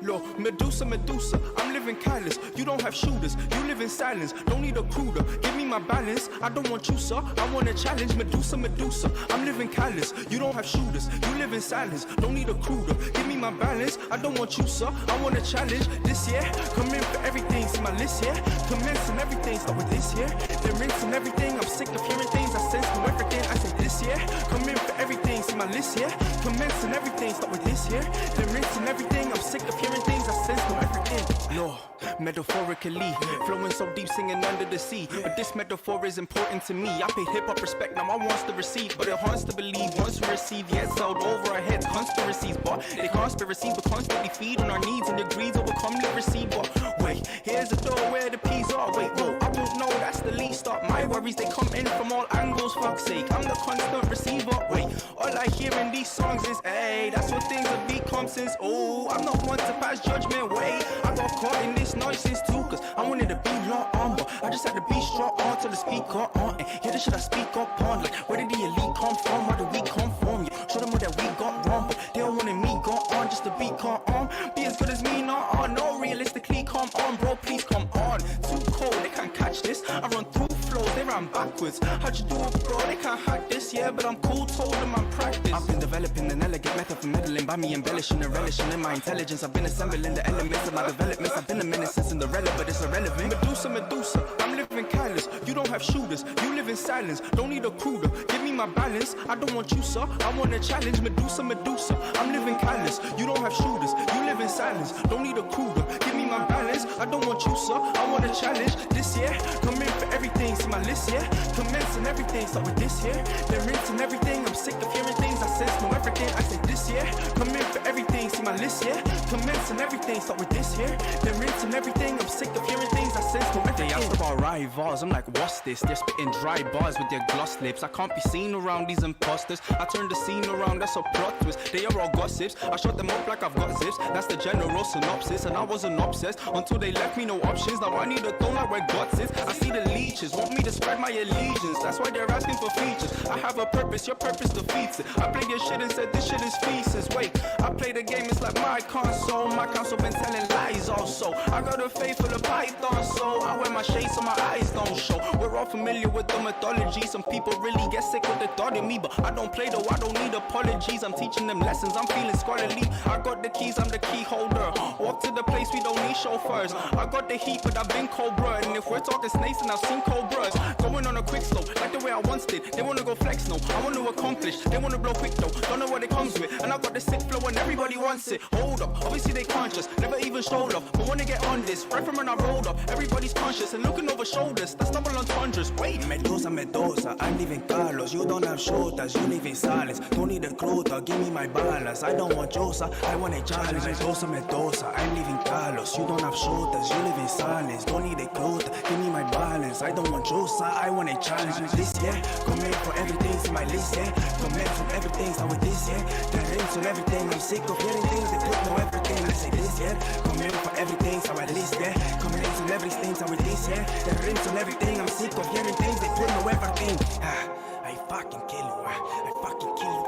Look, Medusa, Medusa, I'm living careless. You don't have shooters, you live in silence. Don't need a recruiter, give me my balance. I don't want you, sir, I want a challenge. Medusa, Medusa, I'm living careless. You don't have shooters, you live in silence. Don't need a recruiter, give me my balance. I don't want you, sir, I want a challenge. This year, come in for everything, see my list here. Commence and everything, start with this year. Then rinse and everything, I'm sick of hearing things. I sense no everything, I say this year. Come in for everything, see my list here. Commence and everything, start with this year. Then rinse and everything, I'm sick of hearing things, I sense no everything. Lord, metaphorically, flowing so deep, singing under the sea. But this metaphor is important to me. I paid hip-hop respect, now I wants to receive. But it haunts to believe, once we receive, yeah, it's held over our heads. Conspiracies, but they conspiracies, but constantly feed on our needs and degrees, overcome literacy. But wait, here's a door where the peas are. Wait, whoa, I won't know, that's the least stop. My worries, they come in from all angles, fuck's sake. I'm the constant receiver. Wait, all I hear in these songs is, hey, that's what things have become since. Oh, I'm not one to pass judgment. Wait, I got caught in this nonsense too, cause I wanted to be law on, but I just had to be strong on till the speaker on. And hear the shit I speak up on, like where did the elite come from? Where do we come from? Yeah, show them what that we got wrong, but they don't wanted me go on just to be calm on. Be as good as me, not on. No, realistically, come on, bro, please come on. Too cold, they can't catch this. I run through flows, they ran backwards. How'd you do it, bro? They can't hack this, yeah, but I'm cool, told them I'm practice. I've been developing an elegant method for meddling by me embellishing and relishing in my intelligence. I've been assembling the elements of my developments. I've been a minute since Cinderella, but it's irrelevant. Medusa, Medusa, I'm living careless. You don't have shooters, you live in silence. Don't need a recruiter, give me my balance. I don't want you, sir, I want a challenge. Medusa, Medusa, I'm living careless. You don't have shooters, you live in silence. Don't need a recruiter, give me my balance. I don't want you, sir, I want a challenge. This year, come in for everything, see my list, yeah. Commence and everything, start with this year. Then rinse and everything, I'm sick of hearing things. I sense no everything, I say this year. Come in for everything, see my list, yeah. Commence and everything, start with this year. Then rinse and everything, I'm sick of hearing things. I sense no everything. They asked about rivals, I'm like, what's this? They're spitting dry bars with their gloss lips. I can't be seen around these imposters. I turn the scene around, that's a plot twist. They are all gossips, I shut them up like I've got zips. That's the general synopsis, and I wasn't obsessed until they left me no options. Now I need a throne like where God sits. I see the leeches, want me to spread my allegiance. That's why they're asking for features. I have a purpose, your purpose defeats it. I played your shit and said this shit is feces. Wait, I play the game, it's like my console. My console been telling lies also. I got a faith for the python, so I wear my shades so my eyes don't show. We're all familiar with the mythology. Some people really get sick with the thought of me, but I don't play though, I don't need apologies. I'm teaching them lessons, I'm feeling scholarly. I got the keys, I'm the key holder. Walk to the place, we don't need chauffeurs. I got the heat, but I've been cobra. And if we're talking snakes, then I've seen cobras. Going on a quick slow, like the way I once did. They wanna go flex, no, I want to accomplish. They wanna blow quick though, don't know what it comes with. And I got the sick flow and everybody wants it. Hold up, obviously they conscious, never even showed up. But wanna get on this, right from when I rolled up. Everybody's conscious and looking over shoulders. That's double entendres, wait. Medusa, Medusa, I'm leaving Carlos. You don't have shoulders, you live in silence. Don't need a recruiter, give me my balance. I don't want Josa, I want a challenge. Medusa, Medusa, I'm leaving Carlos. You don't have shoulders, you live in silence. Don't need a recruiter, give me my balance. I don't want Josa, I want a challenge. This year, come in for everything, see my list, yeah. Come in for everything, start with this, yeah. Then rinse on everything, I'm sick of hearing things. They put no everything, I say this, yeah. Come in for everything, start with this, yeah. Come in on everything, start with this, yeah. Then rinse on everything, I'm sick of hearing things. They put no everything. I fucking kill you, I fucking kill you.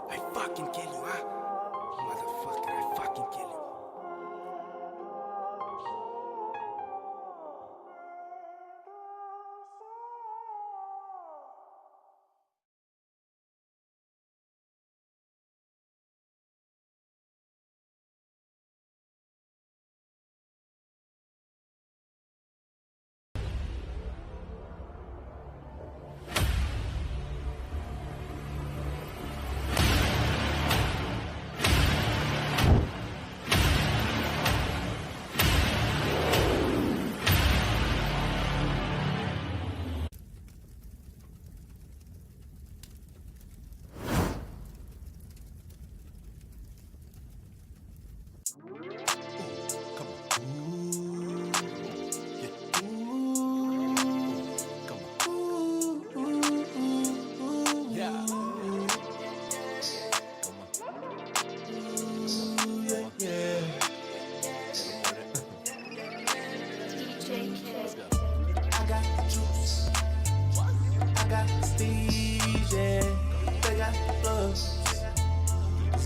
I fucking kill you, motherfucker, I fucking kill you.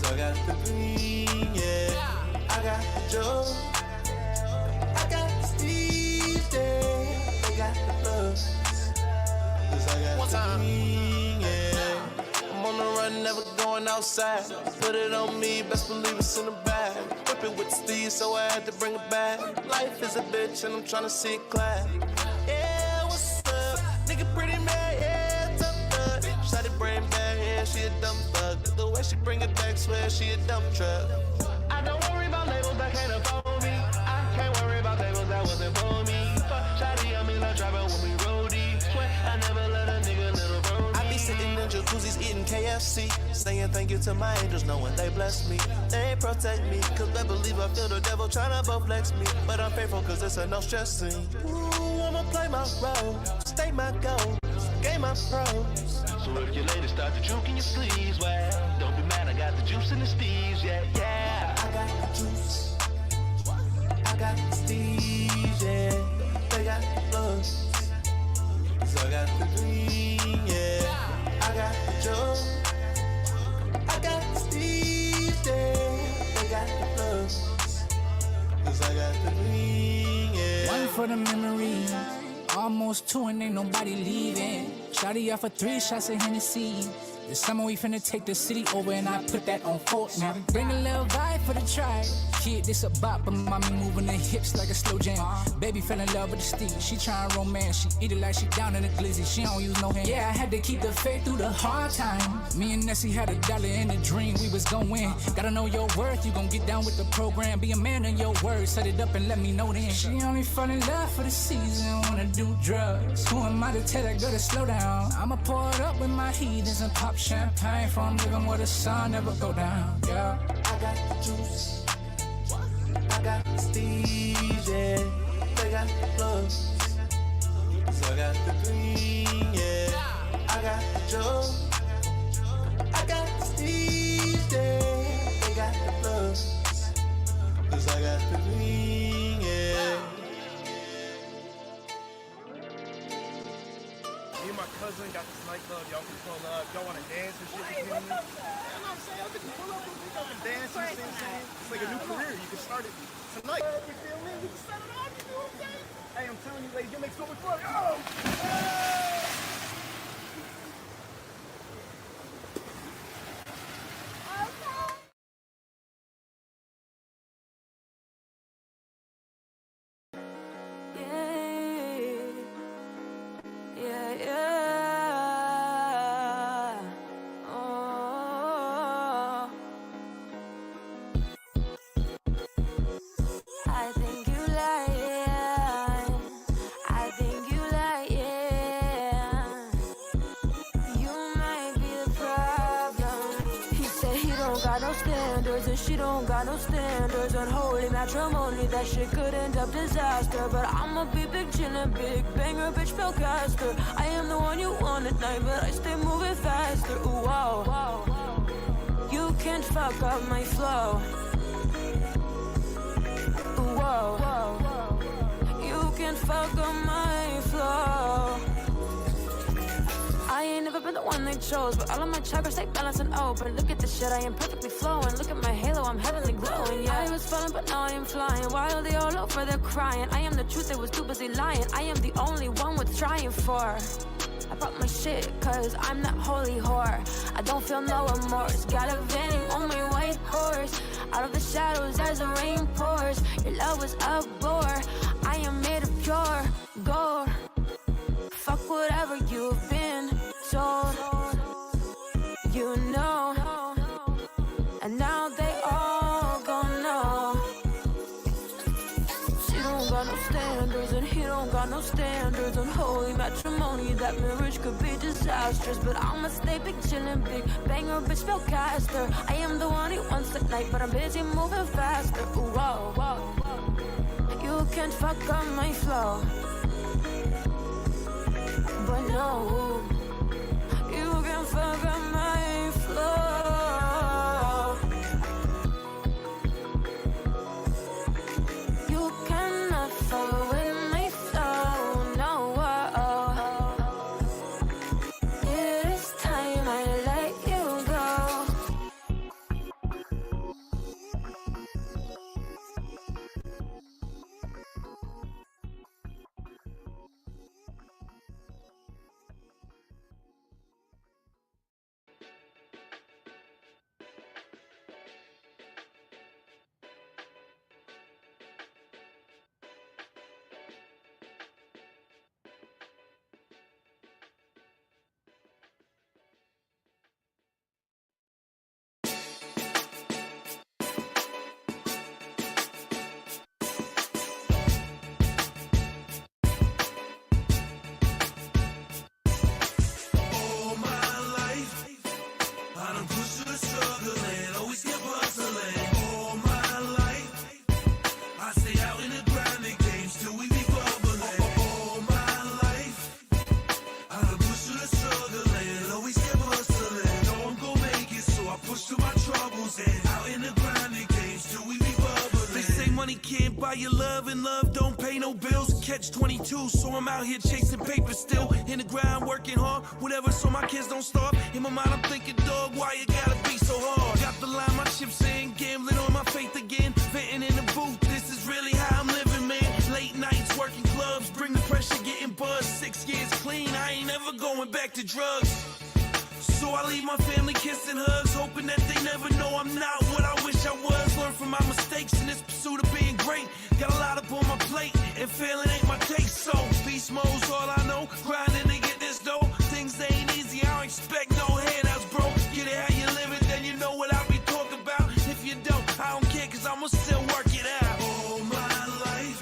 I got the green, yeah. I got the Joe. I got the Steve, yeah. They got the blues. Cause I got the green, yeah. I'm on the run, never going outside. Put it on me, best believe it's in the bag. Whip it with the Steve, so I had to bring it back. Life is a bitch and I'm tryna see it clap. Yeah, what's up? Nigga pretty mad, yeah, tough thug. Shotty brain bad, yeah, she a dumb thug. The way she bring it back, swear she a dump truck. I don't worry about labels that can't afford me. I can't worry about labels that wasn't for me. Fuck Shotty, I'm in a driver when we roadie. Swear I never let a nigga little bro. I be sitting in jacuzzis eating KFC, saying thank you to my angels, knowing they bless me. They protect me, cause I believe I feel the devil tryna both flex me. But I'm faithful cause it's a no stress scene. Ooh, I'ma play my role, stay my goal, game my pros. So if your lady start to juke in your sleeves, well, don't be mad, I got the juice in the steves, yeah, yeah. I got the juice, I got the steves, yeah. They got the blues, so I got the green, yeah. I got the Joe, I got the Steve, yeah. They got the blues, cause I got the green, yeah. One for the memories, almost two and ain't nobody leaving. Shotty off for 3 shots of Hennessy. This summer we finna take the city over and I put that on Fort now. Bring a little vibe for the tribe. Kid, this a bop, but mommy moving the hips like a slow jam. Baby fell in love with the steed. She trying romance. She eat it like she down in the glizzy. She don't use no hand. Yeah, I had to keep the faith through the hard times. Me and Nessie had $1 in a dream. We was gon' win. Gotta know your worth. You gon' get down with the program. Be a man of your word. Set it up and let me know then. She only fall in love for the season. Wanna do drugs. Who am I to tell that girl to slow down? I'ma pour it up with my heathens and pop champagne for I'm living where the sun never go down. Yeah. I got the juice, I got the steez, yeah. They got the blues, so I got the green, yeah. I got the Joe, I got the steez, yeah. They got the blues, cause I got the green, yeah. Me and my cousin got this nightclub, y'all can pull up. Y'all wanna dance and shit with me? You know what I'm saying? Y'all can pull up with me, y'all can dance, you see what I'm saying? It's like a new career, you can start it tonight. You feel me? We can start it off, you know what I'm saying? Hey, I'm telling you, ladies, you'll make so much fun. Oh! She don't got no standards. Unholy matrimony, that shit could end up disaster. But I'ma be big chillin', big banger, bitch, spellcaster. I am the one you want at night, but I stay moving faster. Ooh, whoa. You can't fuck up my flow. Ooh, whoa. You can't fuck up my flow. I ain't never been the one they chose, but all of my chakras stay balanced and open. Look at this shit, I am perfectly flowing. Look at my halo, I'm heavenly glowing. Yeah, I was falling, but now I am flying. While they all over, they're crying. I am the truth, they was too busy lying. I am the only one worth trying for. I brought my shit, cause I'm that holy whore. I don't feel no remorse. Got a venom on my white horse. Out of the shadows as the rain pours. Your love was a bore. I am made of pure gold. Fuck whatever you've been told, you know. And now they all gon' know. She don't got no standards and he don't got no standards. Unholy matrimony, that marriage could be disastrous. But I'ma stay big chillin', big banger, bitch, spellcaster. I am the one he wants at night, but I'm busy moving faster. Ooh, whoa. You can't fuck up my flow. But no, you can fuck up my flow. You cannot fuck with my flow, no. It is time I let you go. push through the struggle and always kept hustling. All my life, I stay out in the grinding games till we be bubbling. All my life, I done push through the struggle and always kept hustling. Know I'm gon' make it, so I push through my troubles and out in the grinding games till we be bubbling. They say money can't buy your love and love don't pay no bills. Catch 22, so I'm out here chasing paper still. In the ground, working hard, whatever, so my kids don't starve. In my mind, I'm thinking, dog, why you gotta be so hard? Got the line, my chips in, gambling on my faith again. Venting in the booth, this is really how I'm living, man. Late nights, working clubs, bring the pressure, getting buzzed. 6 years clean, I ain't never going back to drugs. So I leave my family kissing hugs, hoping that they never know I'm not what I wish I was. Learn from my mistakes in this pursuit of being great. Got a lot up on my plate, and failing ain't my taste. So beast mode's all I know, grinding to get this dough. Things ain't easy, I don't expect no handouts, bro. Get it how you live it, then you know what I be talking about. If you don't, I don't care, cause I'ma still work it out. All my life,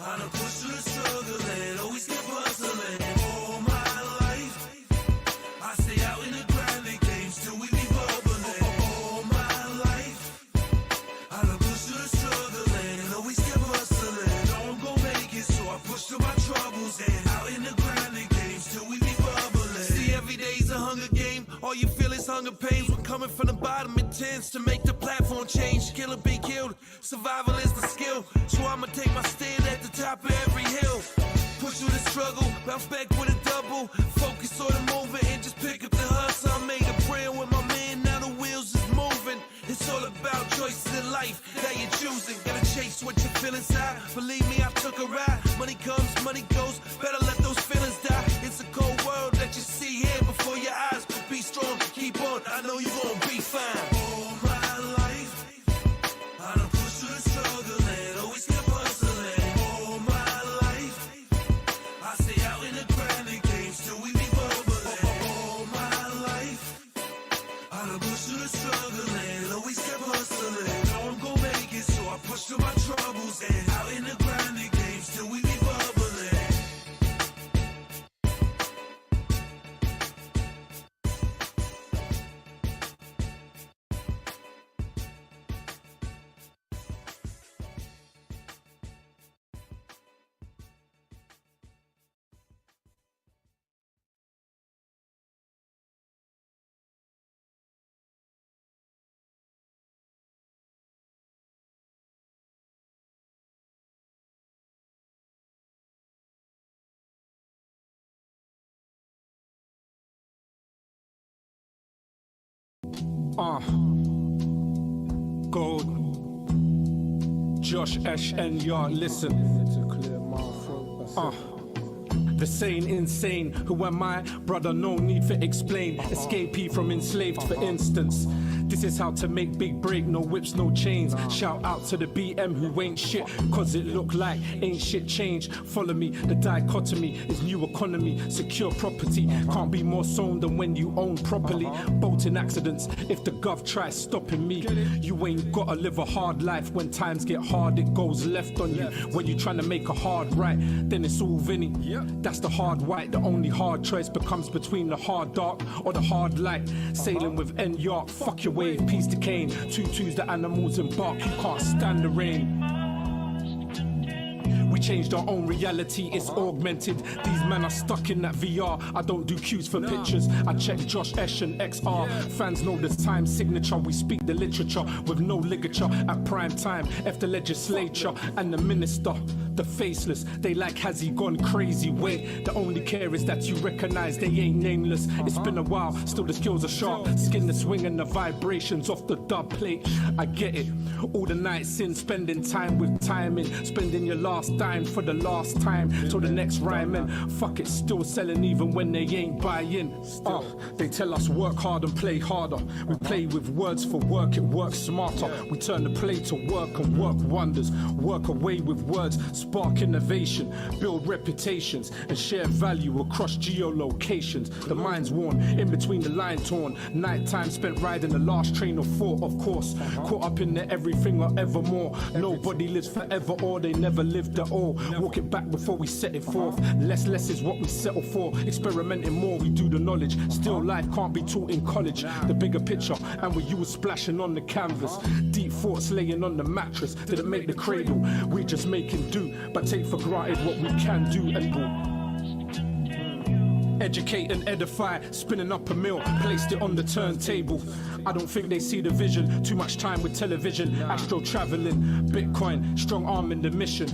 I done pushed through the struggle and always kept hustling. All my life, I stay out in the grinding games till we be bubbling. All my life, I done pushed through the struggle and always kept hustling. Know I'm gon' make it, so I push through my troubles and out in the grinding games till we be bubbling. See, every day's a hunger game. All you feel is hunger pains. We're coming from the bottom, it tends to make the platform change. Kill or be killed, survival is the skill. So I'ma take my stand at the top of every hill. Push through the struggle, bounce back with a double. Focus on the movement and just pick up the hustle. I made a prayer with my man, now the wheels is moving. It's all about choices in life that you're choosing. Gotta chase what you feel inside. Believe me, I took a ride. Money comes, money goes. Better let those feelings die. It's a cold world that you see here before your eyes. But be strong, keep on. I know you're gonna be fine. All my life, I done pushed through the struggle and always kept hustling. All my life, I stay out in the grinding games till we be bubbling. All my life, I done pushed through the struggle and always kept hustling. Know I'm gon' make it, so I push through my troubles and out in the grinding games till we be bubbling. Gold, Josh, Ash, and Yard, listen. The sane, insane, who am I? Brother, no need for explain. Escapee from enslaved, for instance. This is how to make big break, no whips, no chains. Shout out to the BM who ain't shit, cause it look like ain't shit change. Follow me, the dichotomy is new economy. Secure property can't be more sown than when you own properly. Boating accidents, if the gov tries stopping me. You ain't gotta live a hard life. When times get hard, it goes left on you. When you trying to make a hard right, then it's all Vinny. That's the hard white, the only hard choice becomes between the hard dark or the hard light. Sailing with N York, fuck your wave, peace to Kane. 2-2's the animals embark, you can't stand the rain. We changed our own reality, it's augmented. These men are stuck in that VR. I don't do cues for pictures, I check Josh, Esh and XR. Fans know the time signature, we speak the literature with no ligature. At prime time, F the legislature and the minister. The faceless, they like has he gone crazy? Wait, the only care is that you recognize they ain't nameless. It's been a while, still the skills are sharp. Skin the swing and the vibrations off the dub plate. I get it, all the nights in, spending time with timing. Spending your last dime for the last time till the next rhyming. Fuck it, still selling even when they ain't buying. They tell us work hard and play harder. We play with words for work, it works smarter. We turn the play to work and work wonders. Work away with words, spark innovation, build reputations and share value across geolocations. The mind's worn, in between the line torn. Nighttime spent riding the last train of thought, of course. Caught up in the everything or evermore. Nobody lives forever or they never lived at all. all. Walk it back before we set it forth. Less is what we settle for. Experimenting more, we do the knowledge. Still life can't be taught in college. The bigger picture, and with you splashing on the canvas. Deep thoughts laying on the mattress. Didn't make the cradle, we just making do. But take for granted what we can do and will. Educate and edify, spinning up a mill, placed it on the turntable. I don't think they see the vision, too much time with television, astro traveling, Bitcoin, strong arm in the mission.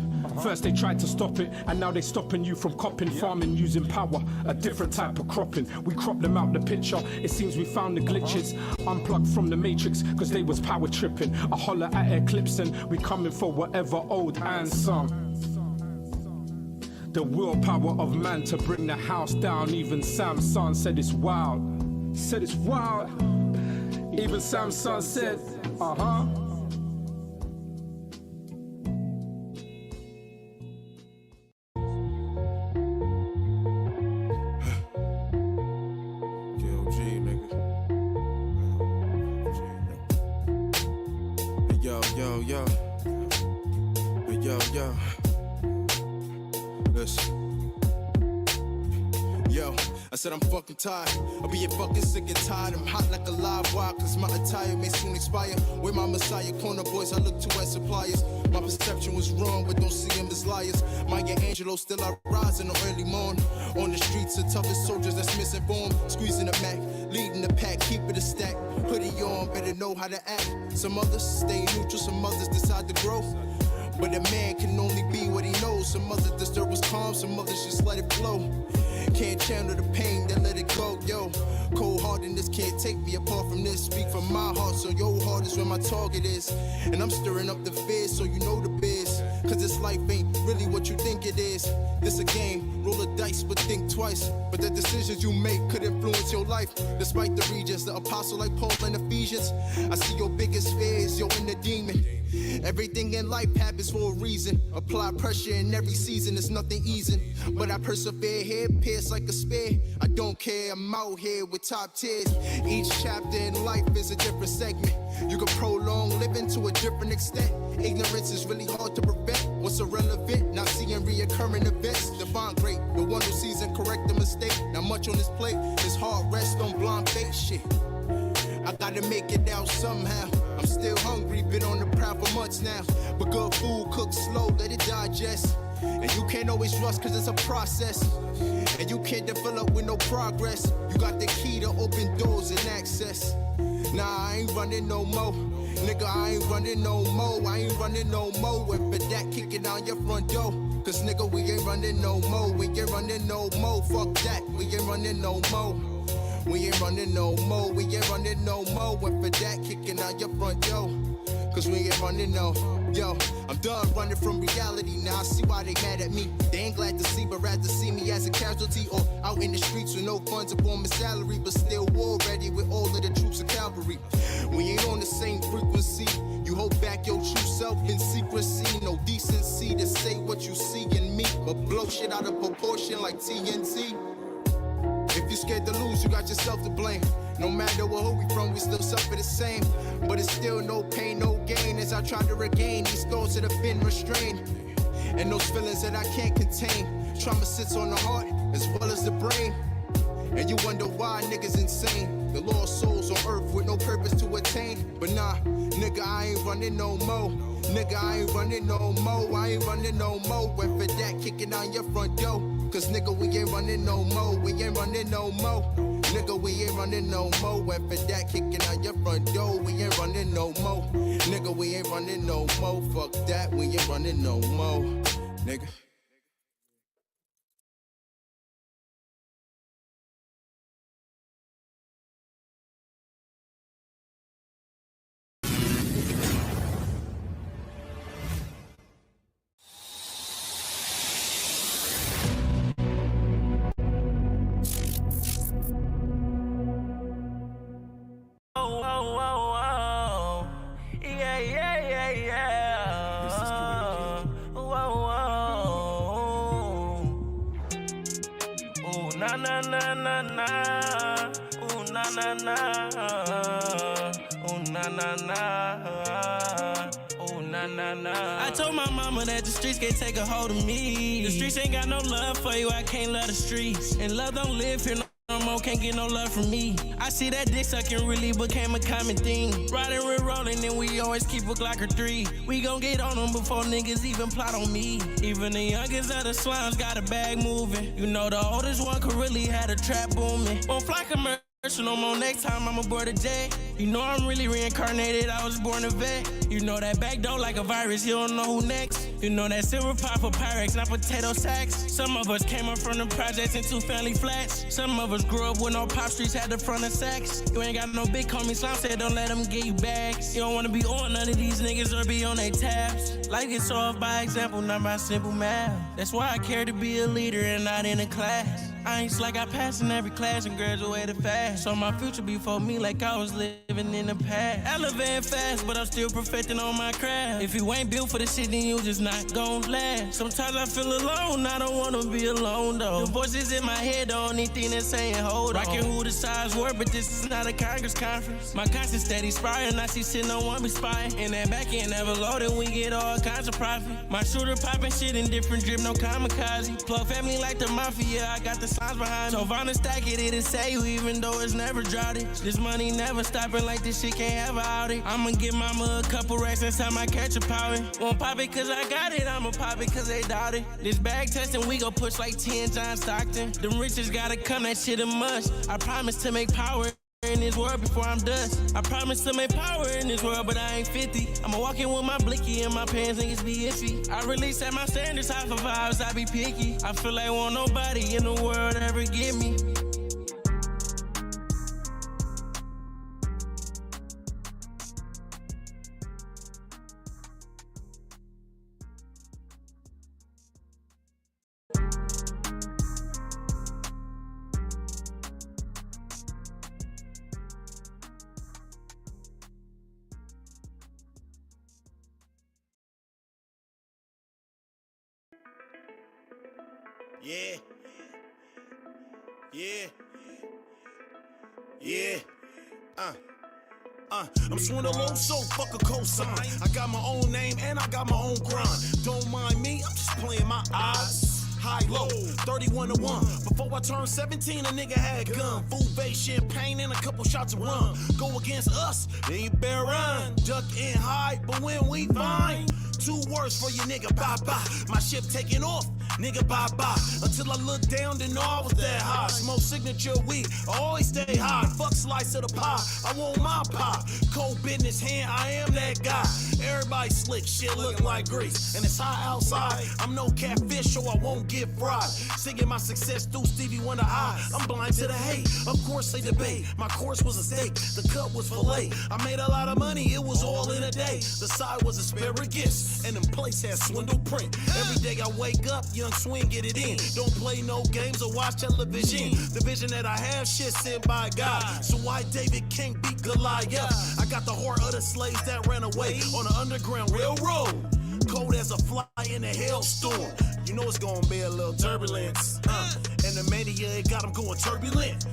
First they tried to stop it, and now they stopping you from copping, farming using power, a different type of cropping. We crop them out the picture, it seems we found the glitches. Unplugged from the matrix, cause they was power tripping. I holler at Eclipse and we coming for whatever old and some. The willpower of man to bring the house down. Even Samson said it's wild. Said it's wild. Even Samson said, KOG, nigga. Hey, yo. Hey, yo. Listen. Yo, I said I'm fucking tired. I'll be fucking sick and tired. I'm hot like a live wire, cause my attire may soon expire. With my messiah corner boys, I look to as suppliers. My perception was wrong, but don't see them as liars. Maya Angelou still I rise in the early morning. On the streets, the toughest soldiers that's misinformed. Squeezing the Mac, leading the pack, keep it a stack. Hoodie on, better know how to act. Some others stay neutral, some others decide to grow. But a man can only be what he knows. Some others disturb us calm, some others just let it flow. Can't channel the pain, then let it go, yo. Cold-heartedness can't take me apart from this. Speak from my heart, so your heart is where my target is. And I'm stirring up the fears, so you know the biz. Cause this life ain't really what you think it is. This a game, roll a dice, but think twice. But the decisions you make could influence your life. Despite the regions, the apostle like Paul in Ephesians. I see your biggest fears, your inner demon. Everything in life happens for a reason. Apply pressure in every season, it's nothing easing. But I persevere here, pierce like a spear. I don't care, I'm out here with top tiers. Each chapter in life is a different segment. You can prolong living to a different extent. Ignorance is really hard to prevent. What's irrelevant? Not seeing reoccurring events. Divine great, the one who sees and correct the mistake. Not much on his plate, his heart rests on blind faith shit. I gotta make it out somehow. I'm still hungry, been on the prowl for months now. But good food cooked slow, let it digest. And you can't always rush cause it's a process. And you can't develop with no progress. You got the key to open doors and access. Nah, I ain't running no more. Nigga, I ain't running no more. I ain't running no more. And for that, kicking down your front door. Cause nigga, we ain't running no more. We ain't running no more. Fuck that, we ain't running no more. We ain't running no more, we ain't running no more. And for that, kicking out your front door. Cause we ain't running no. Yo, I'm done running from reality. Now I see why they mad at me. They ain't glad to see, but rather see me as a casualty. Or out in the streets with no funds upon my salary, but still war ready with all of the troops of cavalry. We ain't on the same frequency. You hold back your true self in secrecy. No decency to say what you see in me, but blow shit out of proportion like TNT. If you're scared to lose, you got yourself to blame. No matter where we from, we still suffer the same. But it's still no pain, no gain. As I try to regain these thoughts that have been restrained. And those feelings that I can't contain. Trauma sits on the heart as well as the brain. And you wonder why niggas insane. The lost souls on earth with no purpose to attain. But nah, nigga, I ain't running no more. Nigga, I ain't running no more. I ain't running no more. And for that, kicking down your front door. Cause nigga, we ain't running no more. We ain't running no more. Nigga, we ain't running no more. And for that, kicking out your front door. We ain't running no more. Nigga, we ain't running no more. Fuck that, we ain't running no more. Nigga. I told my mama that the streets can't take a hold of me. The streets ain't got no love for you, I can't love the streets. And love don't live here no more, can't get no love from me. I see that dick sucking really became a common thing. Riding, we're rolling, and we always keep a Glock or 3. We gon' get on them before niggas even plot on me. Even the youngest of the slimes got a bag moving. You know the oldest one could really had a trap booming. Won't fly commercial no more, next time I'm aboard a jet. You know I'm really reincarnated, I was born a vet. You know that back door like a virus, you don't know who next. You know that silver pot for Pyrex, not potato sacks. Some of us came up from the projects in 2-family flats. Some of us grew up with no pop streets, had the front of sacks. You ain't got no big homies, Slime said don't let them get you bags. You don't wanna be on none of these niggas or be on their tabs. Life gets solved by example, not by simple math. That's why I care to be a leader and not in a class. I ain't like I passed in every class and graduated fast. So my future before me like I was living in the past. Elevating fast, but I'm still perfecting on my craft. If you ain't built for this shit, then you just not gon' last. Sometimes I feel alone, I don't wanna be alone though. The voices in my head, the only thing that's saying hold on. Rockin' who the size were, but this is not a Congress conference. My conscience steady spiraling, I see shit no one be spying. And that back end never loaded, we get all kinds of profit. My shooter poppin' shit in different drip, no kamikaze. Plug family like the mafia, I got the signs behind me. So Vanna stack it, it'll say you even though it's never droughted. This money never stopping like this shit can't have a outing. I'ma give mama a couple racks next time I catch a powder. Won't pop it cause I got it, I'ma pop it cause they doubt it. This bag testing, we gon' push like 10 John Stockton. Them riches gotta come, that shit a must. I promise to make power in this world before I'm dust. I promise to make power in this world, but I ain't 50. I'ma walk in with my blicky and my pants niggas be iffy. I really set my standards high for vibes, I be picky. I feel like won't nobody in the world ever get me. Yeah. Yeah. Yeah. I'm swindling so fuck a cosign. I got my own name and I got my own grind. Don't mind me, I'm just playing my odds. High, low, 31 to 1. Before I turned 17, a nigga had gun. Food base, champagne, and a couple shots of rum. Go against us, then you better run. Duck and hide, but when we find 2 words for you, nigga, bye-bye. My ship taking off, nigga, bye-bye. Until I look down, didn't know I was that high. Smoke signature weed, I always stay high. Fuck slice of the pie, I want my pie. Cold business hand, I am that guy. Everybody slick, shit look like grease. And it's hot outside, I'm no catfish, so I won't get fried. Singing my success through Stevie Wonder high. I'm blind to the hate, of course they debate. My course was a steak, the cut was filet. I made a lot of money, it was all in a day. The side was asparagus, and them plates had swindle print. Every day I wake up, young swing, get it in. Don't play no games or watch television. The vision that I have, shit sent by God. So why David can't beat Goliath? I got the heart of the slaves that ran away on the Underground Railroad. Cold as a fly in a hailstorm. You know it's gonna be a little turbulence. And the media, it got them going turbulent.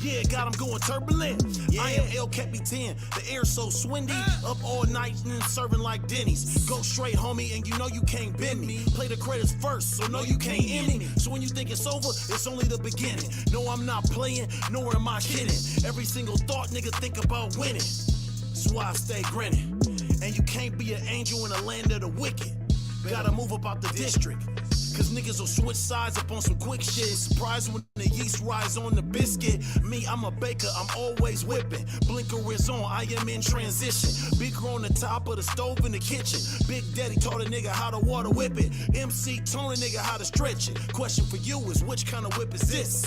Yeah, it got them going turbulent. I am El Capitan, the air so swindy. Up all night and serving like Denny's. Go straight, homie, and you know you can't bend me. Play the credits first, so no you can't end me. So when you think it's over, it's only the beginning. No, I'm not playing, nor am I kidding. Every single thought, nigga, think about winning. That's why I stay grinning. And you can't be an angel in the land of the wicked. Gotta move up out the district. Cause niggas will switch sides up on some quick shit. Surprised when the yeast rise on the biscuit. Me, I'm a baker, I'm always whipping. Blinker is on, I am in transition. Beaker on the top of the stove in the kitchen. Big Daddy taught a nigga how to water whip it. MC taught a nigga how to stretch it. Question for you is, which kind of whip is this?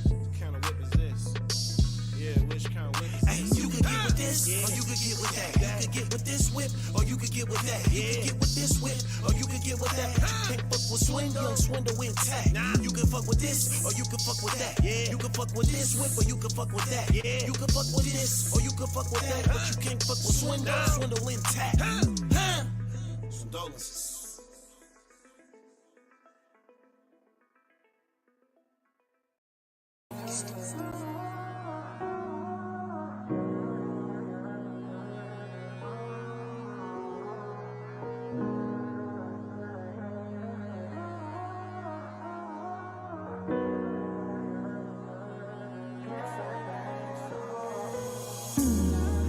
Which kind of whip is this? Yeah, which kind of whip is this? Hey, you can get with this, or you can get with that. You can get with this whip, or you can get with that. You can get with this whip, or you can get with that. Can't fuck with swing, young swindle intact. You can fuck with this, or you can fuck with that. You can fuck with this whip, or you can fuck with that. You can fuck with this, or you can fuck with that. But you can't fuck with swindle intact. Condolences.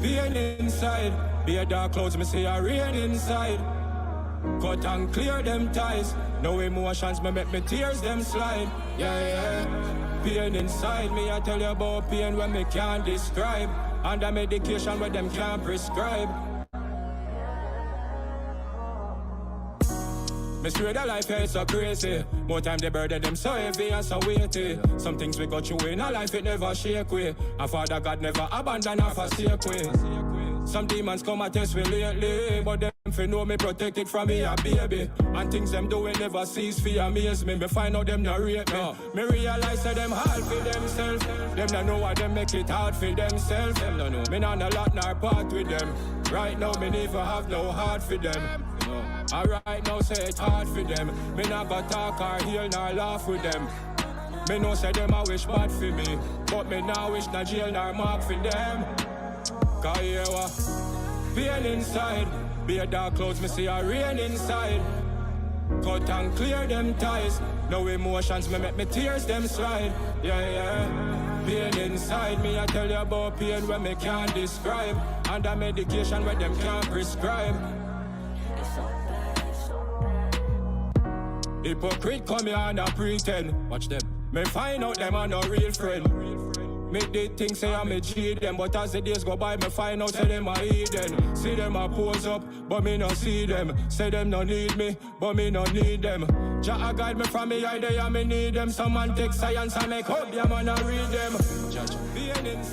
Pain inside. Be a dark clouds, me see a rain inside. Cut and clear them ties. No emotions, me make me tears them slide. Yeah. Pain inside me, I tell you about pain when me can't describe. And the medication where them can't prescribe. Me swear the life here is so crazy. More time the burden them so heavy and so weighty. Some things we got through in our life, it never shake we. Our Father God never abandon or forsake we. Some demons come at us lately, but them fi know me protected from me a baby. And things them do it never cease fi amaze me. Me find out them not rape me. Me realize that them hard for themselves. Them not know why them make it hard for themselves. Them don't know me not a lot nor part with them. Right now me never have no heart for them. Alright now say it hard for them. Me not go talk or heal nor laugh with them. Me know say them a wish bad for me, but me now wish na jail nor mark for them. Cause you what? Pain inside. Be a dark clouds, me see a rain inside. Cut and clear them ties. No emotions, me make me tears them slide. Yeah. Pain inside me, I tell you about pain when me can't describe. And the medication where them can't prescribe. Hypocrite come here and a pretend. Watch them. Me find out them are no real friend. Make they think say I'm a cheat them, but as the days go by, me find out say them a heathen. See them a pose up, but me no see them. Say them no need me, but me no need them. Jah guide me from me idea, and me need them. Someone take science and make hope, yeah man, I read them. Judge,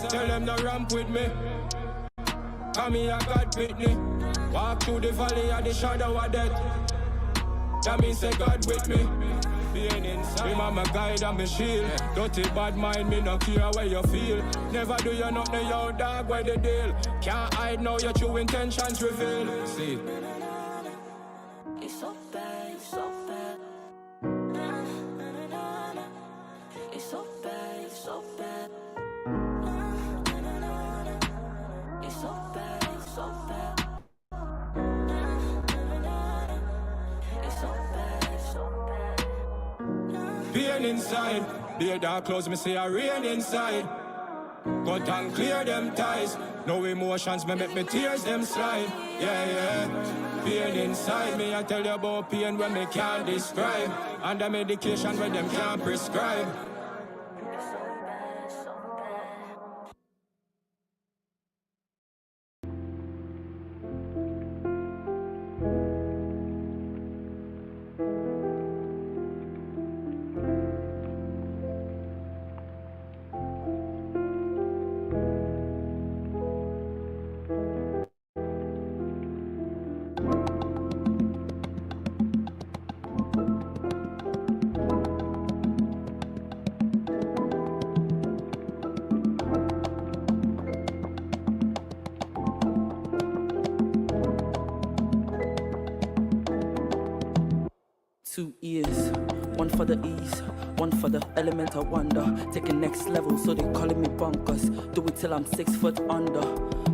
tell them no ramp with me. Come here, God beat me. Walk through the valley of the shadow of death. That means say God with me. Him and my guide and my shield. Dirty bad mind, me no care where you feel. Never do you nothing, yo dog, where the deal. Can't hide now, your true intentions reveal. See. It's so bad, it's so bad. It's so bad, it's so bad. It's so bad, it's so bad. It's so bad, it's so bad. Pain inside. Be a dark clouds, me see a rain inside. Cut and clear them ties. No emotions, me make me tears them slide. Yeah. Pain inside me, I tell you about pain when me can't describe. And the medication when them can't prescribe. Two ears, one for the ease, one for the element of wonder. Taking next level, so they calling me bonkers. Do it till I'm 6 foot under.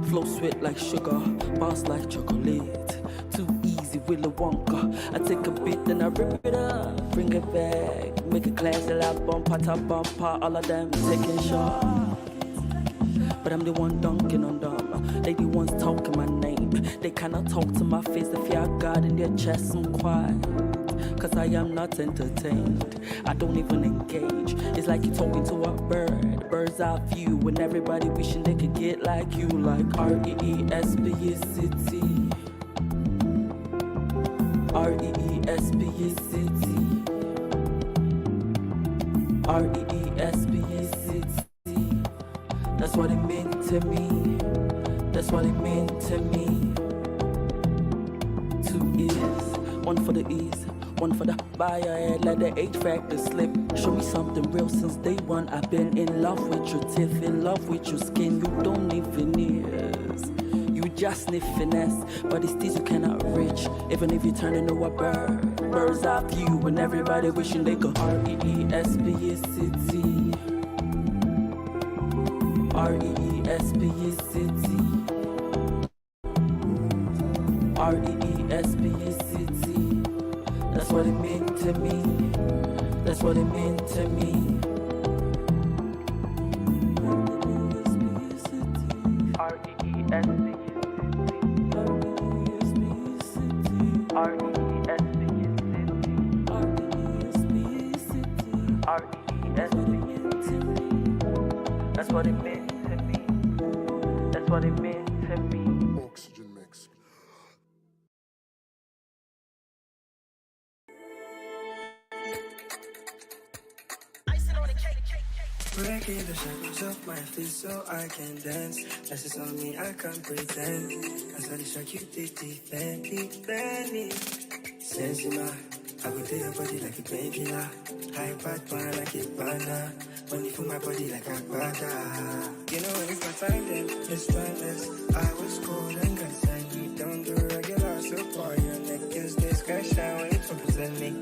Flow sweet like sugar, bounce like chocolate. Too easy, Willy Wonka. I take a bit, then I rip it up, bring it back, make it classy like bumper to bumper. All of them taking shots, but I'm the one dunking on them. They the ones talking my name. They cannot talk to my face. If you God in their chest, I'm quiet. Cause I am not entertained. I don't even engage. It's like you talking to a bird. Bird's eye view. When everybody wishing they could get like you. Like R-E-E-S-P-E-C-T. R-E-E-S-P-E-C-T. R-E-E-S-P-E-C-T. That's what it meant to me. That's what it meant to me. 2 ears, one for the ease, one for the buyer. Let the H factor slip. Show me something real since day one. I've been in love with your teeth, in love with your skin. You don't need veneers. You just need finesse, but it's things you cannot reach. Even if you turn into a bird. Bird's eye view when everybody wishing they could. R-E-E-S-P-E-C-T. R-E-E-S-P-E-C-T. R-E-E-S-P-E-C-T. That's what it meant to me. That's what it meant to me. R-E-E-S-P-E-C-T. That's what it meant to me. That's what it meant to me. Oxygen mix. Breaking the shackles of my feet so I can dance. That's just on me, I can't pretend. I saw the shock you defend me. Sensima, I go to your body like a painkiller. High bad man like a banana. Money for my body like a bada. You know it's my time then, it's timeless. I was cold and got sandy. Don't do regular support. Your neck is discretion when you represent me.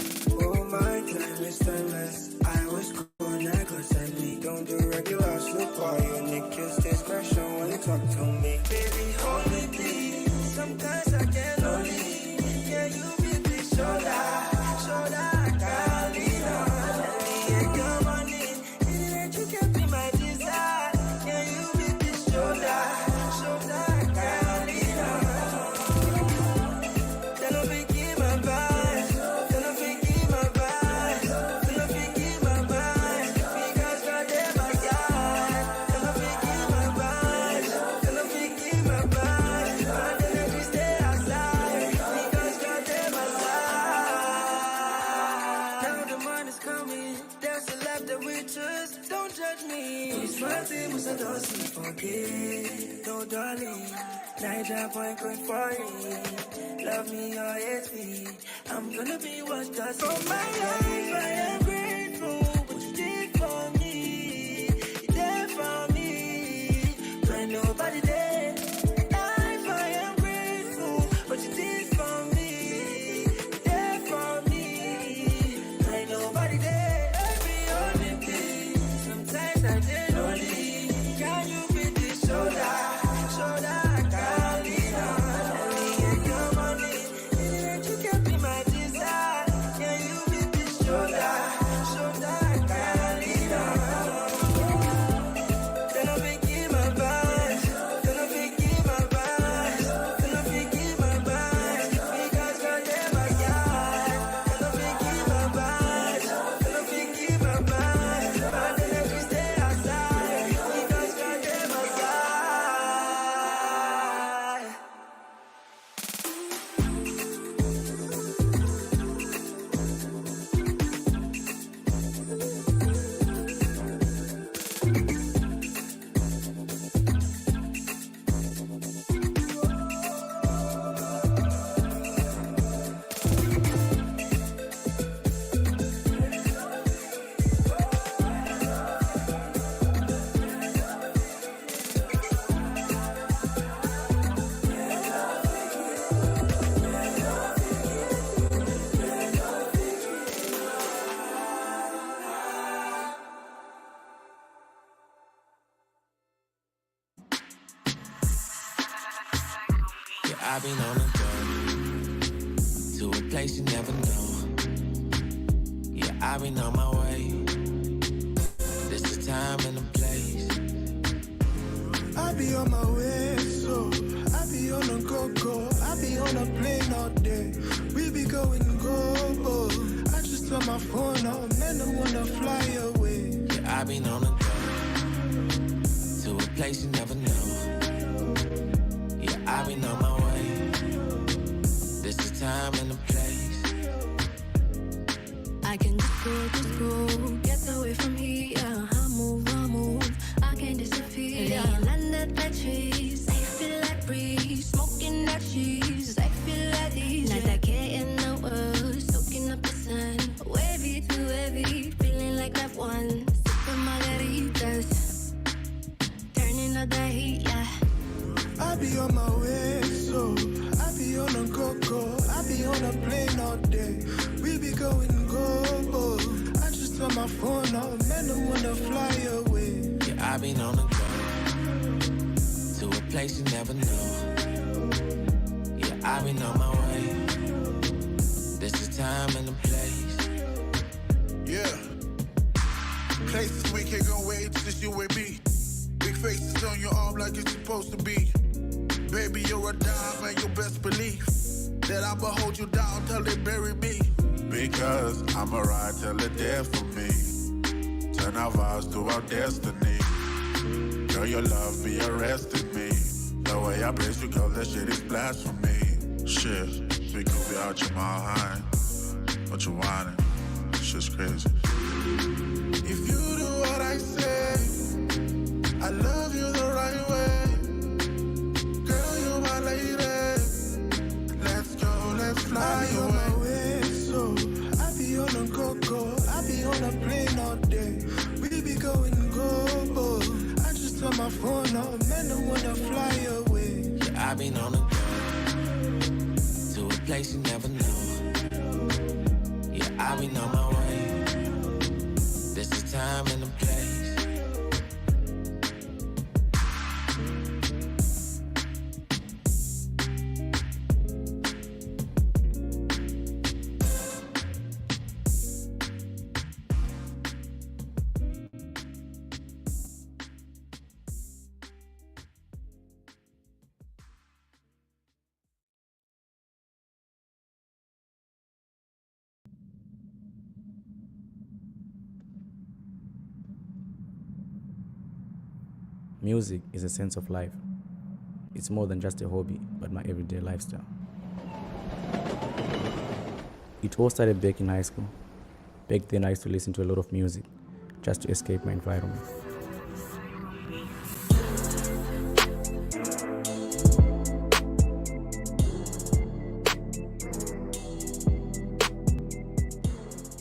Oh my time is timeless. I was cold and I got sandy. Don't do regular support. Your neck is discretion when you talk to me. Baby, hold me please. Sometimes I get lonely. Yeah, you be the shoulder, I can't lean on. Let me come on in. You can be my desire. Yeah, you be the shoulder, I can't lean on. Then I forgive my vibes. Because God damn my side. Then I forgive my vibes. And then I just stay outside. Because God damn my side. Now the morning's coming. There's a life that we choose. Don't judge me. It's my team, so don't forget. No darling. Niger point going for it. Love me or hate me. I'm gonna be what God said. For my life, I am grateful. What you did for me. You did for me. When nobody did. Life, I am grateful. What you did for me. You did for me. When nobody did. Every only thing. Sometimes I did only. Can you be the shoulder? I can't lean on. Let me come on in. You can be my desire. Can you be the shoulder? I can't lean on. Then I forgive my vibes. Because God damn my side. Then I forgive my vibes. And then I just stay outside. Because God damn my side. Yeah, I've been on the go to a place you never know. Yeah, I've been on my way. This is time and the place. I be on my way, so I be on a go-go. I be on a plane all day. We be going go. I just turn my phone on, man, I wanna fly away. Yeah, I've been on the go to a place you never know. Yeah, I've been on my way. This is time and the place. I can just go, get away from here. I move, I can't disappear. Laying under the trees, I feel like breeze. Smoking that cheese, I feel like these. Not that care in the world, soaking up the sun. Wavy to wavy, feeling like I've won. Sipping margaritas, turning up the heat, yeah. I be on my way, so I be on a go-go. I be on a plane all day. We be going go. I just turn my phone on, man, I wanna fly away. Yeah, I've been on the go to a place you never know. Yeah, I've been on my way. This is time and the place. Yeah. Places we can't go wait, just you and me. Big faces on your arm like it's supposed to be. Baby, you're a dime and you best believe that I'ma hold you down till they bury me. Because I'ma ride till the death for me. Turn our vows to our destiny. Girl, your love be arresting me. The way I praise you, girl, that shit is blasphemy. Shit, we could be out your mind. What you wanting? Shit's crazy. If you do what I say, I love you the right way. Girl, you're my lady. Let's go, let's fly away. On my way, so I be on a go-go. I be on a plane all day. We be going go. I just turn my phone off, man, I wanna fly away. Yeah, I been on a go to a place you never know. Yeah, I been on my way. This is time and the place. Music is a sense of life. It's more than just a hobby, but my everyday lifestyle. It all started back in high school. Back then I used to listen to a lot of music just to escape my environment.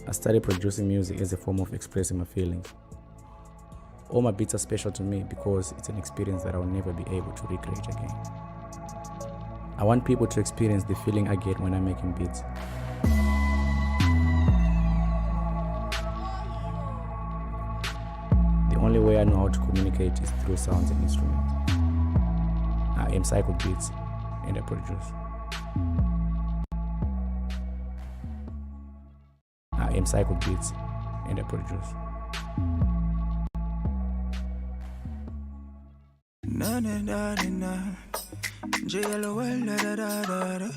I started producing music as a form of expressing my feelings. All my beats are special to me because it's an experience that I will never be able to recreate again. I want people to experience the feeling I get when I'm making beats. The only way I know how to communicate is through sounds and instruments. I am Cycle Beats and I produce. I am Cycle Beats and I produce. Na na na na na, JLOL da da da da da.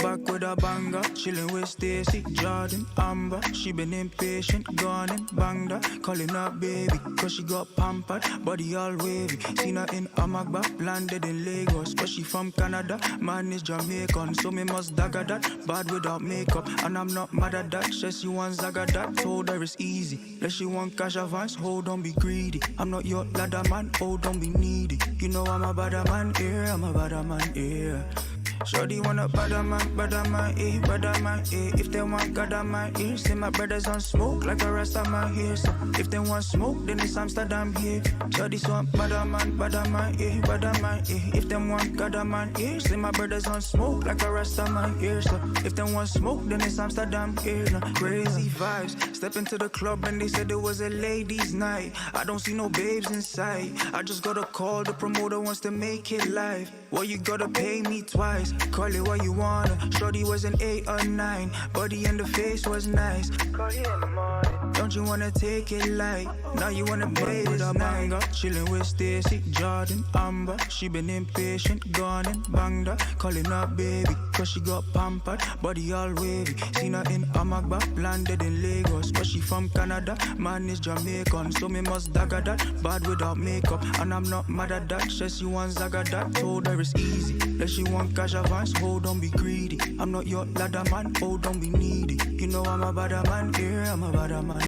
Back with a banger, chillin' with Stacy, Jordan, Amber. She been impatient, gone and banged her. Calling her baby, cause she got pampered, body all wavy. Seen her in Amagba, landed in Lagos. Cause she from Canada, man is Jamaican. So me must dagger that, bad without makeup. And I'm not mad at that, says she wants Zaga that. Told her it's easy, let she want cash advance. Hold on, be greedy, I'm not your ladder man. Oh, don't be needy, you know I'm a bad man here, I'm a bad man here. Shorty wanna bad man, eh, If they want God on my ear, say my brothers on smoke like a rest of my hair. So if they want smoke, then it's Amsterdam here. Shorty want bad man, eh, If they want God on my ear, say my brothers on smoke like a rest of my hair. So if they want smoke, then it's Amsterdam here. No, crazy vibes, step into the club and they said it was a ladies' night. I don't see no babes inside. I just got a call, the promoter wants to make it live. Well, you gotta pay me twice. Call it what you wanna. Shorty was an 8 or 9. Body and the face was nice. Call you in the morning. Don't you wanna take it light? Now you wanna play with a manga. Chillin' with Stacy, Jordan, Amber. She been impatient, gone and banged her. Calling her baby, cause she got pampered, body all wavy. Seen her in Amagba, landed in Lagos. Cause she from Canada, man is Jamaican. So me must dagger that, bad without makeup. And I'm not mad at that, says she wants Zaga that. Told her it's easy, that she want cash advance. Oh, don't be greedy, I'm not your ladder man. Oh, don't be needy, you know I'm a bad man here, I'm a bad man.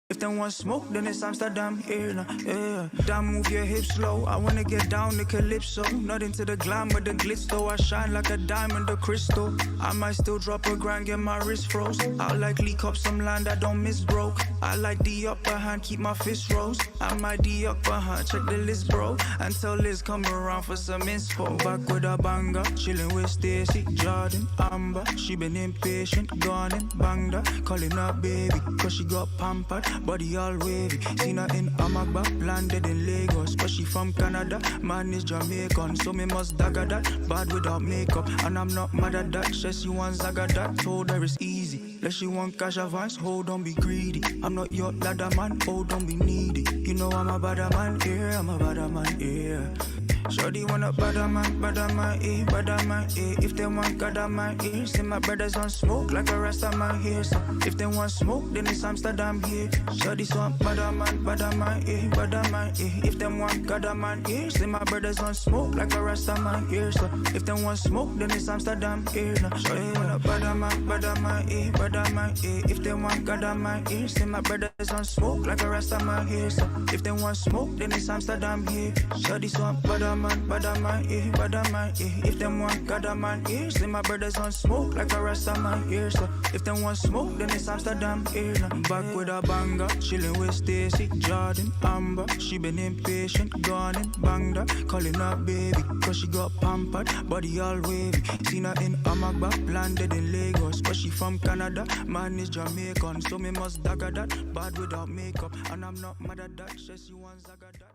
If they want smoke, then it's Amsterdam here now, yeah. Damn, move your hips slow. I wanna get down the calypso. Not into the glam, but the glitz though. I shine like a diamond or crystal. I might still drop a grand, get my wrist froze. I'll likely cop some land I don't miss broke. I like the upper hand, keep my fist rose. I might the upper hand, check the list, bro. Until Liz come around for some inspo. Back with a banger, chillin' with Stacy, Jordan, Amber. She been impatient, gone and banged her. Calling her baby, cause she got pampered, body all wavy. Seen her in Amagba, landed in Lagos, but she from Canada, man is Jamaican, so me must dagger that, bad without makeup, and I'm not mad at that. Says you want Zaga that, told her it's easy. Less she want cash advance, hold on, be greedy. I'm not your ladder man, hold don't be needy. You know I'm a badder man, yeah, I'm a badder man, yeah. Shorty wanna badder man, eh, badder man, eh. If they want gather my ears, see my brothers on smoke like a rest of my hair. So if they want smoke, then it's Amsterdam here. Shorty want badder man, eh, badder man, eh. If they want gather my ears, see my brothers on smoke like a rest of my hair. So if they want smoke, then it's Amsterdam here. No, shorty wanna badder man, eh, badder man, eh. If they want gather my ears, see my brothers on smoke like a rest of my hair. So if they want smoke, then it's Amsterdam here. Shorty want badder man, eh, badder man, eh. If them want gather man ears, see my brothers on smoke like a rest of my hair. So if them want smoke, then it's Amsterdam here. Back with a banger, chilling with Stacy, Jordan, Amber. She been impatient, gone and banged her, calling her baby, cause she got pampered, body all wavy. Seen her in Amagba, landed in Lagos, but she from Canada, man is Jamaican, so me must dagger that, bad without makeup, and I'm not mad at that. Says you want Zaga that.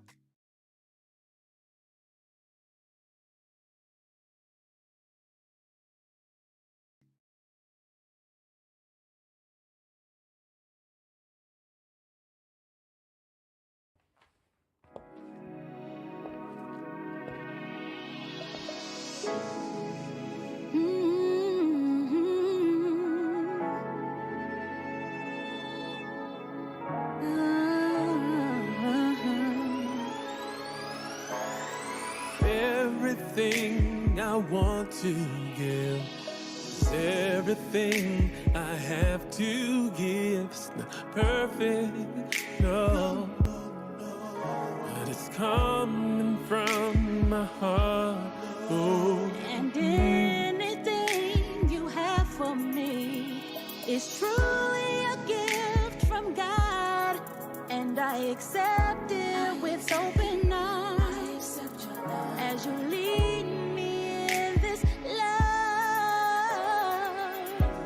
Everything I want to give is everything I have to give. It's not perfect, no, but it's coming from my heart. Oh. And anything you have for me is truly a gift from God, and I accept it with open arms. As you lead me in this love.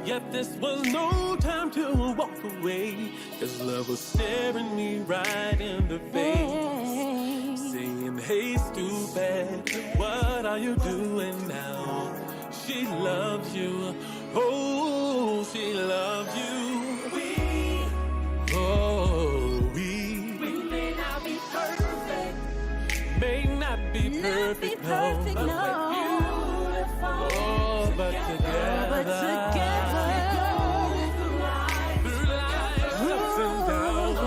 Yet this was no time to walk away, 'cause love was staring me right in the face, saying, hey, too bad, what are you doing now? She loves you, oh, she loves you. We may not be perfect, may not be perfect, no, beautiful. Oh, but together, through life's ups and downs,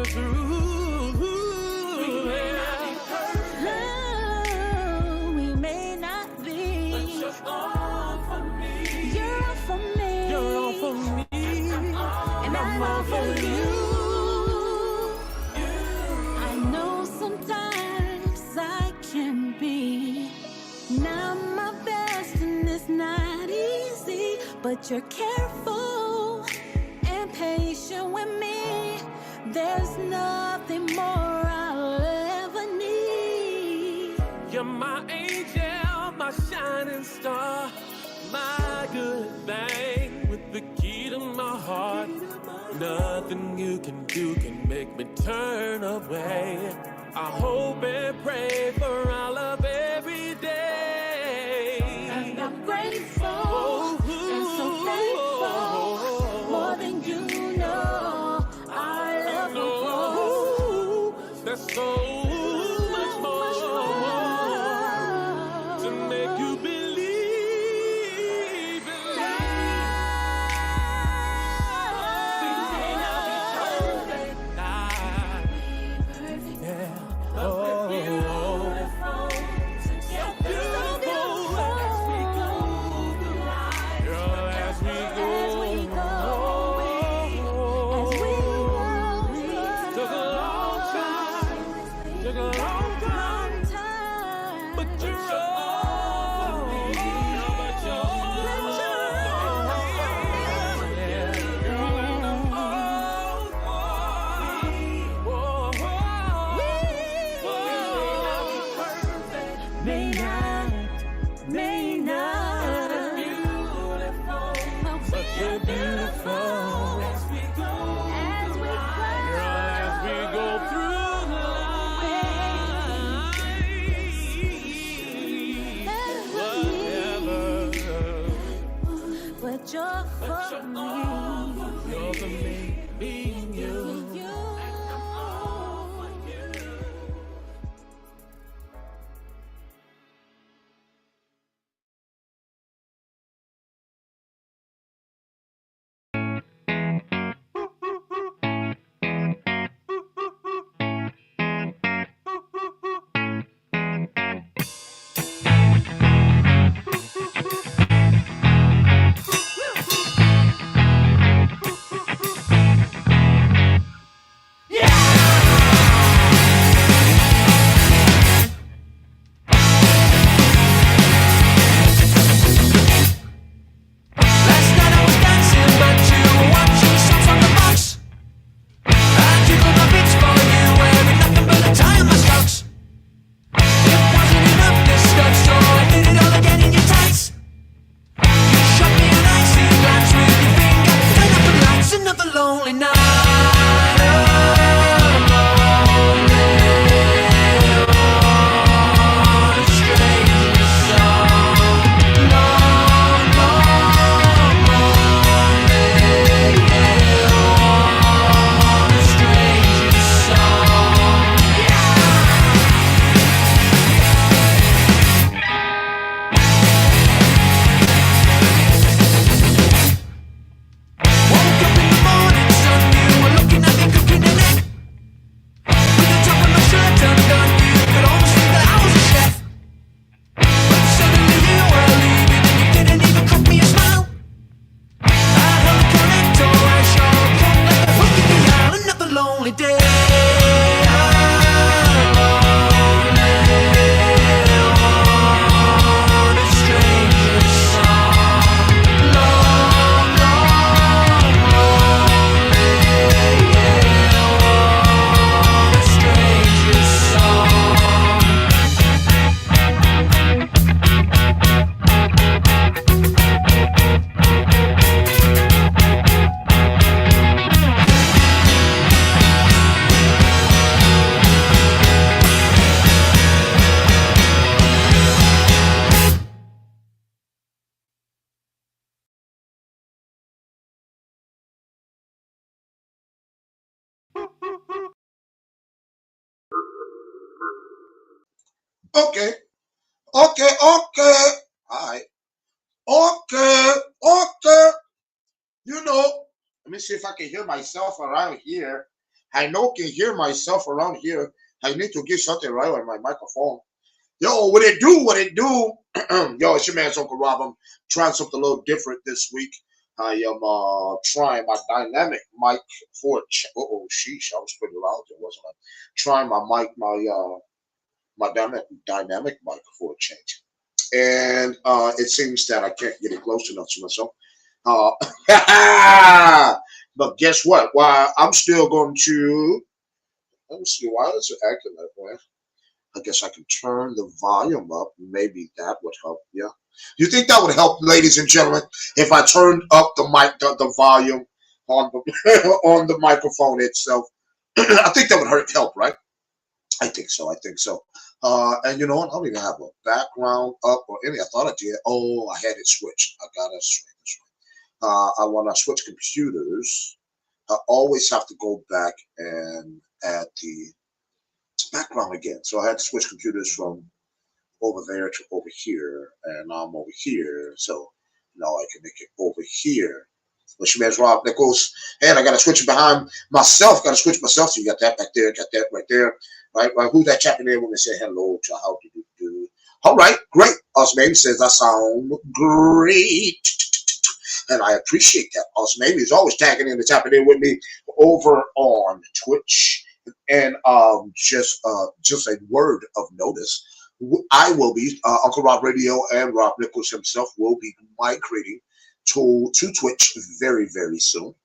we may not be perfect, we may not be, but you're all for me. You're all for me. You're all for me, and I'm all for you. But you're careful and patient with me. There's nothing more I'll ever need. You're my angel, my shining star, my good thing with the key to my heart. Nothing you can do can make me turn away. I hope and pray for our love every day. And I'm grateful. So thankful, more than you know. Our love will grow. There's so much more to make you believe in love. We may not be perfect, Yeah. but we're beautiful. Okay. Okay. Okay. All right. Okay. Okay. You know, let me see if I can hear myself around here. I know I can hear myself around here. I need to get something right on my microphone. Yo, what it do? What it do? Yo, it's your man's Uncle Rob. I'm trying something a little different this week. I am trying my dynamic mic for a oh sheesh, I was pretty loud there, wasn't I? Trying my mic, my dynamic mic for a change. And it seems that I can't get it close enough to myself. But guess what? Why I'm still going to let me see why is it acting that way. I guess I can turn the volume up. Maybe that would help. Yeah. You think that would help, ladies and gentlemen, if I turned up the mic, the volume on the on the microphone itself? I think that would help, right? I think so. I think so. And you know what? I don't even have a background up or any. I thought I did. Oh, I had it switched. I got it switched. I want to switch computers. I always have to go back and add the background again. So I had to switch computers from over there to over here, and I'm over here. So now I can make it over here. Which means Rob Nichols, and I got to switch it behind myself. Got to switch myself. So you got that back there, got that right there, right? Right. Who's that chapping there when they say hello to how do you do? All right, great. Awesome. Amy says I sound great. And I appreciate that. Awesome Amy is always tagging in and tapping in with me over on Twitch. And just a word of notice, I will be Uncle Rob Radio and Rob Nichols himself will be migrating to Twitch very, very soon.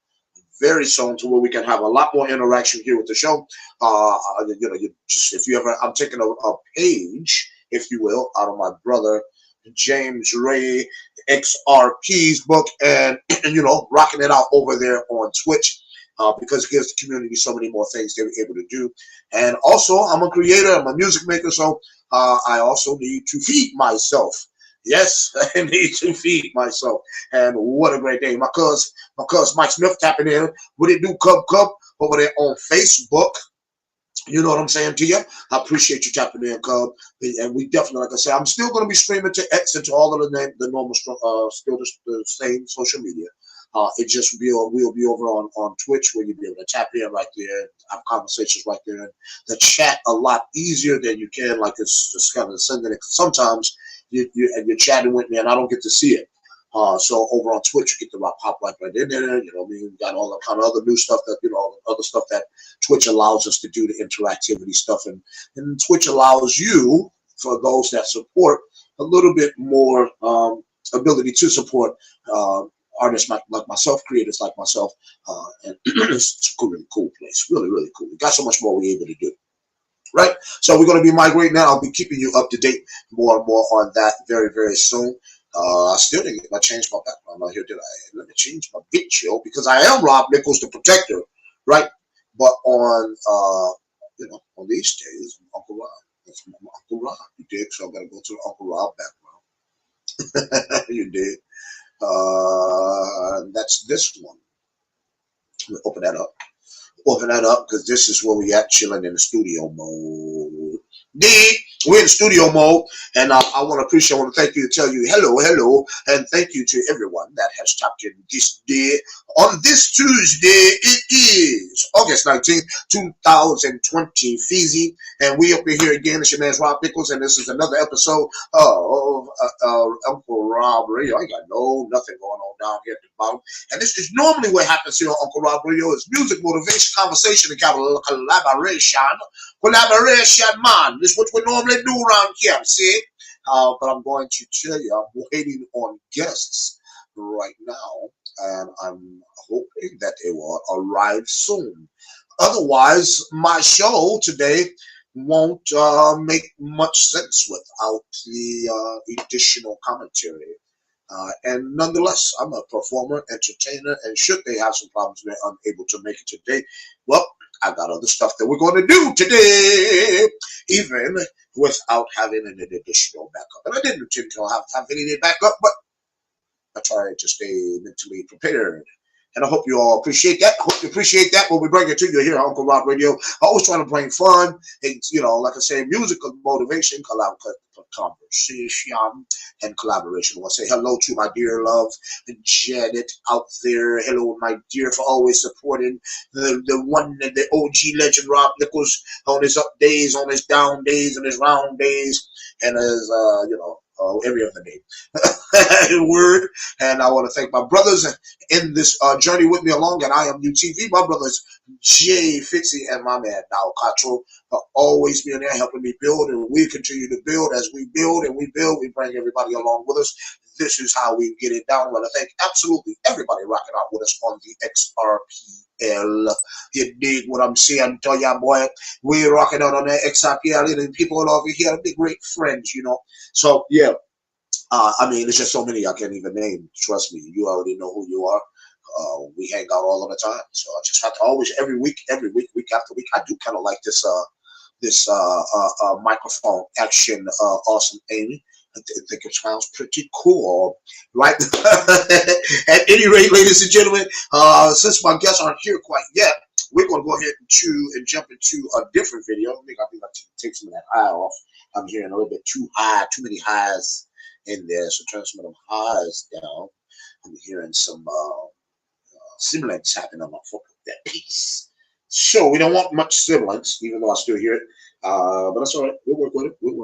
Very soon, to where we can have a lot more interaction here with the show. You know, if you ever, I'm taking a page, if you will, out of my brother James Ray XRP's book, and you know, rocking it out over there on Twitch. Because it gives the community so many more things they're able to do. And also, I'm a creator, I'm a music maker, so I also need to feed myself. Yes, I need to feed myself. And what a great day. My cuz Mike Smith tapping in. What it do, Cub over there on Facebook. You know what I'm saying to you? I appreciate you tapping in, Cub. And we definitely, like I said, I'm still going to be streaming to X and to all of the normal, still the same social media. It just we'll be over on Twitch, where you'll be able to tap in right there, have conversations right there, and the chat a lot easier than you can. Like it's just kind of sending it. Sometimes you're chatting with me and I don't get to see it. So over on Twitch, you get the pop right in there. You know, we got all the kind of other new stuff that, you know, other stuff that Twitch allows us to do, the interactivity stuff, and Twitch allows you, for those that support, a little bit more ability to support artists like myself, creators like myself, and it's a really cool place, really, really cool. We got so much more we're able to do. Right, so we're going to be migrating now. I'll be keeping you up to date more and more on that very, very soon. I still didn't get change my background out here, did I? Let me change my picture because I am Rob Nichols, the protector, right? But on you know, on these days, Uncle Rob. That's my Uncle Rob. You dig? So I'm gonna go to the Uncle Rob background. You dig? That's this one. Let me open that up. Open that up because this is where we at, chilling in the studio mode. We're in studio mode, and I want to thank you, to tell you hello, and thank you to everyone that has tapped in this day. On this Tuesday, it is August 19th, 2020, Feezy, and we up here again. It's your man Rob Nichols, and this is another episode of Uncle Rob Radio. I ain't got nothing going on down here at the bottom, and this is normally what happens here on Uncle Rob Radio. Is music, motivation, conversation, and collaboration, man. This is what we normally do around here, see? But I'm going to tell you, I'm waiting on guests right now, and I'm hoping that they will arrive soon. Otherwise, my show today won't make much sense without the additional commentary. And nonetheless, I'm a performer, entertainer, and should they have some problems they're unable to make it today, well, I got other stuff that we're going to do today, even without having an additional backup. And I didn't intend to have any backup, but I tried to stay mentally prepared And I hope you all appreciate that. I hope you appreciate that when we bring it to you here on Uncle Rob Radio. Always trying to bring fun, and, like I say, musical motivation, conversation, and collaboration. I want to say hello to my dear love, Janet, out there. Hello, my dear, for always supporting the one, the OG legend, Rob Nichols, on his up days, on his down days, and his round days, and his, every other day. Word. And I want to thank my brothers in this journey with me along at IMUTV. My brothers Jay Fitzy and my man Now Cottrell are always being there helping me build, and we continue to build. As we build and we build, we bring everybody along with us. This is how we get it down. I want to thank absolutely everybody rocking out with us on the XRPL. You dig what I'm saying? Tell ya, boy, we're rocking out on the XRPL, and people over here are big great friends, So yeah. There's just so many I can't even name. Trust me, you already know who you are. We hang out all of the time, so I just have to always every week, week after week. I do kind of like this microphone action. Awesome, Amy. I think it sounds pretty cool, right? At any rate, ladies and gentlemen, since my guests aren't here quite yet, we're going to go ahead and jump into a different video. I think I take some of that high off. I'm hearing a little bit too many highs in there, so turn some of them highs down. I'm hearing some sibilance happening on my foot with that piece. So we don't want much sibilance, even though I still hear it. But that's all right. We'll work with it. We'll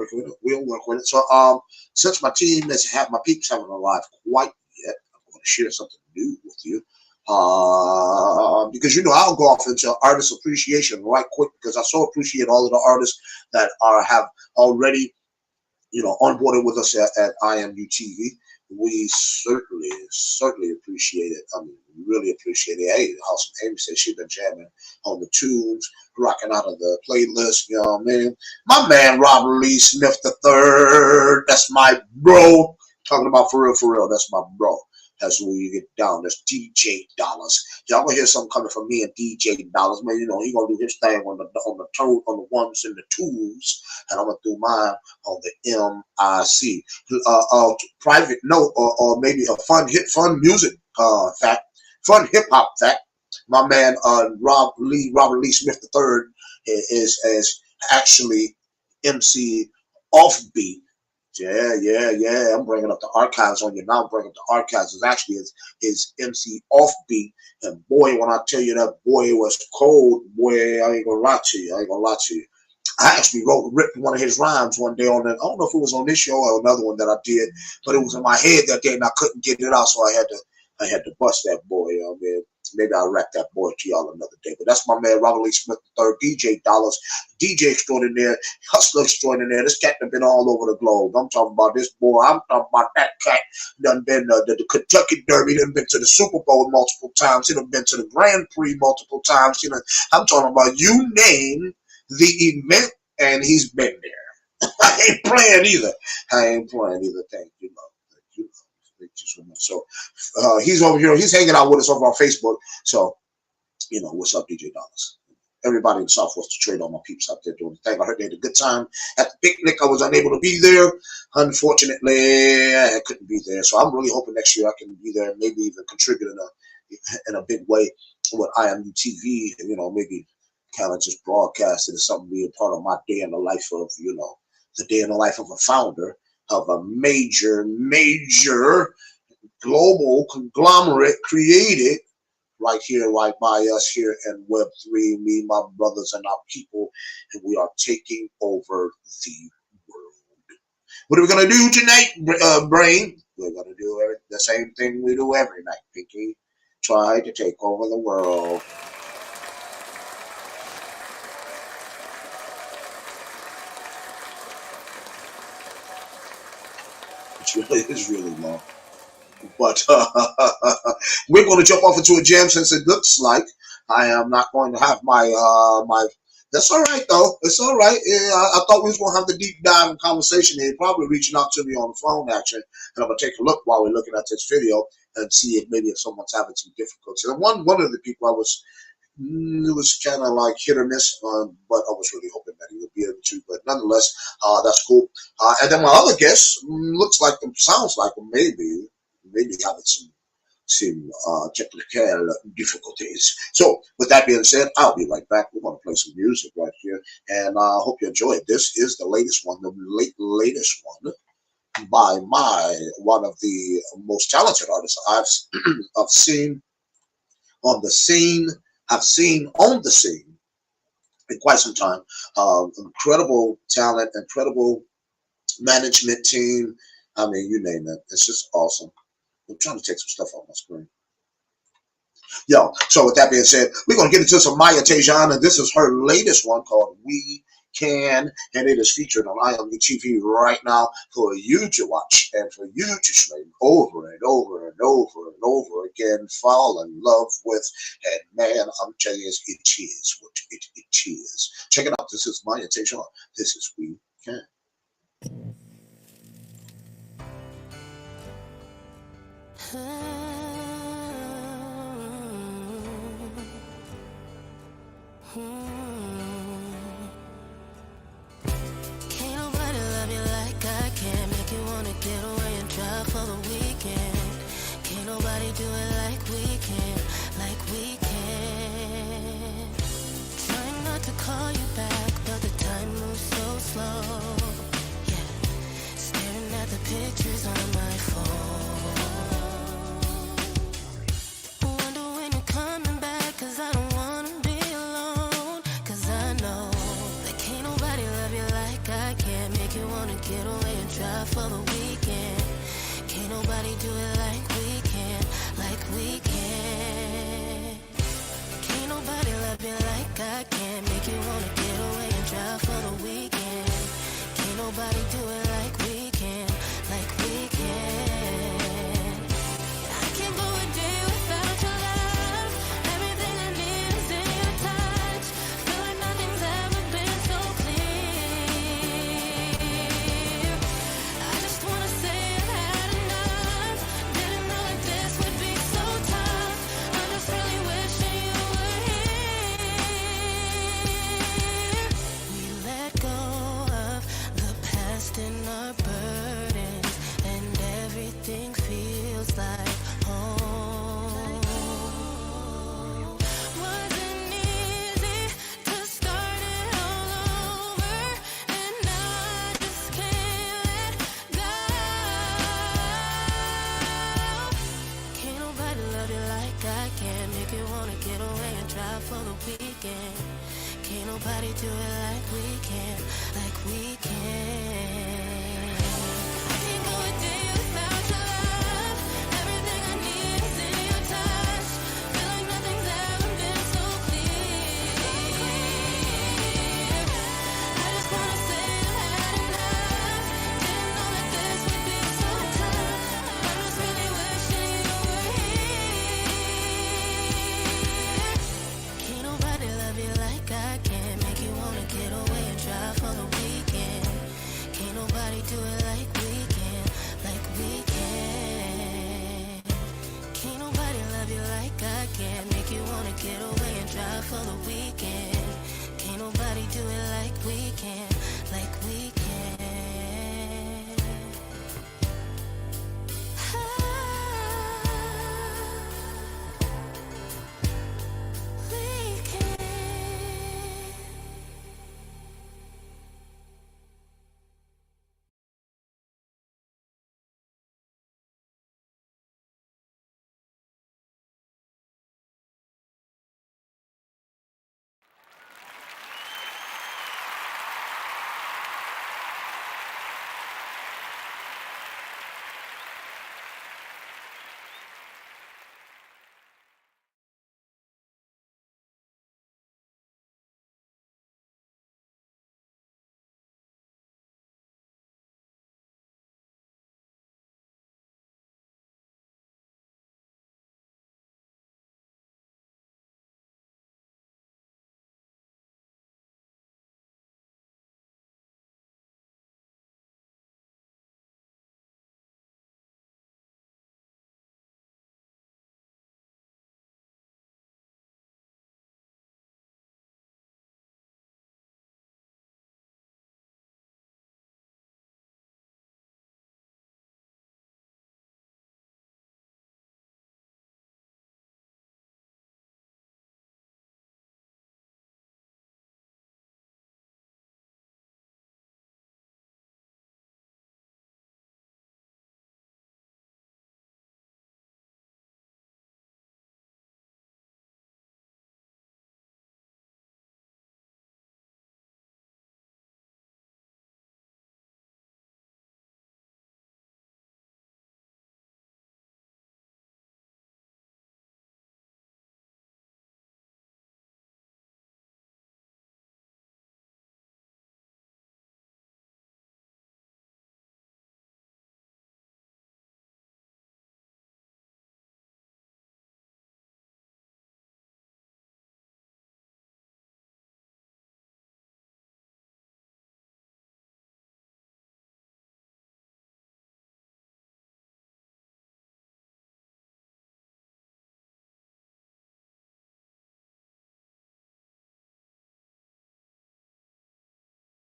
work with it. So since my team my peeps haven't arrived quite yet, I'm going to share something new with you. Because I'll go off into artist appreciation right quick, because I so appreciate all of the artists that have already onboarded with us at IMUTV. We certainly appreciate it. I mean, really appreciate it. Hey, awesome. Amy said she's been jamming on the tunes, rocking out of the playlist. You know what I mean? My man, Robb Lee Smith III. That's my bro. Talking about for real. That's my bro. That's where you get down. That's DJ Dollars. Y'all gonna hear something coming from me and DJ Dollars. Man, he gonna do his thing on the ones and the twos, and I'm gonna do mine on the MIC. Private note, or maybe a fun music fact, fun hip hop fact. My man, Robert Lee Smith III is actually MC Offbeat. Yeah. I'm bringing up the archives on you now. I'm bringing up the archives. It's actually his MC Offbeat. And boy, when I tell you that boy was cold, boy, I ain't gonna lie to you. I actually ripped one of his rhymes one day I don't know if it was on this show or another one that I did, but it was in my head that day and I couldn't get it out, so I had to bust that boy. Maybe I'll rap that boy to y'all another day. But that's my man, Robert Lee Smith III, DJ Dollars, DJ extraordinaire, hustler extraordinaire. This cat done been all over the globe. I'm talking about this boy. I'm talking about that cat. Done been the Kentucky Derby. Done been to the Super Bowl multiple times. He done been to the Grand Prix multiple times. I'm talking about you name the event, and he's been there. I ain't playing either. Thank you, So he's over here. He's hanging out with us over on Facebook. So, what's up, DJ Dollars? Everybody in Southwest Detroit, all my peeps out there doing the thing. I heard they had a good time at the picnic. I was unable to be there. Unfortunately, I couldn't be there. So I'm really hoping next year I can be there and maybe even contribute in a big way with IMUTV. Maybe kind of just broadcast it as something being part of my day in the life of, the day in the life of a founder of a major global conglomerate created right here, right by us here in Web3, me, my brothers, and our people, and we are taking over the world. What are we going to do tonight, Brain? We're going to do the same thing we do every night, Pinky. Try to take over the world. It's really long. But we're going to jump off into a jam, since it looks like I am not going to have my That's all right though. It's all right. Yeah, I thought we was going to have the deep dive and conversation here. Probably reaching out to me on the phone action, and I'm going to take a look while we're looking at this video and see if maybe someone's having some difficulties. And one of the people it was kind of like hit or miss, but I was really hoping that he would be able to. But nonetheless, that's cool. And then my other guest sounds like maybe having technical difficulties. So, with that being said, I'll be right back. We're going to play some music right here, and I hope you enjoy it. This is the latest one, the latest one by one of the most talented artists I've seen on the scene. I've seen on the scene in quite some time. Incredible talent, incredible management team. I mean, you name it. It's just awesome. I'm trying to take some stuff off my screen. Yo, so with that being said, we're going to get into some Maya Tejan, and this is her latest one called We Can, and it is featured on IME TV right now for you to watch and for you to stream over and over and over and over again, fall in love with, and man, I'm telling you, it is what it is. Check it out. This is Maya Tejan. This is We Can. Can't nobody love you like I can. Make you wanna get away and drive for the weekend. Can't nobody do it like we can, like we can. Trying not to call you back, but the time moves so slow. Yeah, staring at the pictures on my phone. Wonder when you're coming back, 'cause I don't wanna be alone. 'Cause I know that can't nobody love you like I can. Make you wanna get away and drive for the weekend. Can't nobody do it like we can, like we can. Can't nobody love you like I can. Make you wanna get away and drive for the weekend. Can't nobody do it like we can, like we can. I can't go a day without your love. Everything I need is in your touch. Feel like nothing's ever been so clear. I just wanna say I've had enough. Didn't know that this would be so tough. I'm just really wishing you were here. We let go of the past and our burdens, and everything feels like home. Wasn't easy to start it all over, and I just can't let go. Can't nobody love you like I can. Make you wanna get away and drive for the weekend. Can't nobody do it like we can, like we can. I can't go a day without your love. Everything I need is in your touch. Feel like nothing's ever been so clear. I just wanna say I've had enough. Didn't know that this would be so tough. I'm just really wishing you were here. Can't nobody love you like I can. Make you wanna get away and drive for the weekend.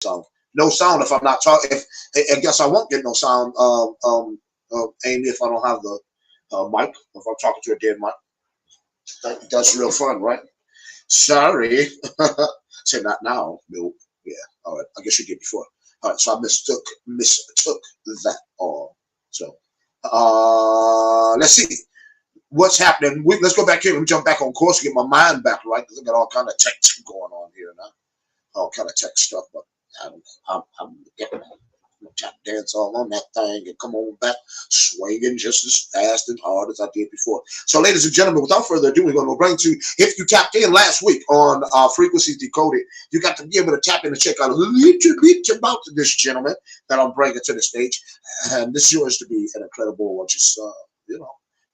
sound. No sound if I'm not talking. I guess I won't get no sound, Amy, if I don't have the mic. If I'm talking to a dead mic, that's real fun, right? Sorry, say not now. No, yeah. All right. I guess you did before. All right. So I mistook that. So let's see what's happening. Let's go back here. Let me jump back on course and get my mind back right, because I got all kind of tech going on here now. All kind of tech stuff, but I'm getting tap dance all on that thing and come on back swinging just as fast and hard as I did before. So, ladies and gentlemen, without further ado, we're going to bring to, if you tapped in last week on Frequencies Decoded, you got to be able to tap in and check out a little bit about this gentleman that I'm bringing to the stage. And this is yours to be an incredible one. Just,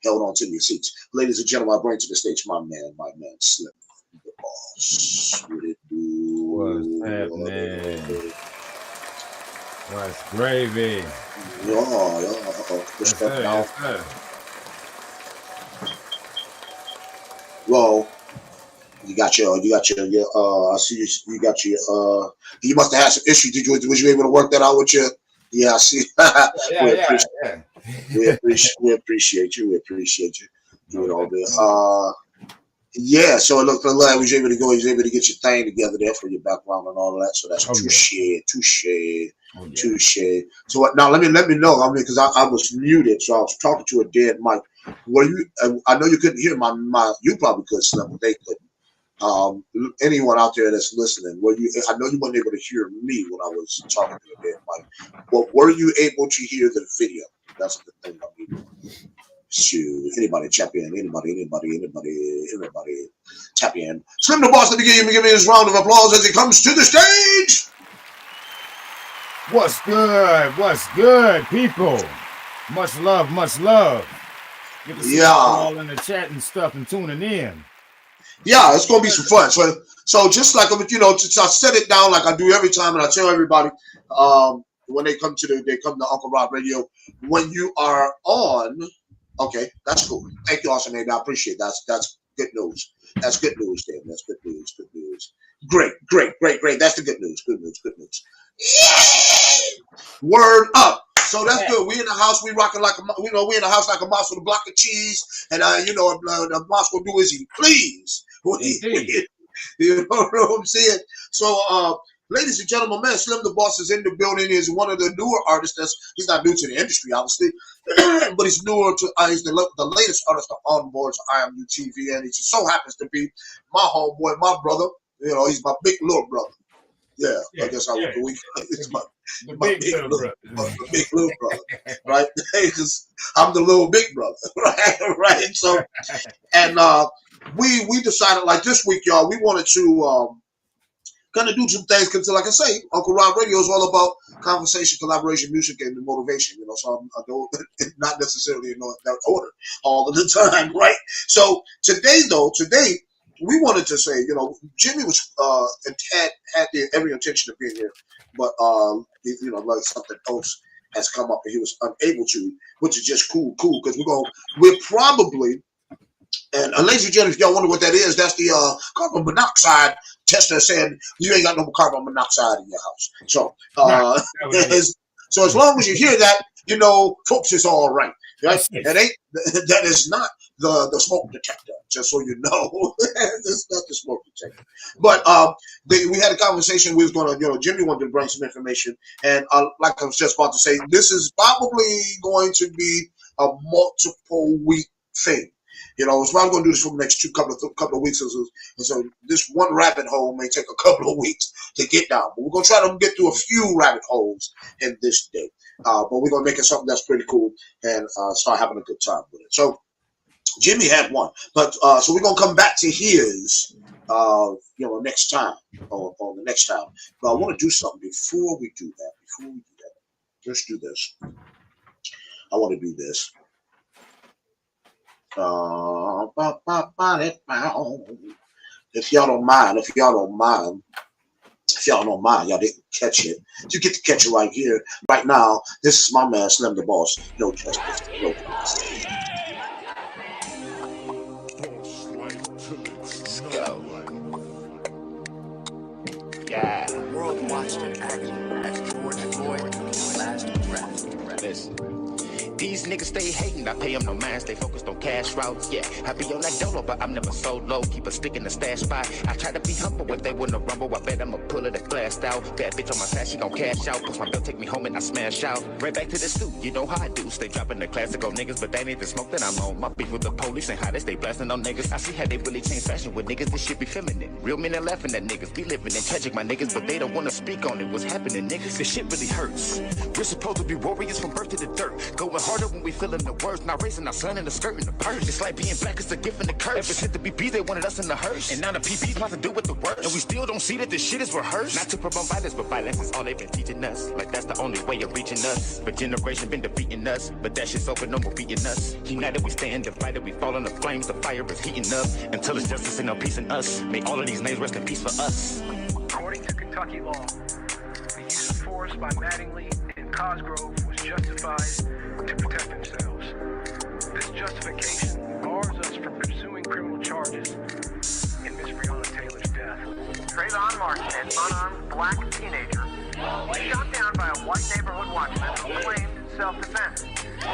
held on to your seats. Ladies and gentlemen, I bring to the stage my man, Slim the Boss. What's happening? What's gravy? Yes, sir. Well, you got your I see you got your you must have had some issues. Was you able to work that out with your? Yeah, I see. We appreciate you. You know, yeah, so it looked like he was able to go. He was able to get your thing together there for your background and all of that. So that's touche. So now let me know. I mean, because I was muted, so I was talking to a dead mic. Were you? I know you couldn't hear my. You probably could, Slim, but they couldn't. Anyone out there that's listening, were you? I know you weren't able to hear me when I was talking to a dead mic. But were you able to hear the video? That's the thing I mean. Shoot, anybody tap in? Anybody tap in? Slim the Boss, let me give me this round of applause as he comes to the stage. What's good, people? Much love. Get to see all in the chat and stuff and tuning in. Yeah, it's gonna be some fun. So just like I set it down like I do every time, and I tell everybody when they come to Uncle Robb Radio, when you are on. Okay, that's cool. Thank you, awesome baby. I appreciate that. That's good news. That's good news, Dan. That's good news. Good news. Great. That's the good news. Good news. Yay! Word up. So that's good. We in the house. We rocking like we in the house like a mouse with a block of cheese, and the mouse will do as he please. You know what I'm saying? So ladies and gentlemen, man, Slim the Boss is in the building. He's one of the newer artists. He's not new to the industry, obviously, but he's newer to. He's the latest artist on board to IMU TV, and he just so happens to be my homeboy, my brother. You know, he's my big little brother. Yeah, I guess it's my big little brother, right? Because I'm the little big brother, right? So, and we decided like this week, y'all, we wanted to kind of do some things because, like I say, Uncle Robb Radio is all about conversation, collaboration, music, and motivation. You know, so I don't not necessarily in that order all of the time, right? So today we wanted to say, Jimmy was had every intention of being here, but like something else has come up and he was unable to, which is just cool because we're probably. And ladies and gentlemen, if y'all wonder what that is, that's the carbon monoxide tester saying you ain't got no carbon monoxide in your house. So, so as long as you hear that, folks, it's all right. Right? That is not the smoke detector. Just so you know, it's not the smoke detector. But we had a conversation. We was going to, Jimmy wanted to bring some information, and like I was just about to say, this is probably going to be a multiple week thing. So I'm going to do this for the next couple of weeks. So this one rabbit hole may take a couple of weeks to get down. But we're going to try to get through a few rabbit holes in this day. But we're going to make it something that's pretty cool and start having a good time with it. So Jimmy had one. But so we're going to come back to his, next time on the next time. But I want to do something before we do that. Let's do this. I want to do this. If y'all don't mind, y'all didn't catch it. You get to catch it right here, right now. This is my man, Slim the Boss. No justice. Let's go. Yeah. World watched it. Listen. These niggas stay hating, I pay them no mind, stay focused on cash routes, yeah. I be on that dolo, but I'm never so low, keep a stick in the stash spot. I try to be humble, if they wanna rumble, I bet I'ma pull it and blast out. Bad bitch on my side, she gon' cash out, cause my bill take me home and I smash out. Right back to the stoop, you know how I do, stay dropping the classical niggas, but they need the smoke that I'm on. My beef with the police and how they stay blasting on niggas. I see how they really change fashion with niggas, this shit be feminine. Real men are laughing at niggas, be living in tragic, my niggas, but they don't wanna speak on it, what's happening, niggas. This shit really hurts. We're supposed to be warriors from birth to the dirt, going harder when we feeling the worst, not raising our son in the skirt and the purse. It's like being black is a gift and a curse. Ever since the BB, they wanted us in the hearse, and now the PB's about to do with the worst. And we still don't see that this shit is rehearsed. Not to promote violence, but violence is all they've been teaching us. Like that's the only way of reaching us. But generation been defeating us, but that shit's over, no more beating us. United we stand, divided we fall in the flames. The fire is heating up until it's justice and no peace in us. May all of these names rest in peace for us. According to Kentucky law, the use of force by Mattingly and Cosgrove was justified to protect themselves. This justification bars us from pursuing criminal charges in Miss Breonna Taylor's death. Trayvon Martin, an unarmed black teenager, was shot down by a white neighborhood watchman who claimed self-defense.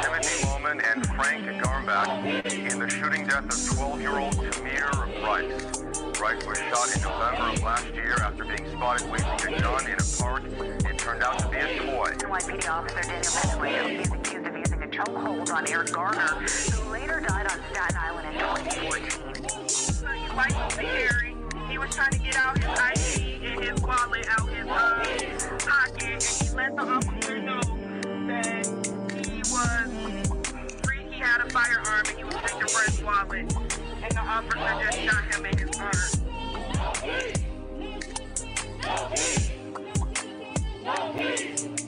Timothy Loman and Frank Garmbach in the shooting death of 12-year-old Tamir Rice. Rice was shot in November of last year after being spotted waving a gun in a park. It turned out to be a toy. NYPD officer Daniel Bentley is accused of using a chokehold on Eric Garner, who later died on Staten Island in 2014. So he liked the Harry. He was trying to get out his ID and his wallet out his pocket, and he let the officer know that he was free. He had a firearm and he was reaching for his wallet, and the officer just shot him in his arm.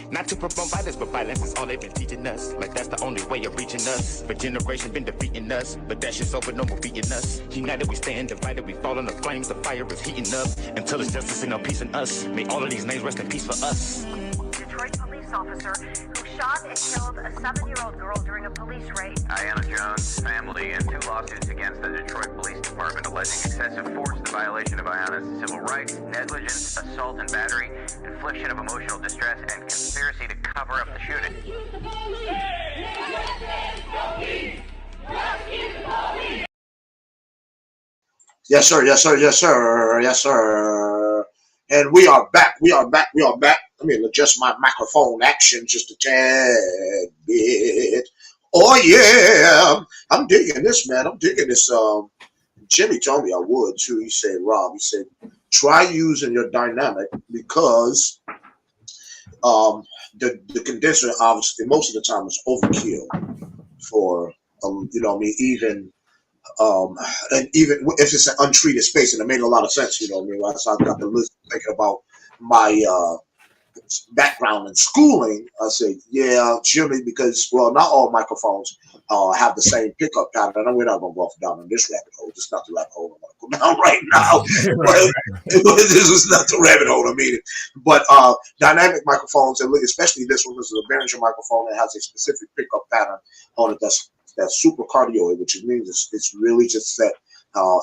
Not to promote violence, but violence is all they've been teaching us. Like that's the only way of reaching us. But generation been defeating us, but that shit's over, no more beating us. United we stand, divided we fall in the flames. The fire is heating up until it's justice and no peace in us. May all of these names rest in peace for us. Detroit police officer who shot and killed a 7-year-old girl during a police raid. Diana Jones' family in 2 lawsuits against the Detroit Police Department alleging excessive force, the violation of Diana's civil rights, negligence, assault and battery, infliction of emotional distress, and conspiracy to cover up the shooting. Yes, sir. Yes, sir. Yes, sir. Yes, sir. And we are back. We are back. We are back. Let me adjust my microphone action just a tad bit. Oh, yeah. I'm digging this, man. I'm digging this. Jimmy told me I would, too. He said, Rob, he said, try using your dynamic because the condenser, obviously, most of the time is overkill for, you know what I mean, even if it's an untreated space, and it made a lot of sense, you know what I mean? So I got the list thinking about my background in schooling. I said, yeah, Jimmy, because, well, not all microphones have the same pickup pattern. And we're not going to go off down on this rabbit hole. It's not the rabbit hole I want to go down right now. This is not the rabbit hole I'm eating. But dynamic microphones, and especially this one, this is a Behringer microphone that has a specific pickup pattern on it that's super cardioid, which means it's really just set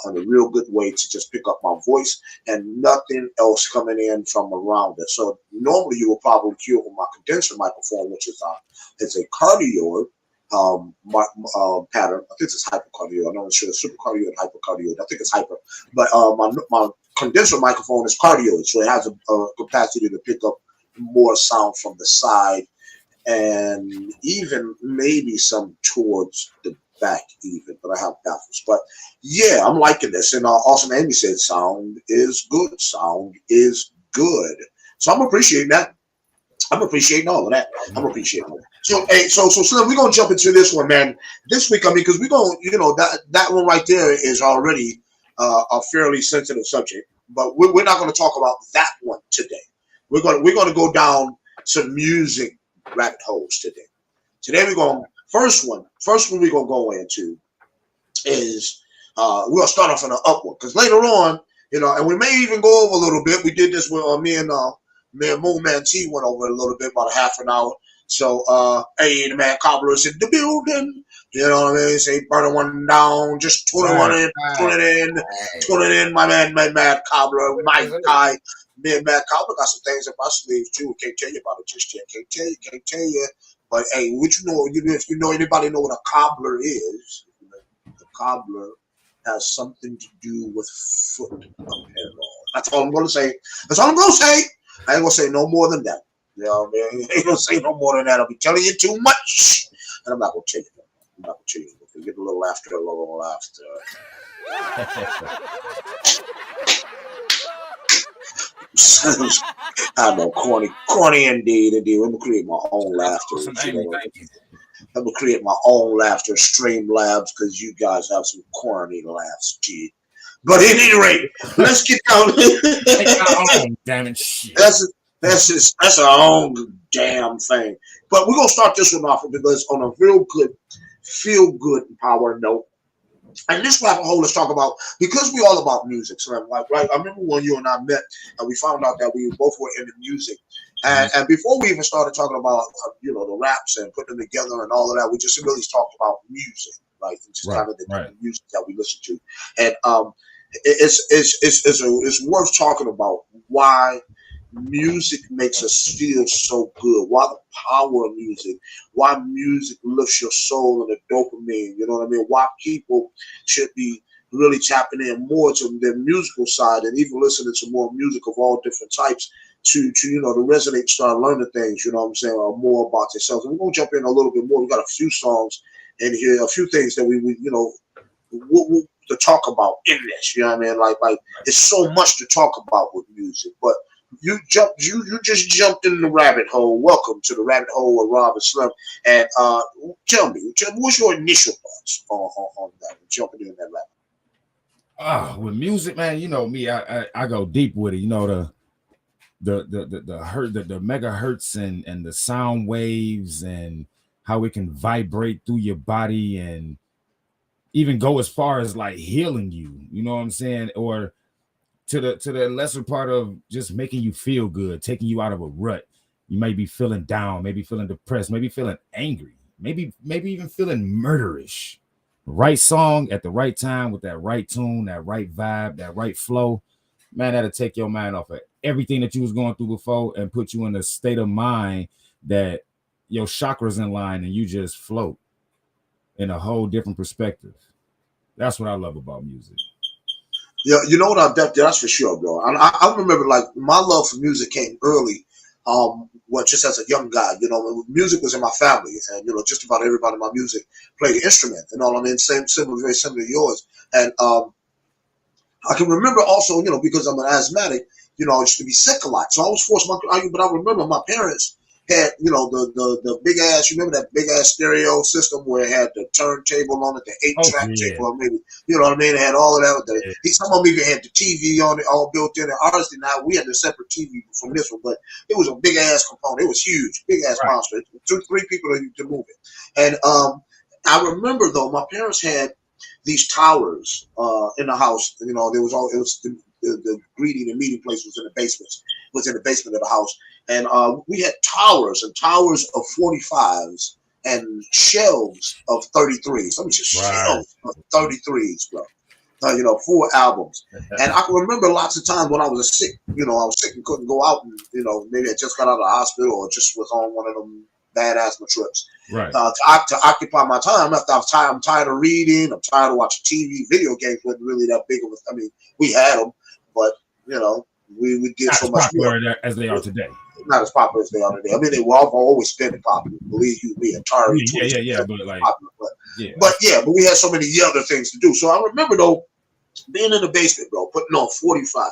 in a real good way to just pick up my voice and nothing else coming in from around it. So normally you will probably hear with my condenser microphone, which is a cardioid pattern. I think it's hypercardioid. I'm not sure it's supercardioid, hypercardioid. I think it's hyper. But my condenser microphone is cardioid, so it has a capacity to pick up more sound from the side and even maybe some towards the back even, but I have baffles. But yeah, I'm liking this. And Awesome Amy said sound is good. Sound is good. So I'm appreciating that. I'm appreciating all of that. I'm appreciating all that. So, hey, so we're going to jump into this one, man. This week, I mean, because we're going to, you know, that one right there is already a fairly sensitive subject, but we're not going to talk about that one today. We're going to go down some music rabbit holes today. Today we're going first one we're gonna go into is we'll start off on an upward because later on, you know, and we may even go over a little bit. We did this with me and Moon Man T went over a little bit, about a half an hour. So hey, the man Cobbler's in the building. You know what I mean? Say burning one down, just 21 in, 20 in, 20 in. My man, Cobbler, my guy. me and Matt Cobbler got some things up our sleeves too. Can't tell you about it just yet. Can't tell you. But hey, what you know, if you know anybody know what a cobbler is, the cobbler has something to do with foot apparel. That's all I'm gonna say. That's all I'm gonna say. I ain't gonna say no more than that. You know what I mean? I ain't gonna say no more than that. I'll be telling you too much. And I'm not gonna tell you that. I'm not gonna tell you. We'll get a little laughter, I know, corny indeed. Let me create my own laughter. Let me create my own laughter stream labs because you guys have some corny laughs, G. But at any rate, let's get down. Damn it, shit. That's our own damn thing. But we're gonna start this one off because on a real good, feel good power note. And this rabbit hole, let's talk about, because we're all about music. So like, right, I remember when you and I met and we found out that we both were into music. And before we even started talking about, the raps and putting them together and all of that, we just really talked about music, right? And just kind of the music that we listen to. And it's worth talking about why music makes us feel so good, why the power of music, why music lifts your soul and the dopamine, you know what I mean? Why people should be really tapping in more to their musical side and even listening to more music of all different types to resonate, start learning things, you know what I'm saying, or more about themselves. And we're going to jump in a little bit more. We got a few songs in here, a few things that we to talk about in this, you know what I mean? Like it's so much to talk about with music, but you just jumped in the rabbit hole. Welcome to the rabbit hole with Robb and Slim. And tell me, what's your initial thoughts on that? Jumping in that rabbit. With music, man, you know me, I go deep with it. You know the megahertz and the sound waves and how it can vibrate through your body and even go as far as like healing you. You know what I'm saying? Or to the lesser part of just making you feel good, taking you out of a rut. You may be feeling down, maybe feeling depressed, maybe feeling angry, maybe even feeling murderish. Right song at the right time with that right tune, that right vibe, that right flow, man, that'll take your mind off of everything that you was going through before and put you in a state of mind that your chakras in line and you just float in a whole different perspective. That's what I love about music. Yeah, you know what? That's for sure, bro. I remember like my love for music came early. Just as a young guy, music was in my family, and just about everybody in my music played an instrument. And all I mean, very similar to yours. And I can remember also, because I'm an asthmatic, I used to be sick a lot, so I was forced. But I remember my parents had, the big ass. You remember that big ass stereo system where it had the turntable on it, the 8-track tape, or maybe you know what I mean. It had all of that. Some of them even had the TV on it, all built in. And honestly, now we had a separate TV from this one, but it was a big ass component. It was huge, big ass monster. It took 3 people to move it. And I remember though, my parents had these towers in the house. There was the greeting and meeting place was in the basement. Was in the basement of the house. And we had towers and towers of 45s and shelves of 33s. Let me just shelves of 33s, bro. 4 albums. And I can remember lots of times when I was sick, I was sick and couldn't go out and, maybe I just got out of the hospital or just was on one of them bad asthma trips. Right. To occupy my time after I'm tired of reading, I'm tired of watching TV. Video games wasn't really that big of a, we had them, but, we did not so as much popular more. as they are today. Not as popular as they are today. They were always been popular. Believe you me, Atari. Yeah. But like, but we had so many other things to do. So I remember though, being in the basement, bro, putting on 45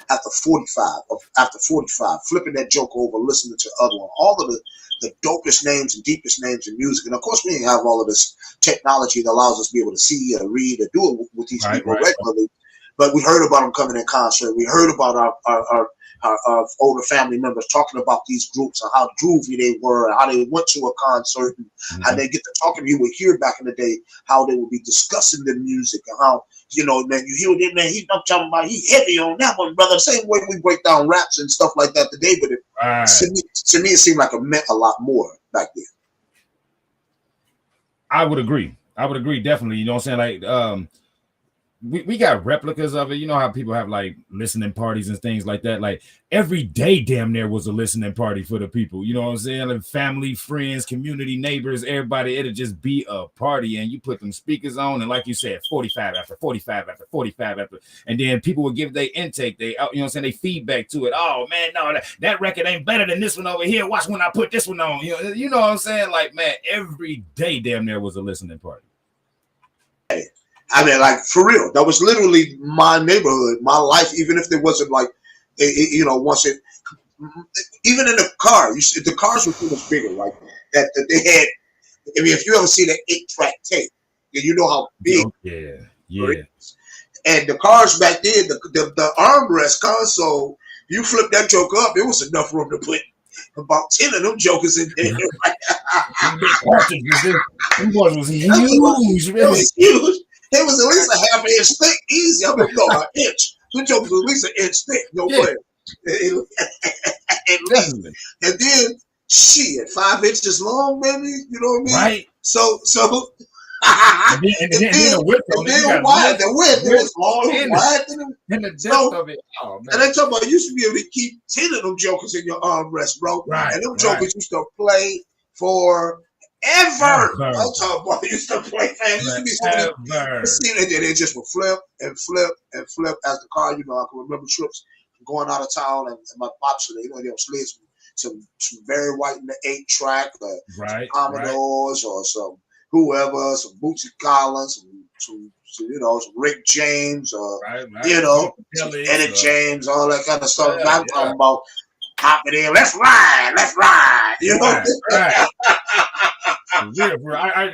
after 45, flipping that joke over, listening to other one, all of the dopest names and deepest names in music. And of course, we didn't have all of this technology that allows us to be able to see or read or do it with these people regularly. But we heard about them coming in concert. We heard about our older family members talking about these groups and how groovy they were and how they went to a concert and how they get to talking. You would hear back in the day how they would be discussing the music and how, man, you hear that, man, I'm talking about he heavy on that one, brother. Same way we break down raps and stuff like that today. But to me, it seemed like it meant a lot more back then. I would agree. Definitely. You know what I'm saying? Like, we got replicas of it. You know how people have like listening parties and things like that. Like every day, damn near was a listening party for the people. You know what I'm saying? Like family, friends, community, neighbors, everybody. It'll just be a party, and you put them speakers on, and like you said, 45 after 45 after 45 after, and then people will give their intake. They, you know what I'm saying? They feedback to it. Oh man, no, that record ain't better than this one over here. Watch when I put this one on. You know what I'm saying? Like man, every day, damn near was a listening party. I mean, like for real, that was literally my neighborhood, my life. Even if there wasn't like, once it, even in the car, the cars were too much bigger. Like that they had. I mean, if you ever see the 8-track tape, then you know how big. Oh, yeah. And the cars back then, the armrest console, you flip that joke up, it was enough room to put about 10 of them jokers in there. Them boys was huge. It was huge. It was at least a half inch thick, easy. I mean, no, an inch. Them jokers was at least an inch thick, no way. At least. And then, shit, 5 inches long, maybe. You know what I mean? Right. So. and then the width of it. Wide. The width. It was long and wide. And the depth of it. Oh, man. And they talking about you used to be able to keep 10 of them jokers in your armrest, bro. Right. And them jokers used to play forever. I'm talking about used to play, man. Used to be something. They just would flip and flip and flip as the car. You know, I can remember trips going out of town and my pops, they slid some very white in the 8-track, Commodores or some whoever, some Bootsy Collins, some Rick James, or some Eddie James, all that kind of stuff. I'm talking about hopping in, let's ride, you know. Right.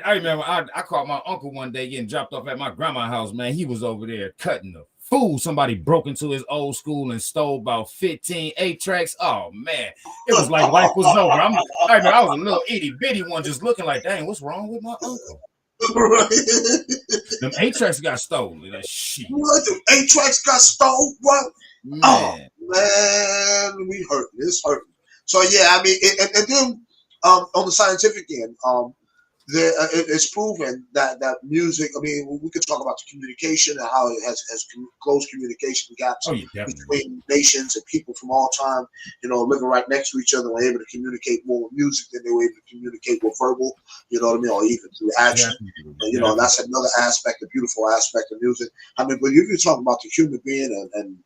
I remember I caught my uncle one day getting dropped off at my grandma's house, man. He was over there cutting the fool. Somebody broke into his old school and stole about 15 8-tracks. Oh man, it was like life was over. I was a little itty bitty one just looking like, dang, what's wrong with my uncle? Them 8-tracks got stolen. That shit. What? The 8-tracks got stolen? What? Man. Oh man, we hurt. It's hurting. So yeah, I mean, and then on the scientific end, it's proven that music. I mean, we could talk about the communication and how it has close communication gaps between nations and people from all time. Living right next to each other, were able to communicate more with music than they were able to communicate with verbal. You know what I mean, or even through action. But, that's another aspect, a beautiful aspect of music. I mean, but if you're talking about the human being and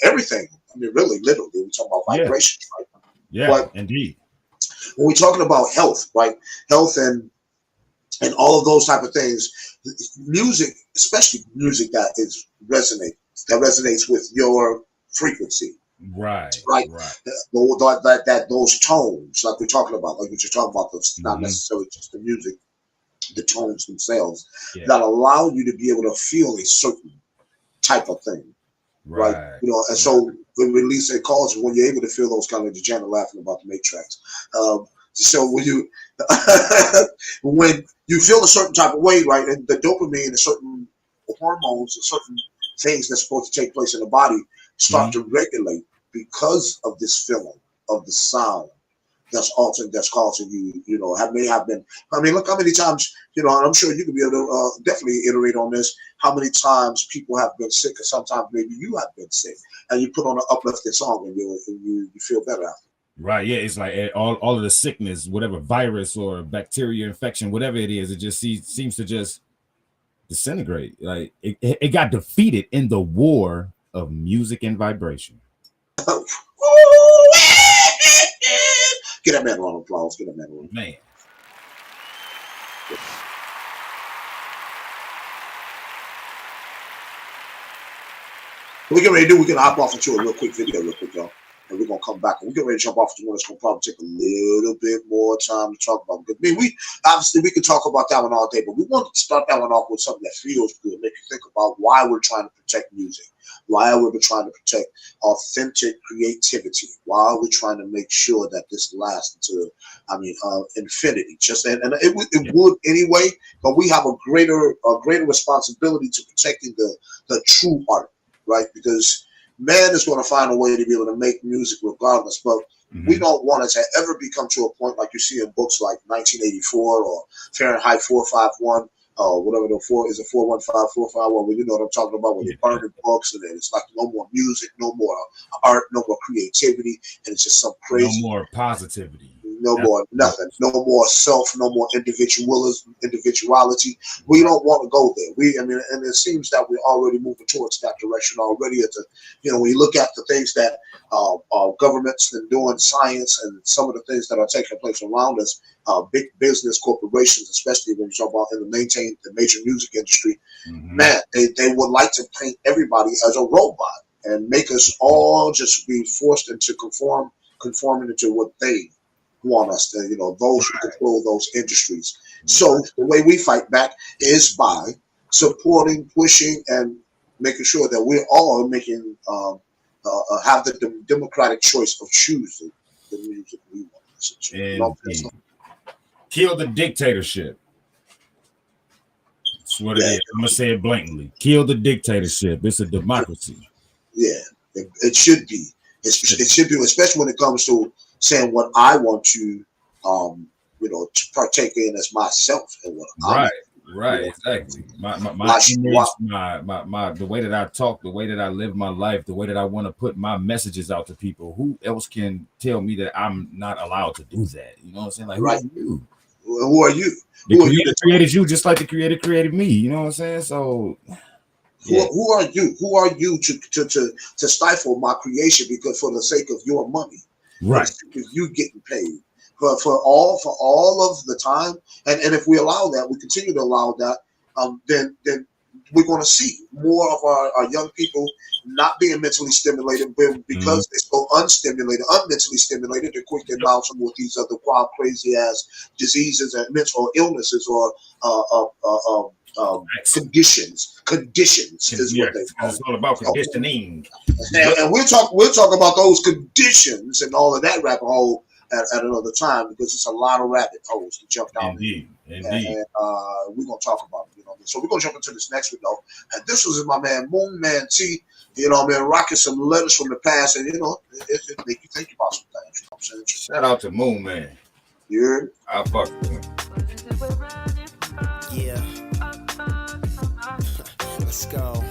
everything, I mean, really, literally, we're talking about vibrations, right? Yeah, but indeed. When we're talking about health, right? Health and all of those type of things, music, especially music that resonates with your frequency. Right. Those tones, like we're talking about, like we're just talking about, those, not necessarily just the music, the tones themselves, that allow you to be able to feel a certain type of thing. Right. And so when release it calls when you're able to feel those kind of Janet laughing about the matrix. So when you when you feel a certain type of way, right, and the dopamine and certain hormones and certain things that's supposed to take place in the body start to regulate because of this feeling of the sound that's causing you, may have been. I mean, look how many times, and I'm sure you can be able to definitely iterate on this, how many times people have been sick, or sometimes maybe you have been sick, and you put on an uplifting song and you feel better after. Right, yeah, it's like all of the sickness, whatever virus or bacteria infection, whatever it is, it just seems to just disintegrate. Like it got defeated in the war of music and vibration. Get that man a round of applause. Get that man a round of applause. Man. What we're getting ready to do, we're going to hop off into a real quick video real quick, y'all. And we're going to come back. And we're getting ready to jump off into one that's going to probably take a little bit more time to talk about. I mean, we could talk about that one all day, but we want to start that one off with something that feels good. Make you think about why we're trying to protect music. Why we're trying to protect authentic creativity. Why we're trying to make sure that this lasts to, infinity. And it would anyway, but we have a greater responsibility to protecting the true art, right? Because man is going to find a way to be able to make music regardless, but we don't want it to ever become to a point like you see in books like 1984 or Fahrenheit 451, whatever the 415-451, well, you know what I'm talking about, when they burn the books, and then it's like no more music, no more art, no more creativity, and it's just some crazy. No more positivity. No more nothing. No more self. No more individuality. We don't want to go there. And it seems that we're already moving towards that direction already. When you look at the things that our governments and doing, science, and some of the things that are taking place around us, big business corporations, especially when you talk about in the major music industry, man, they would like to paint everybody as a robot and make us all just be forced into conforming into what they want us to, those who control those industries. So the way we fight back is by supporting, pushing, and making sure that we're all making have the democratic choice of choosing the music we want to listen to. Kill the dictatorship. That's what it is. I'm gonna say it blatantly. Kill the dictatorship. It's a democracy. Yeah, it should be. It should be, especially when it comes to saying what I want to, to partake in as myself and what Right, exactly. My the way that I talk, the way that I live my life, the way that I want to put my messages out to people. Who else can tell me that I'm not allowed to do that? You know what I'm saying? Like, who are you? Who are you? The creator created you just like the creator created me. You know what I'm saying? So. Yeah. Who are you? Who are you to stifle my creation because for the sake of your money, right? If you getting paid for all of the time, and if we allow that, we continue to allow that, then we're going to see more of our young people not being mentally stimulated because they're so unmentally stimulated. They're quick to bounce them with these other wild, crazy ass diseases and mental illnesses or conditions is what they call it. It's all about conditioning. And we'll talk about those conditions and all of that rabbit hole at another time, because it's a lot of rabbit holes to jump down. Indeed. And we're gonna talk about it. So we're gonna jump into this next one though. And this was my man Moon Man T. Rocking some letters from the past, and it make you think about some things. You know what I'm saying? Shout out to Moon Man. Yeah. I fuck with him. Yeah. Let's go.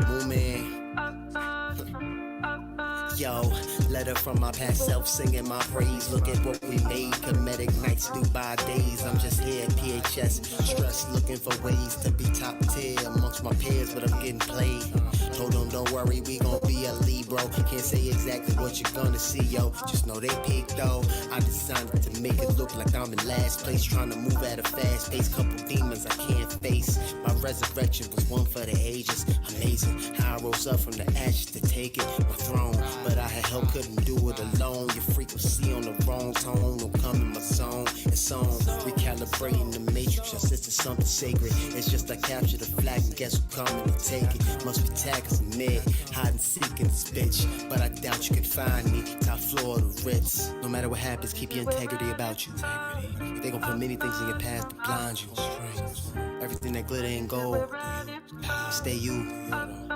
Moon Man. Yo, letter from my past self singing my praise. Look at what we made. Comedic nights, Dubai days. I'm just here at PHS, stressed, looking for ways to be top tier amongst my peers, but I'm getting played. Told them don't worry, we gon' be a lead, bro. Can't say exactly what you're gonna see, yo. Just know they peaked though. I designed it to make it look like I'm in last place, trying to move at a fast pace. Couple demons I can't face. My resurrection was one for the ages. Amazing how I rose up from the ashes to take it, my throne. But I had help, couldn't do it alone. Your frequency on the wrong tone, don't come in my zone. It's on, recalibrating the matrix, just it's something sacred. It's just I capture the flag and guess who coming to take it. Must be taggers and mid, hide and seek in this bitch. But I doubt you can find me, top floor of the Ritz. No matter what happens, keep your integrity about you. They gon' put many things in your path to blind you. Everything that glitter ain't gold. Stay you,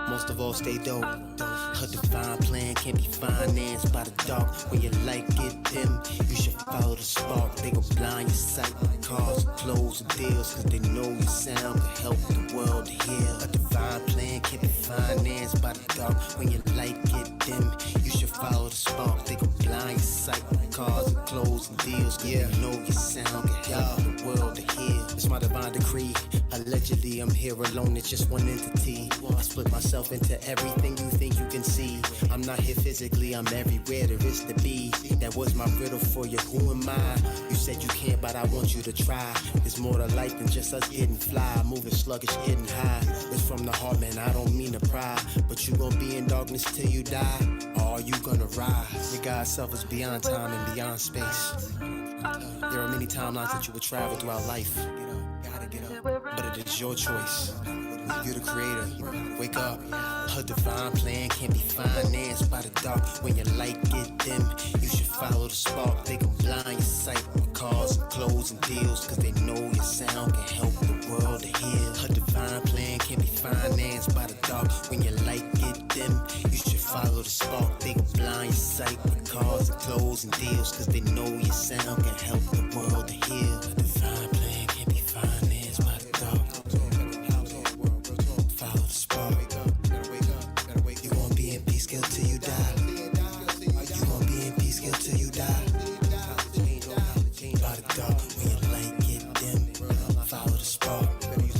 most of all stay dope. A divine plan can't be financed by the dark. When your light get dim, you should follow the spark. They gon' blind your sight with cars, clothes, and deals, cause they know your sound can help the world to heal. A divine plan can't be financed by the dark. When your light get dim, you should follow the spark. They gon' blind your sight with cars and clothes and deals, cause they know your sound can help the world to heal. It's my divine decree. Allegedly, I'm here alone, it's just one entity. I split myself into everything you think you can see. I'm not here physically, I'm everywhere there is to be. That was my riddle for you, who am I? You said you can't, but I want you to try. There's more to life than just us getting fly. Moving sluggish, getting high. It's from the heart, man, I don't mean to pry. But you gon' be in darkness till you die. Or are you gonna rise? Your God's self is beyond time and beyond space. There are many timelines that you would travel throughout life. But it is your choice. You're the creator. Wake up. Her divine plan can't be financed by the dark. When your light get dim, you should follow the spark. They can blind your sight with cars and clothes and deals, cause they know your sound can help the world to heal. Her divine plan can't be financed by the dark. When your light get dim, you should follow the spark. They can blind your sight with cars and clothes and deals, cause they know your sound can help the world to heal. Her divine plan can't be finance by the dog. Follow the spark. You gon' be in peace till you die. You gon' be in peace till you die. By the dog, when your light get dim, follow the spark. Close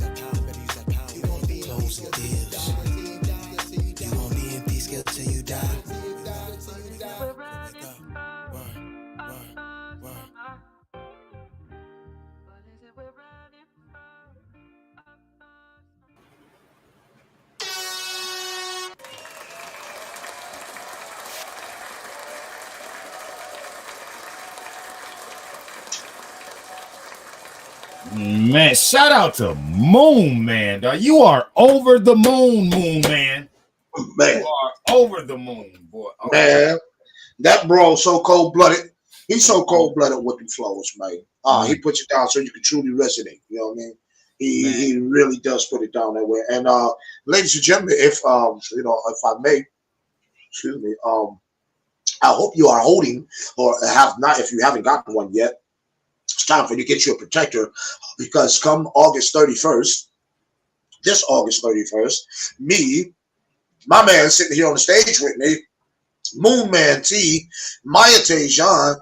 the deals. You gon' be in peace till you die. Man, shout out to Moon Man, dog. You are over the moon, Moon Man. Man. You are over the moon, boy. Oh. Man, that bro so cold-blooded. He's so cold-blooded with the flows, man. He puts it down so you can truly resonate. You know what I mean? He really does put it down that way. And ladies and gentlemen, if if I may, excuse me, I hope you are holding or have not, if you haven't gotten one yet. It's time for you to get you a protector, because come August 31st, this August 31st, my man sitting here on the stage with me, Moon Man T, Maya Tejan,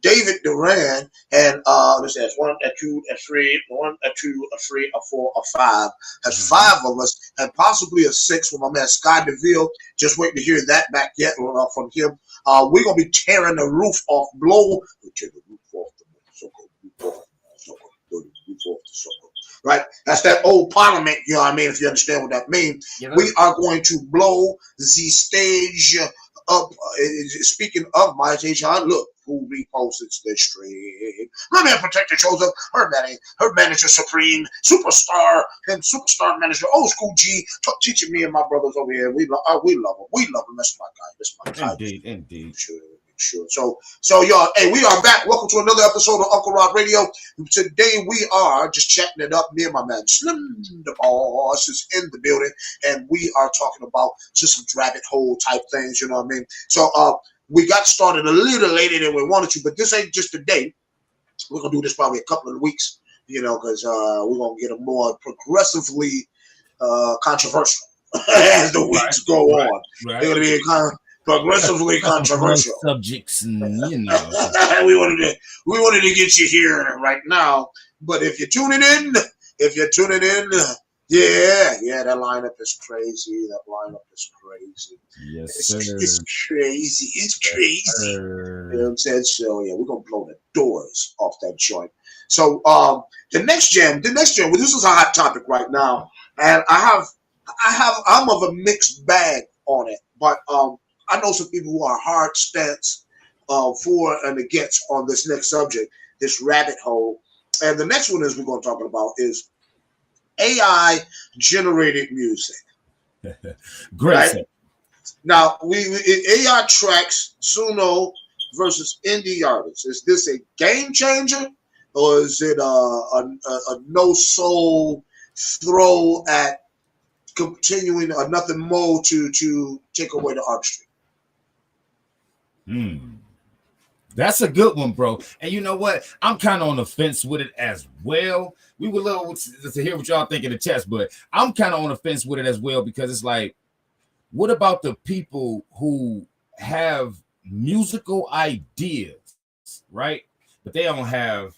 David Duran, and let's see, that's 1, 2, 3, 1, 2, 3, 4, 5. That's 5 of us, and possibly a 6 with my man Sky DeVille. Just waiting to hear that back yet from him. We're gonna be tearing the roof off, tear the roof off the right? That's that old parliament, you know what I mean, if you understand what that means. Yeah, we are going to blow the stage up. Speaking of my Tejan, look who reposted the stream. My man Protector shows up, her manager supreme, superstar, and superstar manager, old school G, teaching me and my brothers over here. We love him. We love him. That's my guy. That's my guy. Indeed. Sure. So y'all, hey, we are back. Welcome to another episode of Uncle Rob Radio. Today we are just chatting it up. Me and my man Slim the Boss is in the building, and we are talking about just some rabbit hole type things. You know what I mean? So we got started a little later than we wanted to, but this ain't just a day. We're gonna do this probably a couple of weeks, because we're gonna get a more progressively controversial as the weeks go on. Right. They're gonna be kind of progressively controversial subjects, and we wanted to get you here right now. But if you're tuning in, yeah, that lineup is crazy. Yes, sir. It's crazy. You know what I'm saying? So yeah, we're gonna blow the doors off that joint. So the next jam, well, this is a hot topic right now, and I'm of a mixed bag on it, but I know some people who are hard stance for and against on this next subject, this rabbit hole. And the next one we're going to talk about is AI generated music. Great. Right? Now, AI tracks Suno versus indie artists. Is this a game changer, or is it a no soul throw at continuing nothing more to take away the artistry? That's a good one, bro. And you know what? I'm kind of on the fence with it as well. We would love to hear what y'all think in the chat, but I'm kind of on the fence with it as well, because it's like, what about the people who have musical ideas, right? But they don't have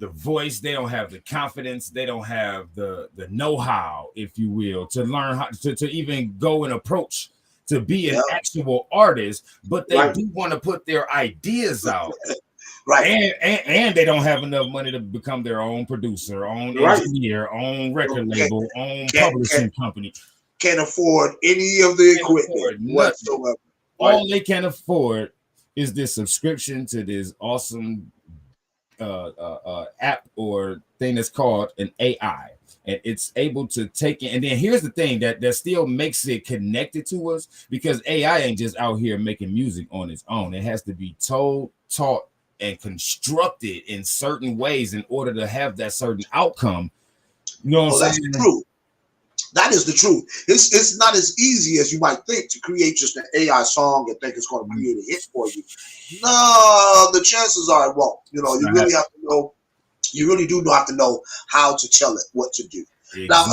the voice, they don't have the confidence, they don't have the know-how, if you will, to learn how to even go and approach to be an actual artist, but they do want to put their ideas out. Right. And they don't have enough money to become their own producer, own engineer, own record label, own publishing company. Can't afford any of the equipment whatsoever. All they can afford is this subscription to this awesome app or thing that's called an AI. And it's able to take it. And then here's the thing that still makes it connected to us, because AI ain't just out here making music on its own. It has to be told, taught, and constructed in certain ways in order to have that certain outcome. You know what I'm saying? That's true. That is the truth. It's not as easy as you might think to create just an AI song and think it's going to create a hit for you. No, the chances are it won't. You really have to know You really do have to know how to tell it what to do. Exactly. Now,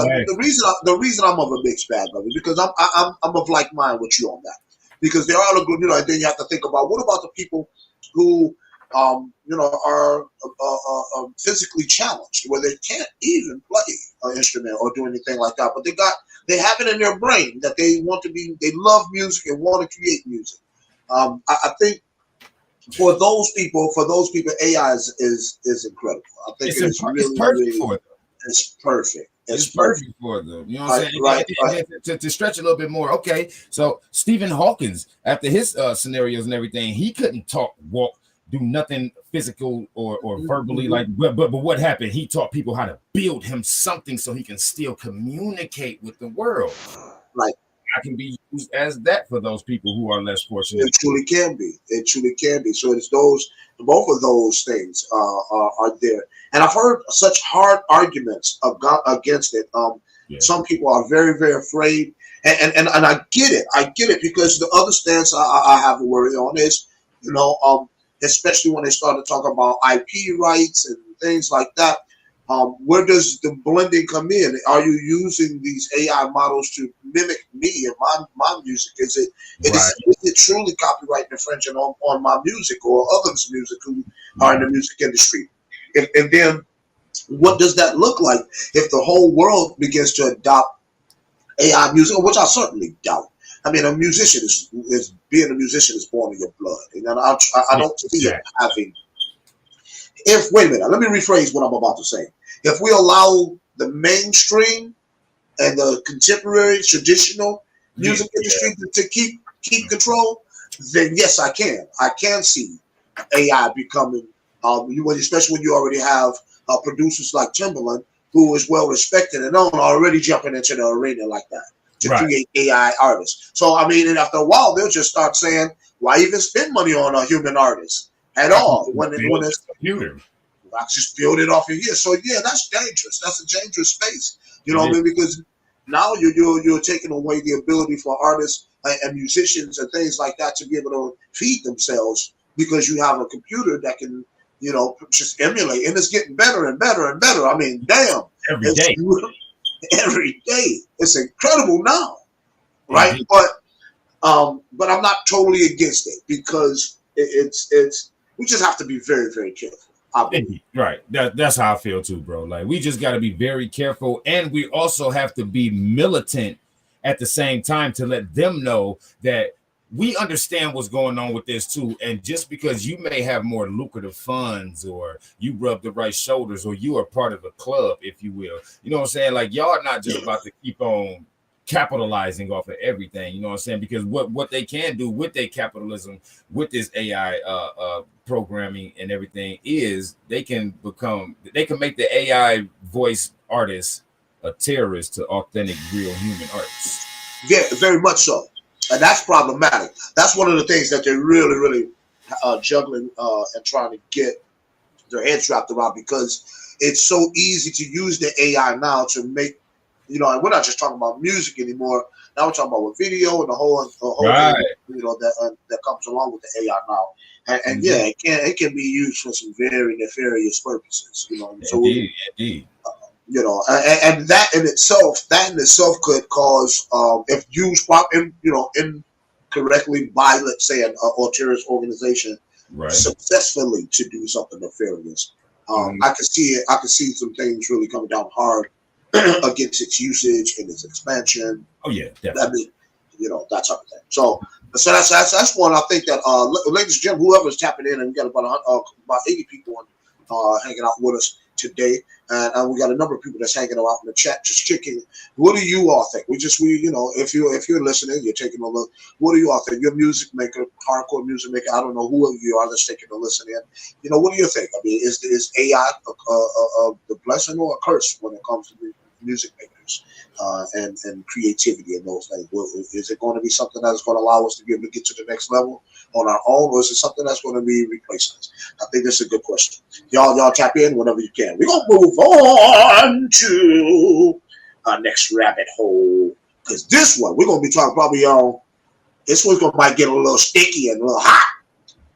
the reason I'm of a mixed bag of it because I'm of like mind with you on that. Because there are a good, and then you have to think about what about the people who are physically challenged, where they can't even play an instrument or do anything like that, but they have it in their brain that they love music and want to create music. I think for those people, AI is incredible. I think it is really, perfect for them. It's perfect. It's perfect for them. You know what I'm saying? Right. To stretch a little bit more. Okay, so Stephen Hawkins, after his scenarios and everything, he couldn't talk, walk, do nothing physical or verbally. But what happened? He taught people how to build him something so he can still communicate with the world. Right. I can be used as that for those people who are less fortunate. It truly can be. It truly can be. So it's both of those things are there. And I've heard such hard arguments against it. Some people are very, very afraid. And I get it. I get it because the other stance I have a worry on is, especially when they start to talk about IP rights and things like that. Where does the blending come in? Are you using these AI models to mimic me and my music? Is it truly copyright infringing on my music or others' music who are in the music industry? And then what does that look like if the whole world begins to adopt AI music, which I certainly doubt. I mean, a musician is being a musician is born in your blood, and I don't see it having. Wait a minute, let me rephrase what I'm about to say. If we allow the mainstream and the contemporary traditional music industry to keep control, then yes, I can. I can see AI becoming, especially when you already have producers like Timbaland, who is well respected and known, already jumping into the arena like that to create AI artists. So I mean, and after a while, they'll just start saying, "Why even spend money on a human artist at all when it's computer?" I just build it off of here. So yeah, that's dangerous. That's a dangerous space. You know what I mean? Because now you're taking away the ability for artists and musicians and things like that to be able to feed themselves because you have a computer that can, just emulate, and it's getting better and better and better. I mean, damn, every day, it's incredible now, right? But I'm not totally against it because it's we just have to be very, very careful. Right. That's how I feel too, bro. Like we just got to be very careful, and we also have to be militant at the same time to let them know that we understand what's going on with this too. And just because you may have more lucrative funds or you rub the right shoulders or you are part of a club, if you will, you know what I'm saying? Like y'all are not just about to keep on capitalizing off of everything, you know what I'm saying? Because what they can do with their capitalism, with this AI programming and everything is they can make the AI voice artist a terrorist to authentic, real human artists. Yeah, very much so. And that's problematic. That's one of the things that they're really, really juggling and trying to get their heads wrapped around because it's so easy to use the AI now to make, and we're not just talking about music anymore. Now we're talking about video and the whole right. thing, that comes along with the AI now. And yeah, it can be used for some very nefarious purposes. So indeed. And that in itself could cause, if used incorrectly by, let's say, an terrorist organization, successfully to do something nefarious. I could see it. I could see some things really coming down hard against its usage and its expansion. Oh yeah, definitely. I mean, that type of thing. So that's one. I think that, ladies and gentlemen, whoever's tapping in, and we got about 80 people hanging out with us today, and we got a number of people that's hanging out in the chat, just checking. What do you all think? If you're listening, you're taking a look. What do you all think? You're a music maker, hardcore music maker. I don't know who you are that's taking a listen in. What do you think? I mean, is AI the blessing or a curse when it comes to music makers and creativity and those things? Is it going to be something that's going to allow us to be able to get to the next level on our own, or is it something that's going to be replacing us? I think that's a good question. Y'all tap in whenever you can. We're going to move on to our next rabbit hole, because this one we're going to be talking probably this one's might get a little sticky and a little hot,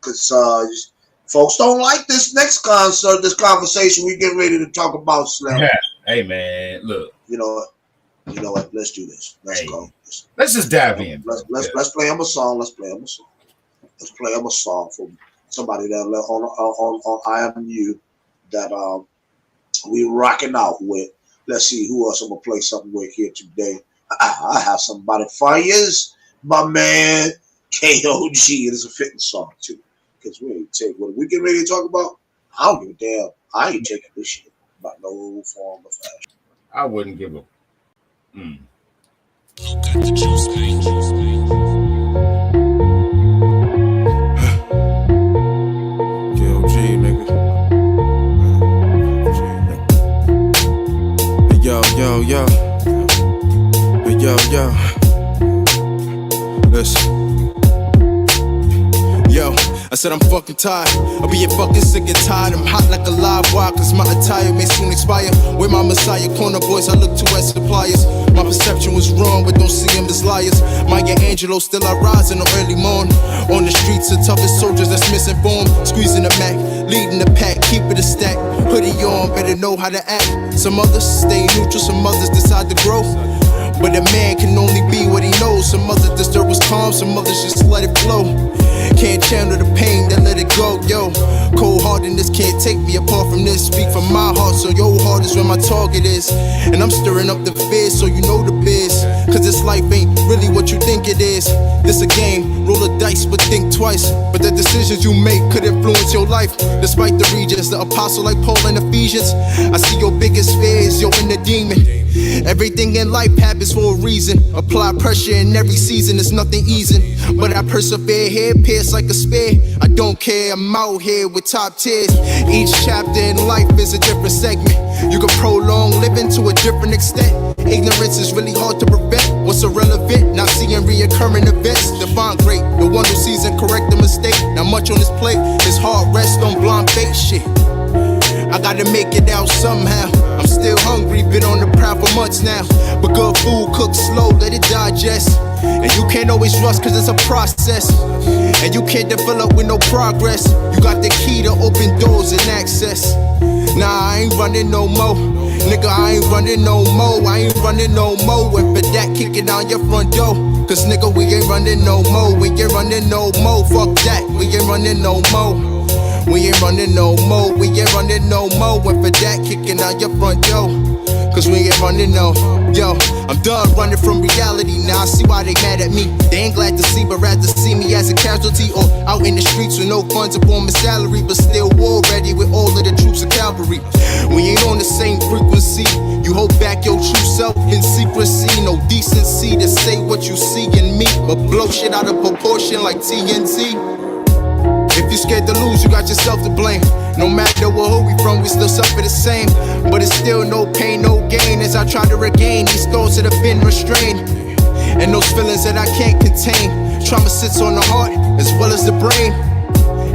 because Folks don't like this next concert, this conversation we getting ready to talk about, Slim. Yeah. Hey man, look. You know what? You know what? Let's do this. Let's go. Let's just dive in. Let's play him a song. Let's play him a song. Let's play him a song from somebody that on IMU that we rocking out with. Let's see who else I'm gonna play something with here today. I have somebody for years. My man KOG. It is a fitting song too. Because we ain't take what we get ready to talk about. I don't give a damn. I ain't taking this shit about no form of fashion. I wouldn't give a KOG, nigga. Hey, yo. Hey, yo. Listen. Yo, I said I'm fucking tired. I'll be fucking sick and tired. I'm hot like a live wire, cause my attire may soon expire. With my messiah corner boys, I look to as suppliers. My perception was wrong, but don't see them as liars. Maya Angelou still I rise in the early morn. On the streets, the toughest soldiers that's misinformed. Squeezing the Mac, leading the pack, keep it a stack. Hoodie on, better know how to act. Some others stay neutral, some others decide to grow. But a man can only be what he knows. Some others disturb us calm, some others just let it flow. Can't channel the pain, then let it go, yo. Cold heartedness can't take me apart from this. Speak from my heart, so your heart is where my target is. And I'm stirring up the fear, so you know the biz. Cause this life ain't really what you think it is. This a game, roll a dice, but think twice. But the decisions you make could influence your life. Despite the regions, the apostle like Paul and Ephesians. I see your biggest fears, your inner demon. Everything in life happens for a reason. Apply pressure in every season, it's nothing easing. But I persevere here, pierce like a spear. I don't care, I'm out here with top tiers. Each chapter in life is a different segment. You can prolong living to a different extent. Ignorance is really hard to prevent. What's irrelevant? Not seeing reoccurring events. Divine great, the one who sees and correct the mistake. Not much on his plate, his heart rests on blind bait shit. I gotta make it out somehow. I'm still hungry, been on the prowl for months now. But good food cooked slow, let it digest. And you can't always rush cause it's a process. And you can't develop with no progress. You got the key to open doors and access. Nah, I ain't running no more. Nigga, I ain't running no more. I ain't running no more. And for that, kick it down your front door. Cause nigga, we ain't running no more. We ain't running no more. Fuck that, we ain't running no more. We ain't running no more, we ain't running no more. And for that, kicking out your front door. Cause we ain't running no. Yo, I'm done running from reality. Now I see why they mad at me. They ain't glad to see, but rather see me as a casualty. Or out in the streets with no funds upon my salary, but still war ready with all of the troops of cavalry. We ain't on the same frequency. You hold back your true self in secrecy. No decency to say what you see in me, but blow shit out of proportion like TNT. If you're scared to lose, you got yourself to blame. No matter what hood we from, we still suffer the same. But it's still no pain, no gain as I try to regain these thoughts that have been restrained. And those feelings that I can't contain. Trauma sits on the heart as well as the brain.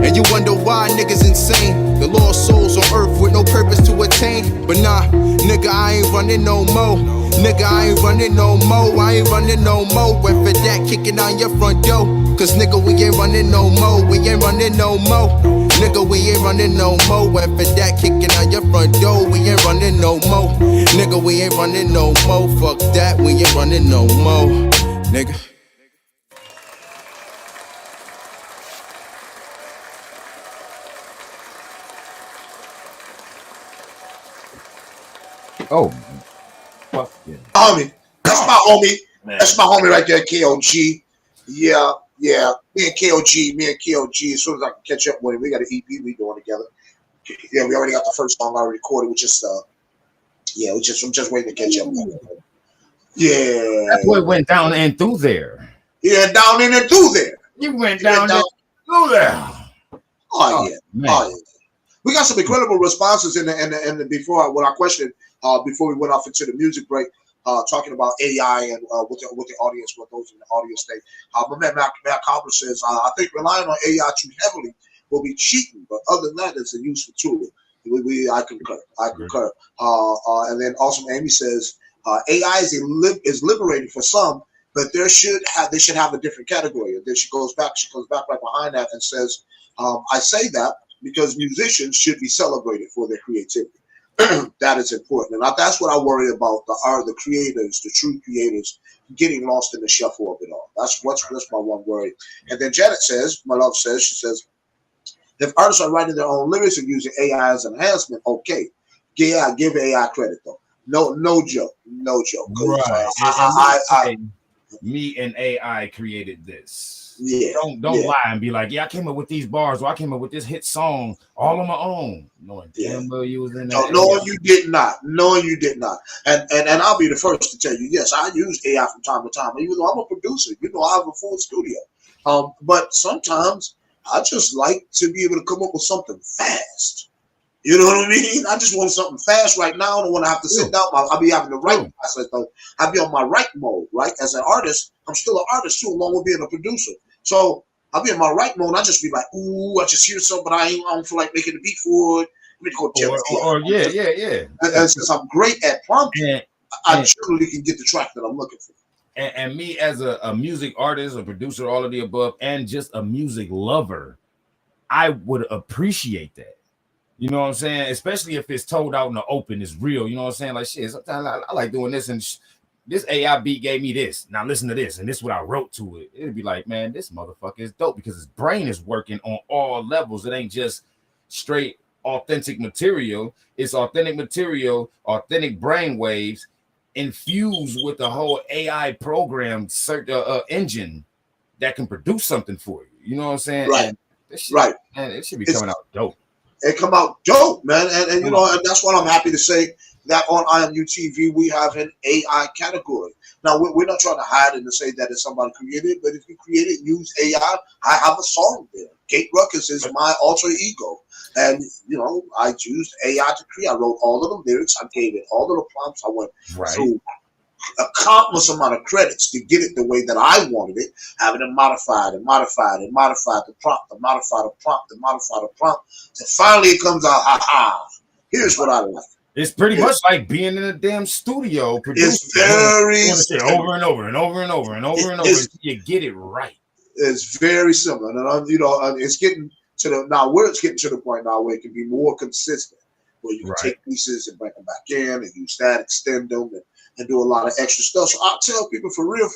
And you wonder why niggas insane. The lost souls on earth with no purpose to attain. But nah, nigga, I ain't running no more. Nigga, I ain't running no more. I ain't running no more. And for that, kicking on your front door. Cause nigga, we ain't running no more. We ain't running no more. Nigga, we ain't running no more. And for that, kicking on your front door. We ain't running no more. Nigga, we ain't running no more. Fuck that, we ain't running no more. Nigga. Oh, fuck yeah. Homie, that's my homie. That's my homie right there, KOG. Yeah. Me and KOG. As soon as I can catch up with him, we got an EP we doing together. Yeah, we already got the first song already recorded. I'm just waiting to catch up with him. Yeah. That boy went down and through there. Yeah, down in and through there. You went down and through there. Oh yeah. We got some incredible responses in the before when I questioned before we went off into the music break, talking about AI and what the audience, what those in the audience think. My man Matt Cobbler says, I think relying on AI too heavily will be cheating, but other than that, it's a useful tool. I concur. And then also Amy says, AI is liberating for some, but they should have a different category. And then she goes back right behind that and says, I say that, because musicians should be celebrated for their creativity. That is important, and that's what I worry about: the creators, the true creators, getting lost in the shuffle of it all. That's my one worry. And then Janet says, my love says, she says, if artists are writing their own lyrics and using AI as enhancement, okay, yeah, give AI credit though. No joke, no joke. Right. Me and AI created this. Yeah. Don't lie and be like, yeah, I came up with these bars, or I came up with this hit song all on my own. Knowing damn well you was in that. No, you did not. No, you did not. And I'll be the first to tell you, yes, I use AI from time to time. Even though I'm a producer, I have a full studio. But sometimes I just like to be able to come up with something fast. You know what I mean? I just want something fast right now. I don't want to have to sit down. I'll be having to write process though. I'll be on my write mode, right? As an artist, I'm still an artist too, along with being a producer. So I'll be in my right mode and I just be like, ooh, I just hear something, but I don't feel like making the beat for it. Let me go check yeah. And since I'm great at prompting, I generally can get the track that I'm looking for. And me as a music artist, a producer, all of the above, and just a music lover, I would appreciate that. You know what I'm saying? Especially if it's told out in the open, it's real. You know what I'm saying? Like, shit, sometimes I like doing this, and this AI beat gave me this. Now listen to this, and this is what I wrote to it. It'd be like, man, this motherfucker is dope because his brain is working on all levels. It ain't just straight authentic material. It's authentic material, authentic brain waves infused with the whole AI program engine that can produce something for you. You know what I'm saying? Right. Right. Man, it should be coming out dope. It come out dope, man. And and that's why I'm happy to say that on IMU TV we have an AI category. Now we're not trying to hide it and say that it's somebody created, but if you create it, use AI. I have a song there. Kate Ruckus is my alter ego. And I used AI to create. I wrote all of the lyrics, I gave it all of the prompts, I went through a countless amount of credits to get it the way that I wanted it, having it modified and modified and modified the prompt, and modify the prompt, and modify the prompt. So finally it comes out, here's what I like. It's pretty much like being in a damn studio producing. It's very over and over and over and over and over and over. You get it right. It's very similar. And it's getting to where it's getting to the point now where it can be more consistent, where you can take pieces and bring them back in and use that, extend them, and do a lot of extra stuff. So I'll tell people for real,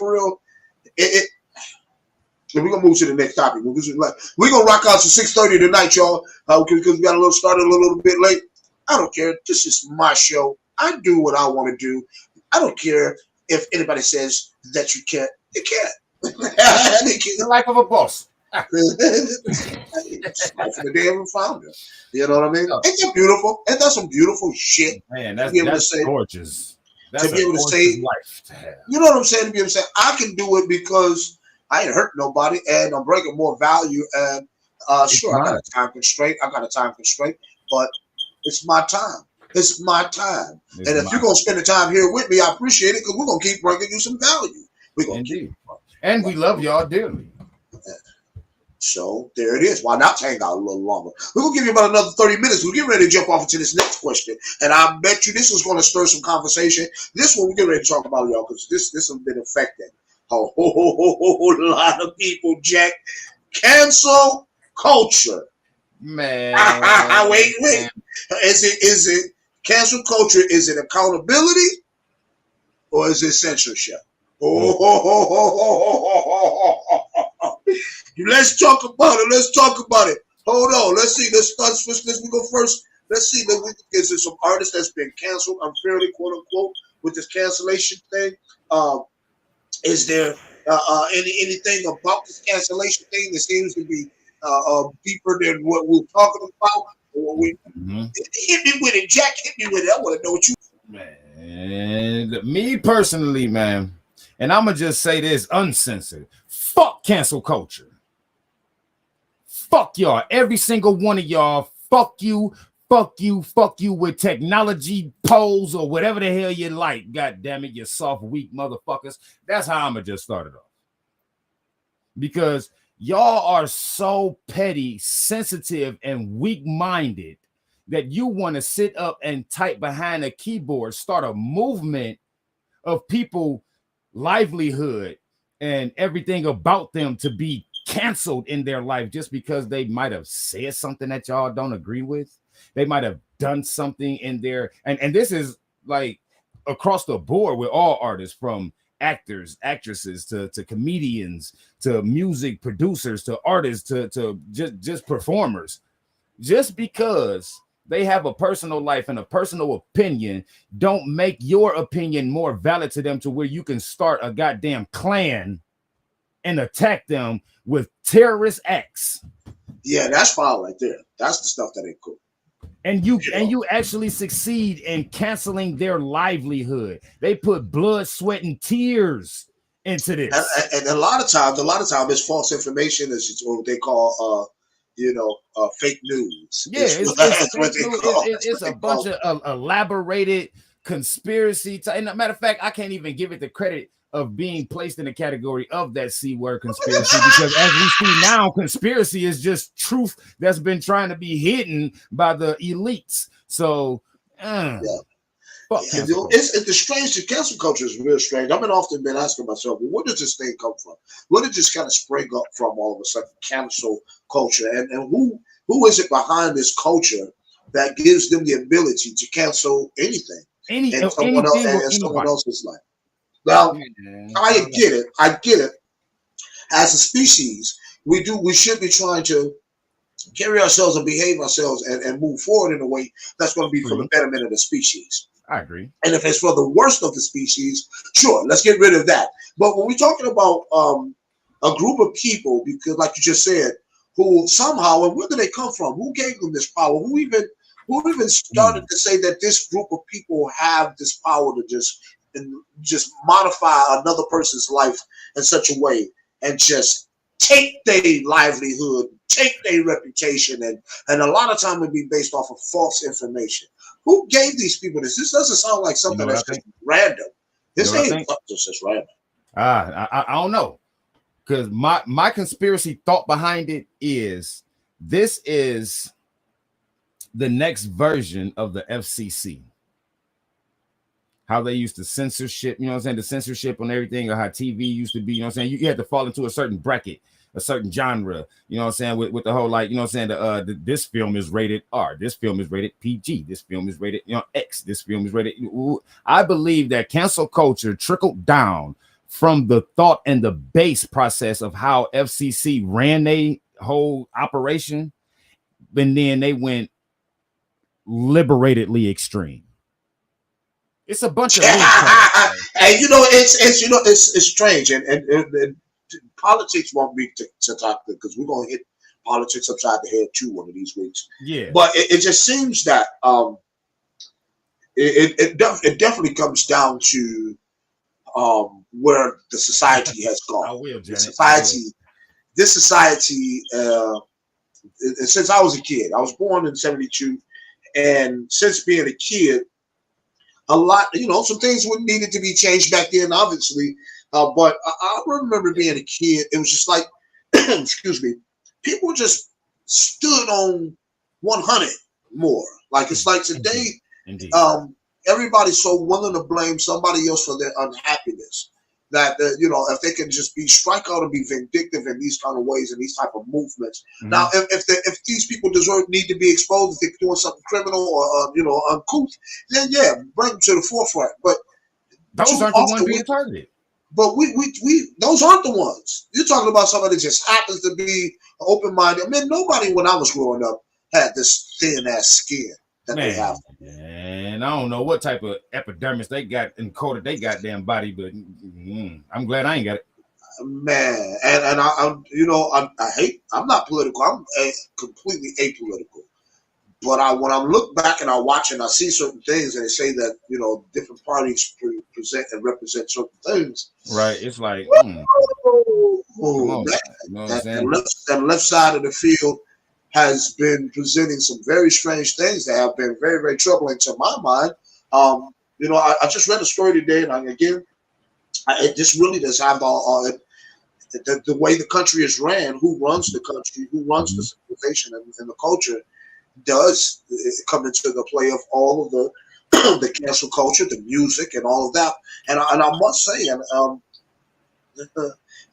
we're gonna move to the next topic. We're gonna rock out to 6:30 tonight, y'all, because we got started a little bit late. I don't care. This is my show. I do what I want to do. I don't care if anybody says that you can't. You can't. The life of a boss. It's life of the damn founder. You know what I mean? Ain't that beautiful? Ain't that some beautiful shit? Man, that's gorgeous. To be able to say, life to have. You know what I'm saying? To be able to say, I can do it because I ain't hurt nobody and I'm bringing more value. And sure, I got a time constraint, but it's my time. It's my time. And if you're going to spend the time here with me, I appreciate it because we're going to keep bringing you some value. We're going to keep. And we love y'all dearly. So there it is. Why not hang out a little longer? We're going to give you about another 30 minutes. We'll get ready to jump off into this next question. And I bet you this is going to stir some conversation. This one, we're getting ready to talk about, y'all, because this has been affecting a whole lot of people, Jack. Cancel culture. Man. Wait. Is it cancel culture? Is it accountability? Or is it censorship? Let's talk about it. Hold on. Let's see. Let's go first. Let's see. Is there some artist that's been canceled unfairly, quote unquote, with this cancellation thing? Is there anything about this cancellation thing that seems to be deeper than what we're talking about? Hit me with it, Jack. Hit me with it. I want to know what you. Man, me personally, man, and I'm gonna just say this uncensored. Fuck cancel culture. Fuck y'all. Every single one of y'all. Fuck you with technology polls or whatever the hell you like. God damn it, you soft, weak motherfuckers. That's how I'm gonna just start it off. Because y'all are so petty, sensitive, and weak-minded that you want to sit up and type behind a keyboard, start a movement of people livelihood and everything about them to be canceled in their life just because they might have said something that y'all don't agree with. They might have done something in their, and this is like across the board with all artists, from actors, actresses to comedians to music producers to artists to just performers. Just because they have a personal life and a personal opinion, don't make your opinion more valid to them to where you can start a goddamn clan and attack them with terrorist acts. Yeah, that's foul right there. That's the stuff that ain't cool. And you actually succeed in canceling their livelihood. They put blood, sweat, and tears into this. And a lot of times, it's false information. Is what they call, fake news. Yeah, it's a bunch of elaborated conspiracy. And a matter of fact, I can't even give it the credit of being placed in the category of that C word conspiracy, because as we see now, conspiracy is just truth that's been trying to be hidden by the elites. So, it's the strange. The cancel culture is real strange. I've often been asking myself, well, where does this thing come from? Where did this kind of spring up from all of a sudden? Cancel culture, and who is it behind this culture that gives them the ability to cancel anything in someone else's life? Now, I get it. As a species, we should be trying to carry ourselves and behave ourselves and move forward in a way that's going to be for the betterment of the species. I agree. And if it's for the worst of the species, sure, let's get rid of that. But when we're talking about a group of people, because like you just said, who somehow, and where do they come from? Who gave them this power? Who even started to say that this group of people have this power to just modify another person's life in such a way and just take their livelihood, take their reputation, and a lot of time it be based off of false information. Who gave these people this? This doesn't sound like something that's just random. This ain't something that's just random. I don't know, because my conspiracy thought behind it is this is the next version of the FCC. How they used to censorship, you know what I'm saying? The censorship on everything, or how TV used to be, you know what I'm saying? You had to fall into a certain bracket, a certain genre, you know what I'm saying? With the whole, like, you know what I'm saying? This film is rated R, this film is rated PG, this film is rated, X, this film is rated. I believe that cancel culture trickled down from the thought and the base process of how FCC ran their whole operation, and then they went liberatedly extreme. It's a bunch of and it's strange, and politics won't be to talk because we're gonna hit politics upside the head too one of these weeks. Yeah, but it just seems that it definitely comes down to where the society has gone. I will, Janet. This society. Since I was a kid, I was born in '72, and since being a kid. A lot, some things would needed to be changed back then, obviously. But I remember being a kid. It was just like, excuse me, people just stood on 100 more. Like it's like today, Indeed. Everybody's so willing to blame somebody else for their unhappiness that if they can just strike out and be vindictive in these kind of ways and these type of movements. Mm-hmm. Now, if these people need to be exposed, if they're doing something criminal or uncouth, then yeah, bring them to the forefront. But those aren't the ones being targeted. But we those aren't the ones. You're talking about somebody that just happens to be open-minded. I mean, nobody when I was growing up had this thin ass skin that they have. And I don't know what type of epidermis they got encoded they goddamn body, but I'm glad I ain't got it. Man, and I'm not political. I'm completely apolitical. But when I look back and I watch and I see certain things and they say that different parties present and represent certain things. Right, it's like that left side of the field has been presenting some very strange things that have been very, very troubling to my mind. I just read a story today, and it just really does have the way the country is ran, who runs the country, who runs the civilization and the culture, does come into the play of all of the cancel culture, the music, and all of that. And I must say,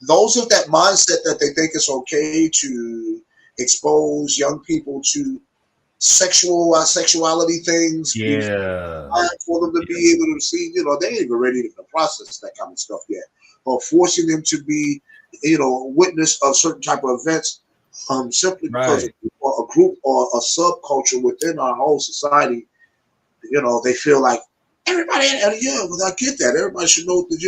those of that mindset that they think it's okay to expose young people to sexuality things Yeah. for them to be able to see, they ain't even ready to process that kind of stuff yet, or forcing them to be, witness of certain type of events, simply because Right. a group or a subculture within our whole society, they feel like everybody, yeah, well, I get that. Everybody should know that,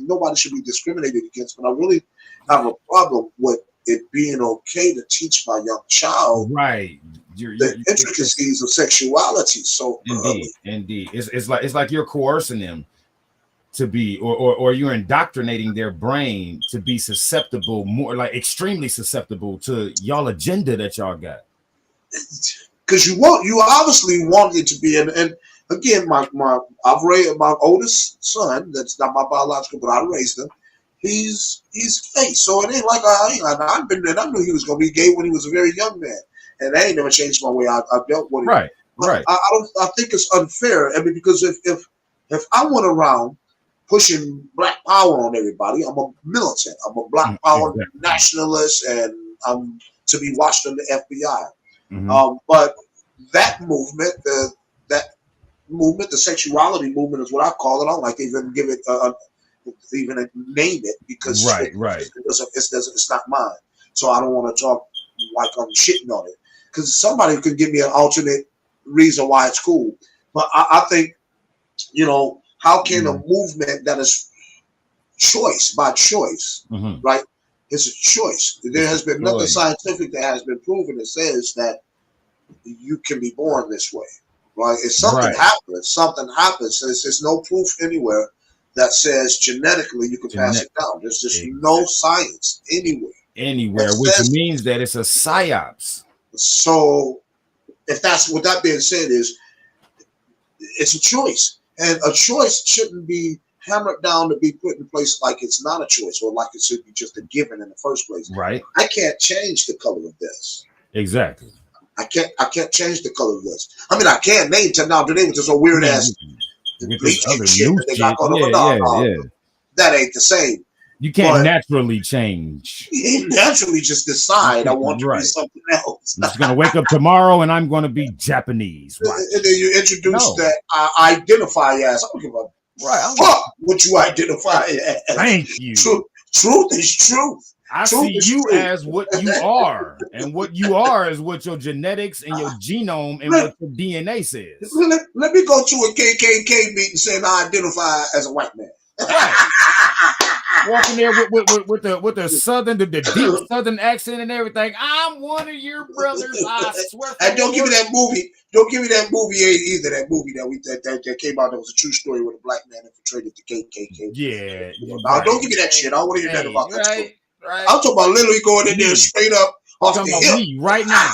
nobody should be discriminated against. But I really have a problem with it being okay to teach my young child Right. the intricacies of sexuality so early. Indeed. It's like you're coercing them to be, or you're indoctrinating their brain to be susceptible, more like extremely susceptible to y'all agenda that y'all got. Because you obviously want it to be, and again, I've raised my oldest son. That's not my biological, but I raised him. He's gay, so it ain't like I've been there. I knew he was gonna be gay when he was a very young man, and that ain't never changed my way I dealt with it. Right, right. I think it's unfair. I mean, because if I went around pushing black power on everybody, I'm a militant. I'm a black power nationalist, and I'm to be watched on the FBI. But that movement, the sexuality movement is what I call it. I don't like to even give it, even name it, because it's not mine. So I don't want to talk like I'm shitting on it, because somebody could give me an alternate reason why it's cool. But I think, how can a movement that is by choice, right? It's a choice. There has been nothing scientific that has been proven that says that you can be born this way, right? If something happens, there's no proof anywhere that says genetically you can pass it down. There's just no science anywhere. Which means that it's a psyops. So, with that being said, it's a choice, and a choice shouldn't be hammered down to be put in place like it's not a choice, or like it should be just a given in the first place. Right. I can't change the color of this. Exactly. I can't change the color of this. I mean, I can name today with this weird ass bleaching shit that they got going on. That ain't the same. You can't naturally change. You naturally just decide I want to be something else. I'm just gonna wake up tomorrow and I'm gonna be Japanese. Right. And then you introduce that I identify as. I don't give a fuck what you identify as. Thank you. Truth is truth. I see you as what you are, and what you are is what your genetics and your genome and what your DNA says. Let me go to a KKK meeting saying I identify as a white man. Walking there with the southern, the deep southern accent and everything. I'm one of your brothers. I swear. And don't give me that movie. Don't give me that movie either. That movie that came out that was a true story with a black man infiltrated the KKK. Yeah. Don't give me that shit. I don't want to hear nothing about that story. Right. I'm talking about literally going in there straight up off the hip. Me right now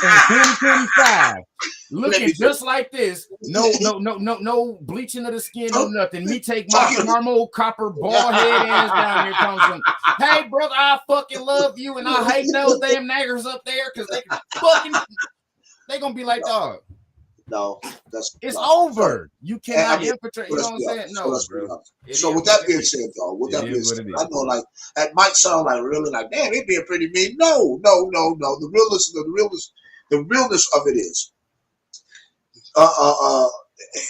in 2025, looking just like this. No bleaching of the skin, no nothing. Me take my caramel copper bald head ass down here, comes hey brother, I fucking love you, and I hate those damn naggers up there because they gonna be like, dog. No, it's over. You cannot infiltrate. You know what I'm saying? No, bro. So with that being said, dog, I know like that might sound like really like, damn, they being pretty mean. No. The realness of it is,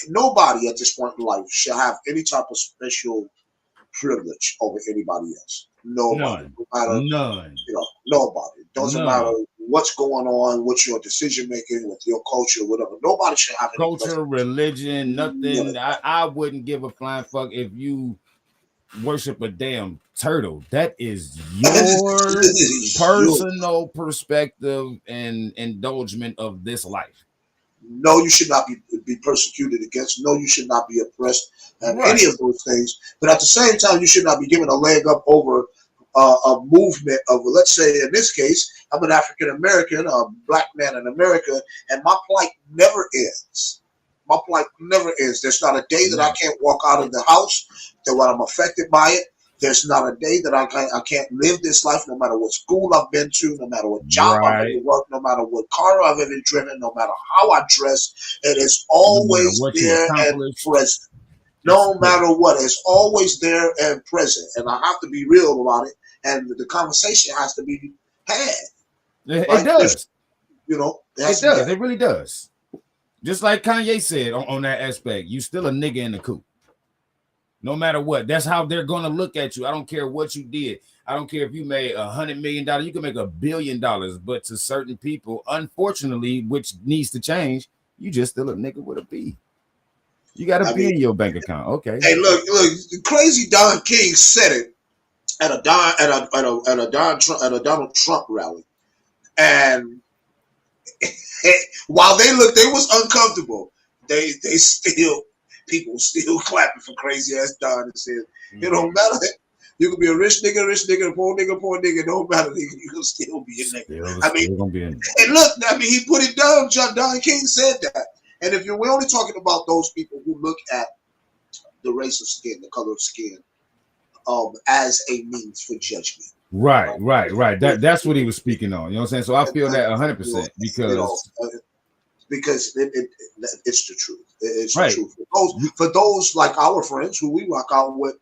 nobody at this point in life should have any type of special privilege over anybody else. Nobody. None. Nobody. It doesn't matter what's going on, what's your decision making with your culture, whatever. Nobody should have any culture, religion, nothing. I wouldn't give a flying fuck if you worship a damn turtle. That is your personal perspective and indulgence of this life. No, you should not be persecuted against. No, you should not be oppressed and any of those things. But at the same time, you should not be given a leg up over a movement of, let's say, in this case, I'm an African American, a black man in America, and my plight never ends. My plight never ends. There's not a day that I can't walk out of the house that when I'm affected by it. There's not a day that I can't live this life, no matter what school I've been to, no matter what job I've ever worked, no matter what car I've ever driven, no matter how I dress. It is always there and present. No matter what, it's always there and present. And I have to be real about it. And the conversation has to be had. It does. You know, it does. It really does. Just like Kanye said on that aspect, you still a nigga in the coop. No matter what, that's how they're gonna look at you. I don't care what you did. I don't care if you made $100 million. You can make $1 billion, but to certain people, unfortunately, which needs to change, you just still a nigga with a B. You got a B in your bank account. Okay. Hey, look, the crazy Don King said it at a Donald Trump rally, and while they was uncomfortable, people still clapping for crazy ass Don and said, it don't matter. You can be a rich nigga, a poor nigga, no matter, nigga, you can still be a nigga. And look, he put it down. Don King said that. And if we're only talking about those people who look at the race of skin, the color of skin, as a means for judgment. Right. That's what he was speaking on. You know what I'm saying? So I feel that 100% because it's the truth. It's the truth. For those like our friends who we rock out with,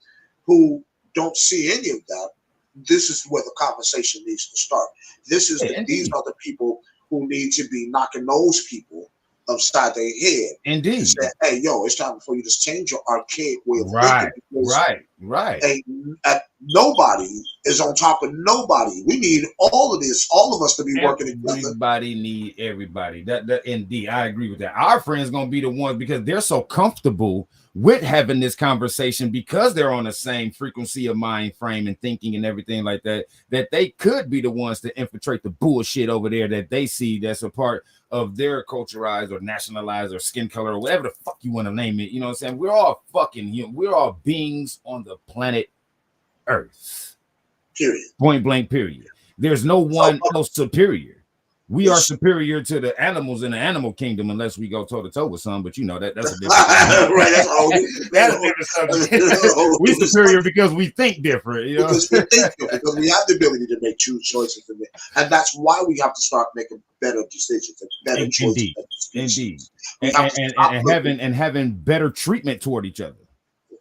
who don't see any of that, this is where the conversation needs to start. These are the people who need to be knocking those people upside their head. Indeed. Say, hey, yo, it's time for you to change your archaic way of thinking. Right. Nobody is on top of nobody. We need all of this, all of us to be working together. Everybody need everybody. That indeed, I agree with that. Our friends gonna be the ones because they're so comfortable with having this conversation because they're on the same frequency of mind frame and thinking and everything like that, that they could be the ones to infiltrate the bullshit over there that they see that's a part of their culturized or nationalized or skin color or whatever the fuck you want to name it. You know what I'm saying? We're all fucking human. We're all beings on the planet Earth. Period. Point blank, period. There's no one else superior. We are superior to the animals in the animal kingdom unless we go toe to toe with some, but you know that's a different that's a different subject. We superior because we think different, you know. Because we think different, because we have the ability to make true choices, and that's why we have to start making better decisions and better choices. Indeed. And having better treatment toward each other.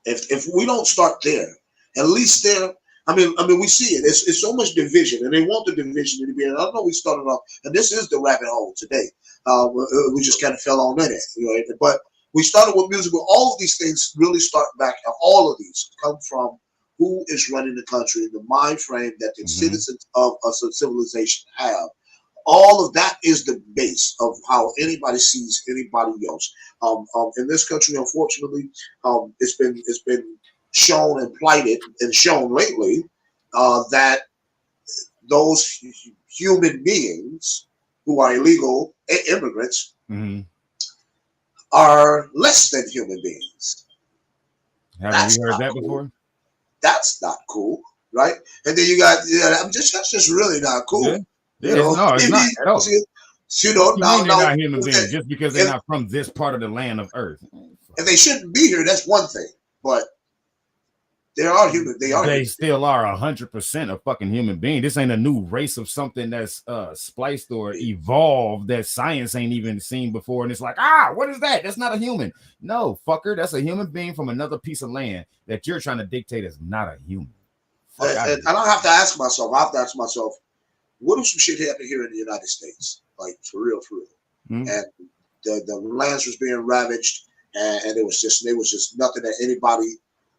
If we don't start there, at least there. I mean, we see it. It's so much division, and they want the division to be. And I know we started off, and this is the rabbit hole today. We just kind of fell on in it, you know. But we started with music. But all of these things really start back. All of these come from who is running the country, the mind frame that the citizens of a civilization have. All of that is the base of how anybody sees anybody else. In this country, unfortunately, it's been shown and plighted and shown lately that those human beings who are illegal immigrants are less than human beings. Have you heard that before? That's not cool, right? And then you got that's just really not cool. Yeah. You know? No, it's not at all. You know, they're not human beings just because they're not from this part of the land of Earth. And they shouldn't be here. That's one thing, but they are human. They still are 100% a fucking human being. This ain't a new race of something that's spliced or evolved that science ain't even seen before. And it's like, what is that? That's not a human. No, fucker. That's a human being from another piece of land that you're trying to dictate is not a human. And I have to ask myself, what if some shit happened here in the United States? Like, for real. And the lands was being ravaged, and there was just nothing that anybody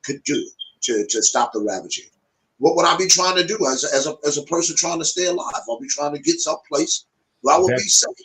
could do to stop the ravaging. What would I be trying to do as a person trying to stay alive? I'll be trying to get someplace where I will be safe.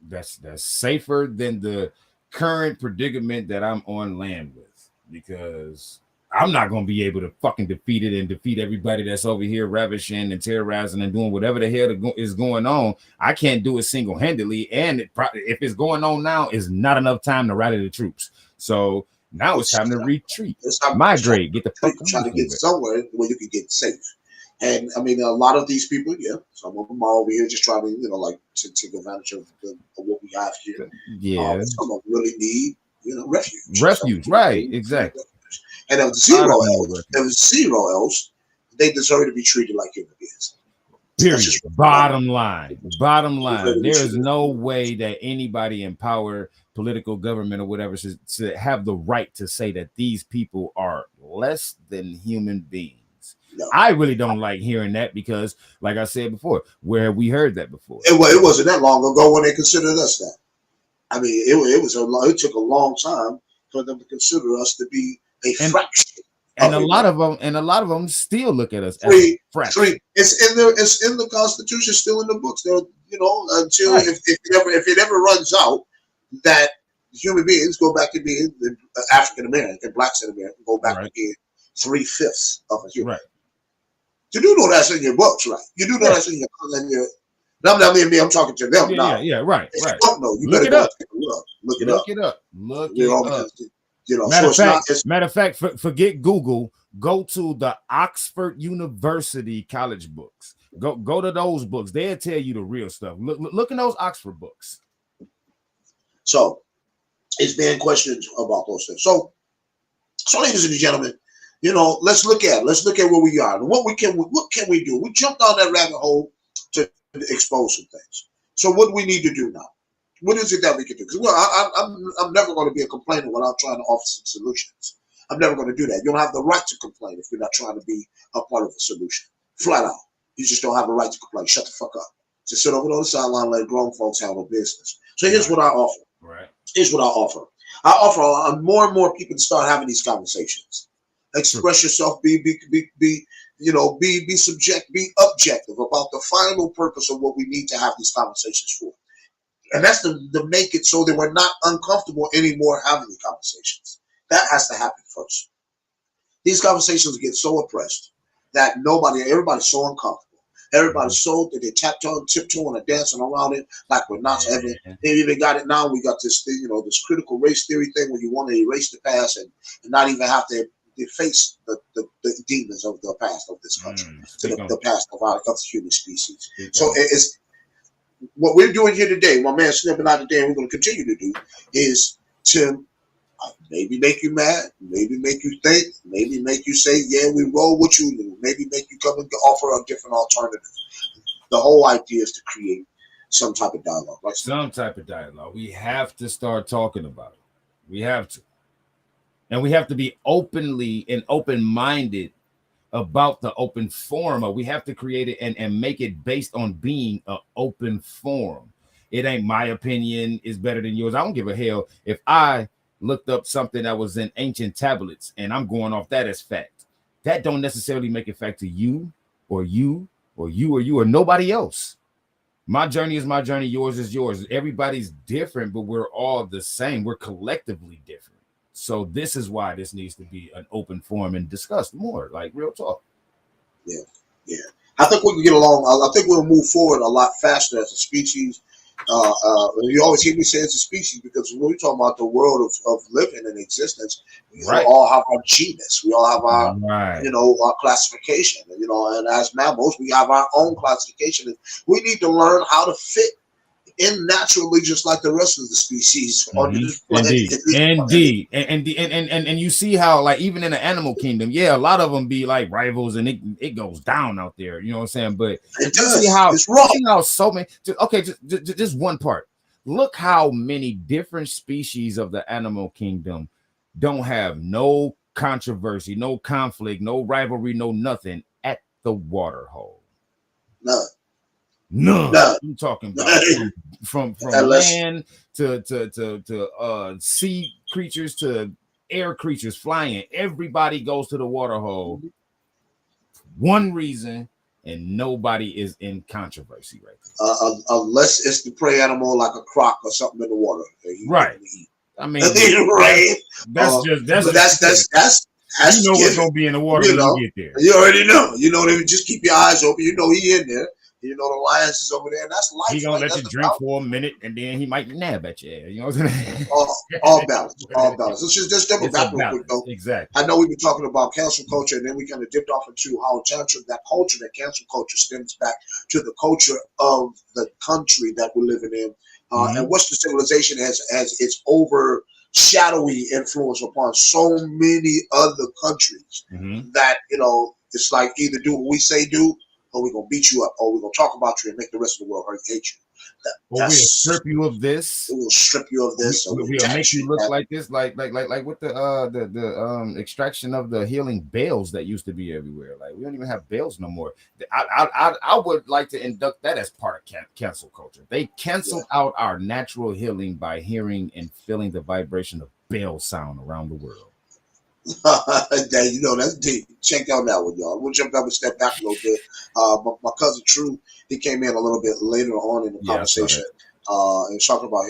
That's safer than the current predicament that I'm on land with, because I'm not going to be able to fucking defeat it and defeat everybody that's over here ravishing and terrorizing and doing whatever the hell is going on. I can't do it single-handedly, and if it's going on now, it's not enough time to rally the troops. So now it's time to retreat. Migrate. Get the fuck trying to get somewhere where you can get safe. And I mean, a lot of these people, some of them are over here just trying to, to take advantage of what we have here. Yeah. Some of them really need, refuge. Refuge, right? Exactly. And if zero else, they deserve to be treated like human beings. Period. Bottom line. There is no way that anybody in power political government or whatever to have the right to say that these people are less than human beings. No. I really don't like hearing that because, like I said before, where have we heard that before? It wasn't that long ago when they considered us that. I mean, it took a long time for them to consider us to be a fraction. And a lot of them still look at us as a fraction. It's in the Constitution, still in the books. They're, until if it ever runs out, that human beings go back to being African American, blacks in America, go back to being 3/5 of a human. Right. You do know that's in your books, right? You do know that's in your. I'm talking to them now. Yeah, right. If you don't know, you look better it go up. take a look. Look it up. Matter of fact, forget Google. Go to the Oxford University college books. Go to those books. They'll tell you the real stuff. Look in those Oxford books. So it's being questioned about those things. So ladies and gentlemen, let's look at where we are and what can we do. We jumped down that rabbit hole to expose some things. So what do we need to do now? What is it that we can do? Because I'm never going to be a complainer without trying to offer some solutions. I'm never going to do that. You don't have the right to complain if you're not trying to be a part of a solution. Flat out. You just don't have the right to complain. Shut the fuck up. Just sit over on the sideline and let grown folks handle business. So here's what I offer. Right. Here's what I offer. I offer more and more people to start having these conversations. Express yourself. Be subject. Be objective about the final purpose of what we need to have these conversations for. And that's to make it so that we're not uncomfortable anymore having the conversations. That has to happen first. These conversations get so oppressed that everybody's so uncomfortable. Everybody's so that they're tiptoeing and dancing around it like we're not ever. They even got it now. We got this thing, this critical race theory thing where you want to erase the past and not even have to face the demons of the past of this country, the past of the human species. So it's what we're doing here today. My man Snipping out today, and we're going to continue to do is to maybe make you mad, maybe make you think, maybe make you say, yeah, we roll with you, maybe make you come and offer a different alternative. The whole idea is to create some type of dialogue. Right? Some type of dialogue. We have to start talking about it. We have to. And we have to be openly and open-minded about the open forum. We have to create it and make it based on being an open forum. It ain't my opinion is better than yours. I don't give a hell if I looked up something that was in ancient tablets and I'm going off that as fact. That don't necessarily make it fact to you or you or you or you or nobody else. My journey is my journey. Yours is yours. Everybody's different, but we're all the same. We're collectively different. So this is why this needs to be an open forum and discussed more, like real talk. Yeah. I think we can get along. I think we'll move forward a lot faster as a species. You always hear me say as a species because when we're talking about the world of living and existence, we all have our genus. We all have our, our classification. And as mammals, we have our own classification. We need to learn how to fit in naturally, just like the rest of the species on this planet. Indeed. And you see how, like, even in the animal kingdom, a lot of them be like rivals, and it goes down out there. You know what I'm saying? But it does. See how it's wrong. See how so many. Just one part. Look how many different species of the animal kingdom don't have no controversy, no conflict, no rivalry, no nothing at the water hole. None. I'm talking about from land to sea creatures to air creatures flying. Everybody goes to the water hole. One reason, and nobody is in controversy right now. Unless it's the prey animal like a croc or something in the water. Right. I mean, right. That's you know what's gonna be in the water when you get there. You already know. Just keep your eyes open. He in there. The lions is over there, and that's life. He gonna let you drink for a minute, and then he might nab at you. You know what I'm saying? All balance. Let's just double back real quick, though. Exactly. I know we've been talking about cancel culture, and then we kind of dipped off into how that cancel culture stems back to the culture of the country that we're living in, and Western civilization has its overshadowy influence upon so many other countries that it's like either do what we say do, or we're going to beat you up, or we're going to talk about you and make the rest of the world hate you. Or we'll strip you of this. We'll strip you of this. We'll make you look like this, like with the extraction of the healing bells that used to be everywhere. Like we don't even have bells no more. I would like to induct that as part of cancel culture. They canceled out our natural healing by hearing and feeling the vibration of bell sound around the world. You know, that's deep. Check out that one, y'all. We'll jump up and step back a little bit. My cousin True, he came in a little bit later on in the conversation and was talking about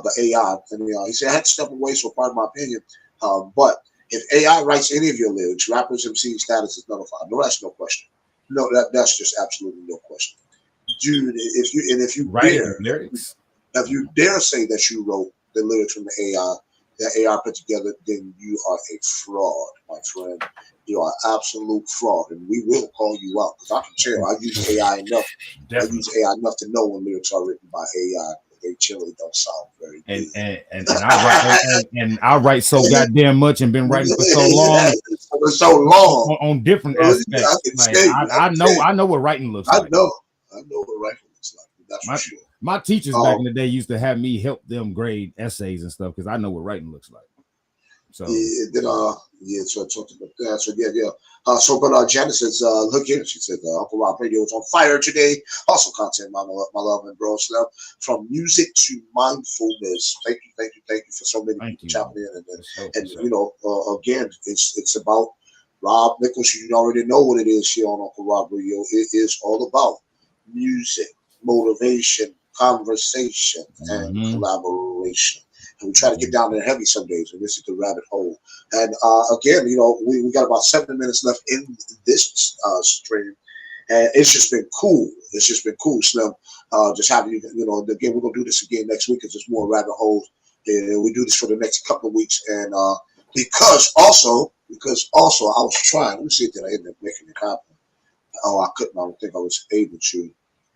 the AI. And he said, I had to step away, so part of my opinion. But if AI writes any of your lyrics, rappers, MC status is nullified. No, that's no question. No, that's just absolutely no question. Dude, if you write dare lyrics, if you dare say that you wrote the lyrics from the AI, that AI put together, then you are a fraud, my friend. You are absolute fraud, and we will call you out because I can tell. I use AI enough. I use AI enough to know when lyrics are written by AI. They generally don't sound very good. And I write so goddamn much and been writing for so long. On different aspects. I know what writing looks like. I know what writing looks like. That's for sure. My teachers back in the day used to have me help them grade essays and stuff because I know what writing looks like. So so talking about that. So but Janet says, look here, she said, Uncle Robb Radio is on fire today. Also content, my love and bro stuff. From music to mindfulness. Thank you for so many people chopping in. And you know, again, it's about Robb Nichols. You already know what it is here on Uncle Robb Radio. It is all about music, motivation, conversation, and collaboration. And we try to get down there heavy some days, and this is the rabbit hole. And again, you know, we got about 7 minutes left in this stream, and it's just been cool. It's just been cool, Slim. Just having you know, again, we're gonna do this again next week because there's more rabbit holes, and we do this for the next couple of weeks. And because also, I was trying. Let me see if I ended up making it happen. Oh, I couldn't. I don't think I was able to,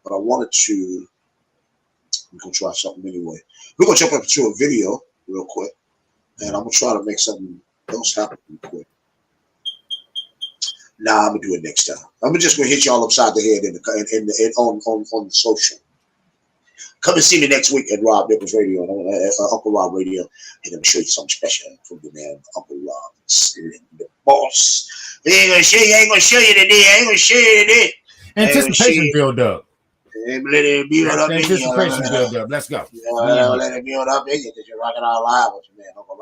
but I wanted to. I'm gonna try something anyway. We're gonna jump up to a video real quick, and I'm gonna try to make something else happen real quick. Nah, I'm gonna do it next time. I'm just gonna hit y'all upside the head on the social. Come and see me next week at Robb Nichols Radio, Uncle Robb Radio, and I'm show you something special from the man Uncle Robb, Slim the Boss. I ain't gonna show you today. Anticipation build up. Let it build up. Anticipation build up. Let's go. Let it build up because you're rocking out live with your man Uncle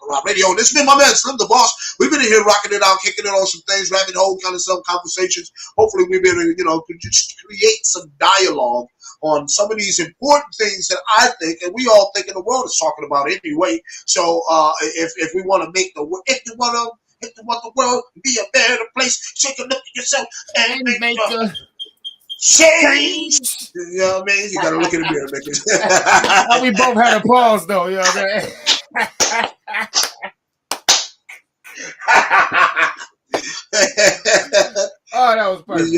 Robb Radio. This has been my man Slim the Boss. We've been in here rocking it out, kicking it on some things, rabbit hole kind of some conversations. Hopefully we've been able to, you know, just create some dialogue on some of these important things that I think and we all think in the world is talking about anyway. So if we want to make the world be a better place, take a look at yourself and make a change. You know what I mean? You gotta look in the mirror, make it. We both had applause though, you know what I mean? Oh, that was perfect.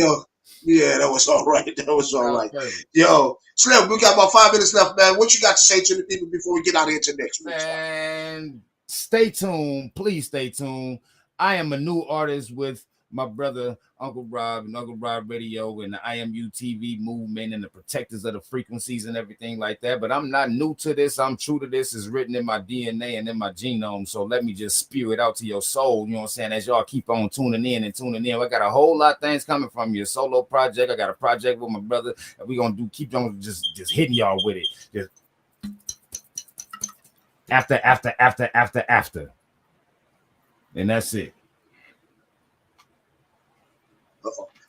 Yeah, that was all right. That was all right. Yo, Slim, we got about 5 minutes left, man. What you got to say to the people before we get out of here to next week? And stay tuned. Please stay tuned. I am a new artist with my brother Uncle Robb and Uncle Robb Radio and the IMU TV movement and the protectors of the frequencies and everything like that. But I'm not new to this. I'm true to this. It's written in my DNA and in my genome. So let me just spew it out to your soul. You know what I'm saying? As y'all keep on tuning in. I got a whole lot of things coming from your solo project. I got a project with my brother that we're gonna keep on just hitting y'all with it. Just after. And that's it.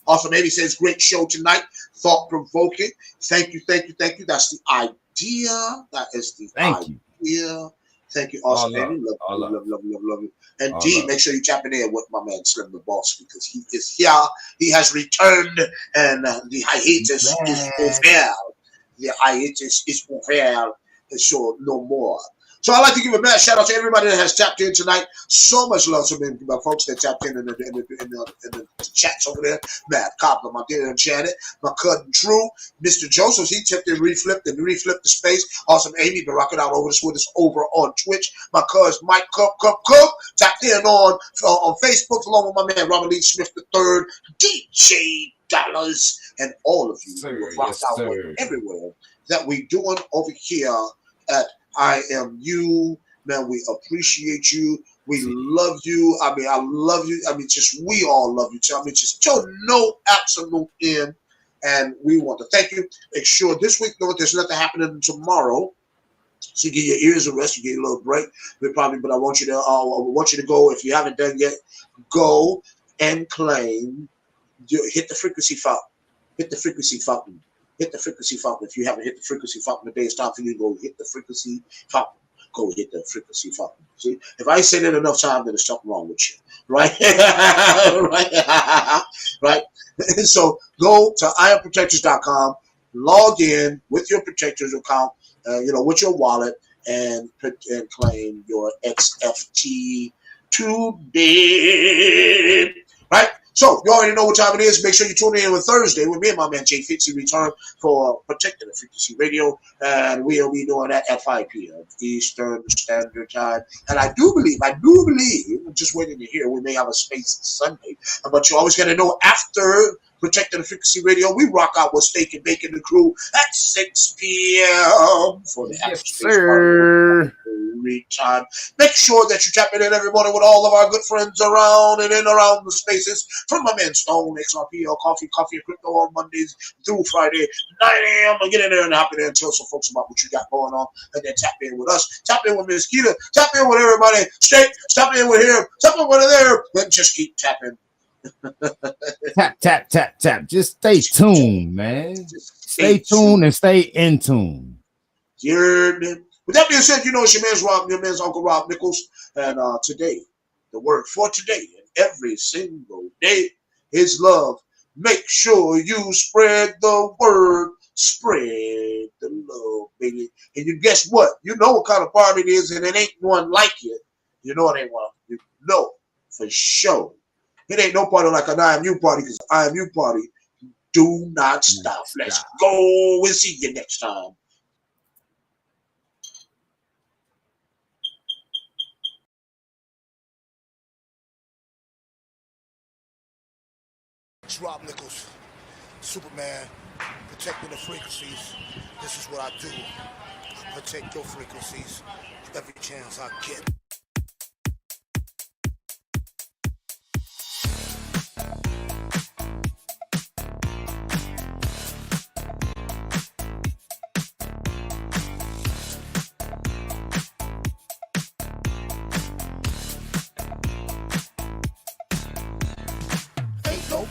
Awesome. Eddie says, great show tonight. Thought provoking. Thank you. That's the idea. That is the idea. Thank you. Awesome, Eddie. Love you. And D, make sure you tap in there with my man Slim the Boss because he is here. He has returned and the hiatus is over. The hiatus is over. So no more. So I'd like to give a mad shout out to everybody that has tapped in tonight. So much love to my folks that tapped in the chats over there. Mad Cobbler, my dear Janet, my cousin True, Mr. Joseph, he tipped and reflipped the space. Awesome Amy, been rocking out over this with us over on Twitch. My cousin Mike Cook, tapped in on Facebook along with my man Robert Lee Smith III, DJ and all of you Sir, who have rocked yes, out sir. with everywhere that we doing over here at IMU. Man, we appreciate you. We love you. I mean, I love you. I mean, just we all love you. I mean, just till no absolute end. And we want to thank you. Make sure this week, though, there's nothing happening tomorrow. So you get your ears a rest, you get a little break. But I want you to go, if you haven't done yet, go and claim. Hit the frequency fountain. Hit the frequency fountain. Hit the frequency fountain. If you haven't hit the frequency fountain today, it's time for you to go hit the frequency fountain. Go hit the frequency fountain. See, if I say that enough time, then there's something wrong with you, right? right, right. So go to IamProtectors.com, log in with your Protectors account, with your wallet, and claim your XFT today, right? So you already know what time it is. Make sure you tune in on Thursday with me and my man Jay Fitzy return for Protecting the Frequency Radio, and we'll be doing that at 5 p.m. Eastern Standard Time. And I do believe, I'm just waiting to hear, we may have a space Sunday, but you always got to know after Protecting the Frequency Radio, we rock out with Steak and Bacon the crew at 6 p.m. for the After Space Party. Time. Make sure that you tap in every morning with all of our good friends around and in around the spaces. From my man Stone, XRPL, Coffee and Crypto on Mondays through Friday, 9 a.m. And get in there and hop in there and tell some folks about what you got going on. And then tap in with us. Tap in with Miss Keita. Tap in with everybody. Tap in with him. Tap in with there. And just keep tapping. Tap. Just stay tuned, man. Stay tuned and stay in tune. Yeah, man. With that being said, it's your man's Rob, your man's Uncle Rob Nichols. And today, the word for today and every single day is love. Make sure you spread the word. Spread the love, baby. And you guess what? You know what kind of party it is, and it ain't one like it. You know it ain't one. You know for sure. It ain't no party like an IMU party, because IMU party do not stop. Let's go. We'll see you next time. It's Rob Nichols, Superman, protecting the frequencies. This is what I do. I protect your frequencies every chance I get.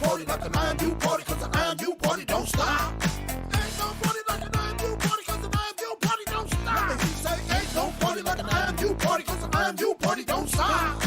Party like an IMU party, cause an IMU party don't stop. Ain't no party like an IMU party, cause an IMU party don't stop. Let me say, ain't no party like an IMU party, cause an IMU party don't stop.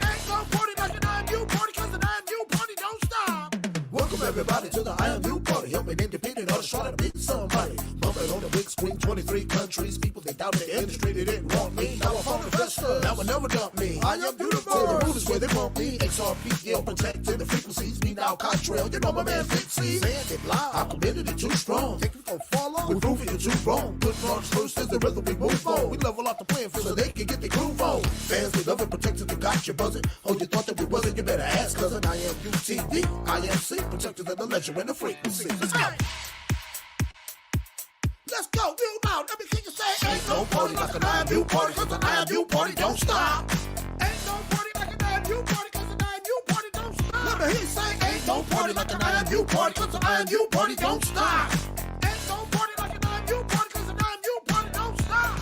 Ain't no party like an IMU party, cause an IMU party don't stop. Welcome everybody to the IMU party. Helping independent artists try to beat somebody. Bumping on the big screen, 23 countries. People they doubted the industry, they didn't want me. Now I'm on the festa, now will never dump me. I am beautiful. The root is where they want me. XRPL protecting the frequencies. Me now Contrail, you know my man Fitzy. Saying it loud, our community too strong. Think we gon' fall off? We proving you too wrong. Put fronts first is the rhythm we move on. We level out the playing field so they can get the groove on. Fans, they love it, protected, they got you buzzing. Oh, you thought that we wasn't? You better ask, cousin. I am UTD, IMC, protected in the legend and the frequency. Let's go. Let's go, real loud. Let me hear you say, ain't no party like an IMU party, cause an IMU party don't stop. Ain't no party like an IMU party, cause an IMU party don't stop. Let me hear you say, ain't no party like an IMU party, cause an IMU party don't stop. Ain't no party like an IMU party, cause an IMU party don't stop.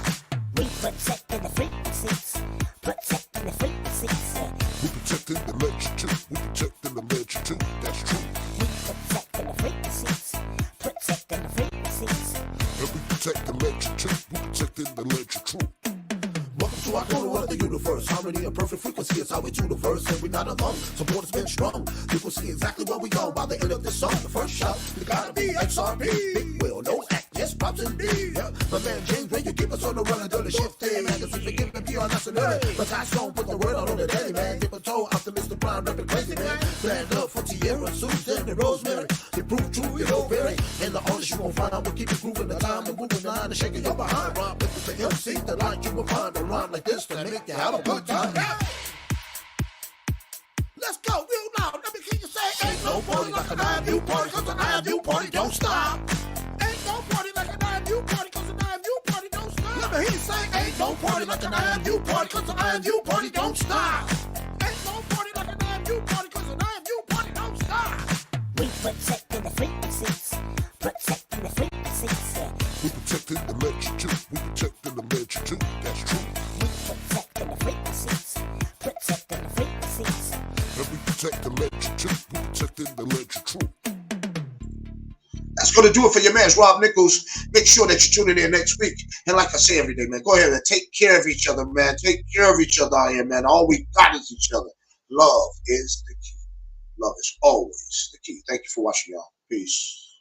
We protecting the frequencies, protecting the frequencies. We protecting the ledge too. We protecting the ledge too. That's true. We protecting the frequencies, protecting the frequencies. And we protect the ledge too. We protecting the ledge true. Welcome to our corner of the universe. Harmony and perfect frequency is how we do the verse, and we're not alone. Support has been strong. People see exactly where we go by the end of this song. The first shot, you gotta be XRP. Big Will, no act, yes, props indeed. Yeah. My man James, when you keep us on the run until the shift day. Magazine, forgive me, PR, that's an early. But I don't put the word out on the daily, man. Dip a toe out to Mr. Prime, rapping crazy, man. Glad love for Tierra, Susan, and Rosemary. They prove true, you know, very. And the artist you won't find, we'll keep you grooving the time, the moving line, and shaking your behind. Rob, with the MC, the line you will find a rhyme like this to make you have a good time. Yeah. Let's go, real loud. Let me hear you say, ain't no party like an IMU party, cause the IMU party don't stop. Ain't no party like an IMU party, cause the IMU party don't stop. Let me hear you say, ain't no party like an IMU party, cause the IMU party don't stop. Ain't no party like an IMU party, cause the IMU party don't stop. We protecting the frequencies, protecting the frequencies, yeah. We protecting the ledge too, we protecting the ledge too, that's true. We protecting the frequencies, protecting the frequencies. And we protect the ledge too, we protecting the ledge true. That's going to do it for your man, Rob Nichols. Make sure that you're tuning in next week. And like I say every day, man, go ahead and take care of each other, man. Take care of each other out here, man. All we got is each other. Love is the key. Love is always the key. Thank you for watching, y'all. Peace.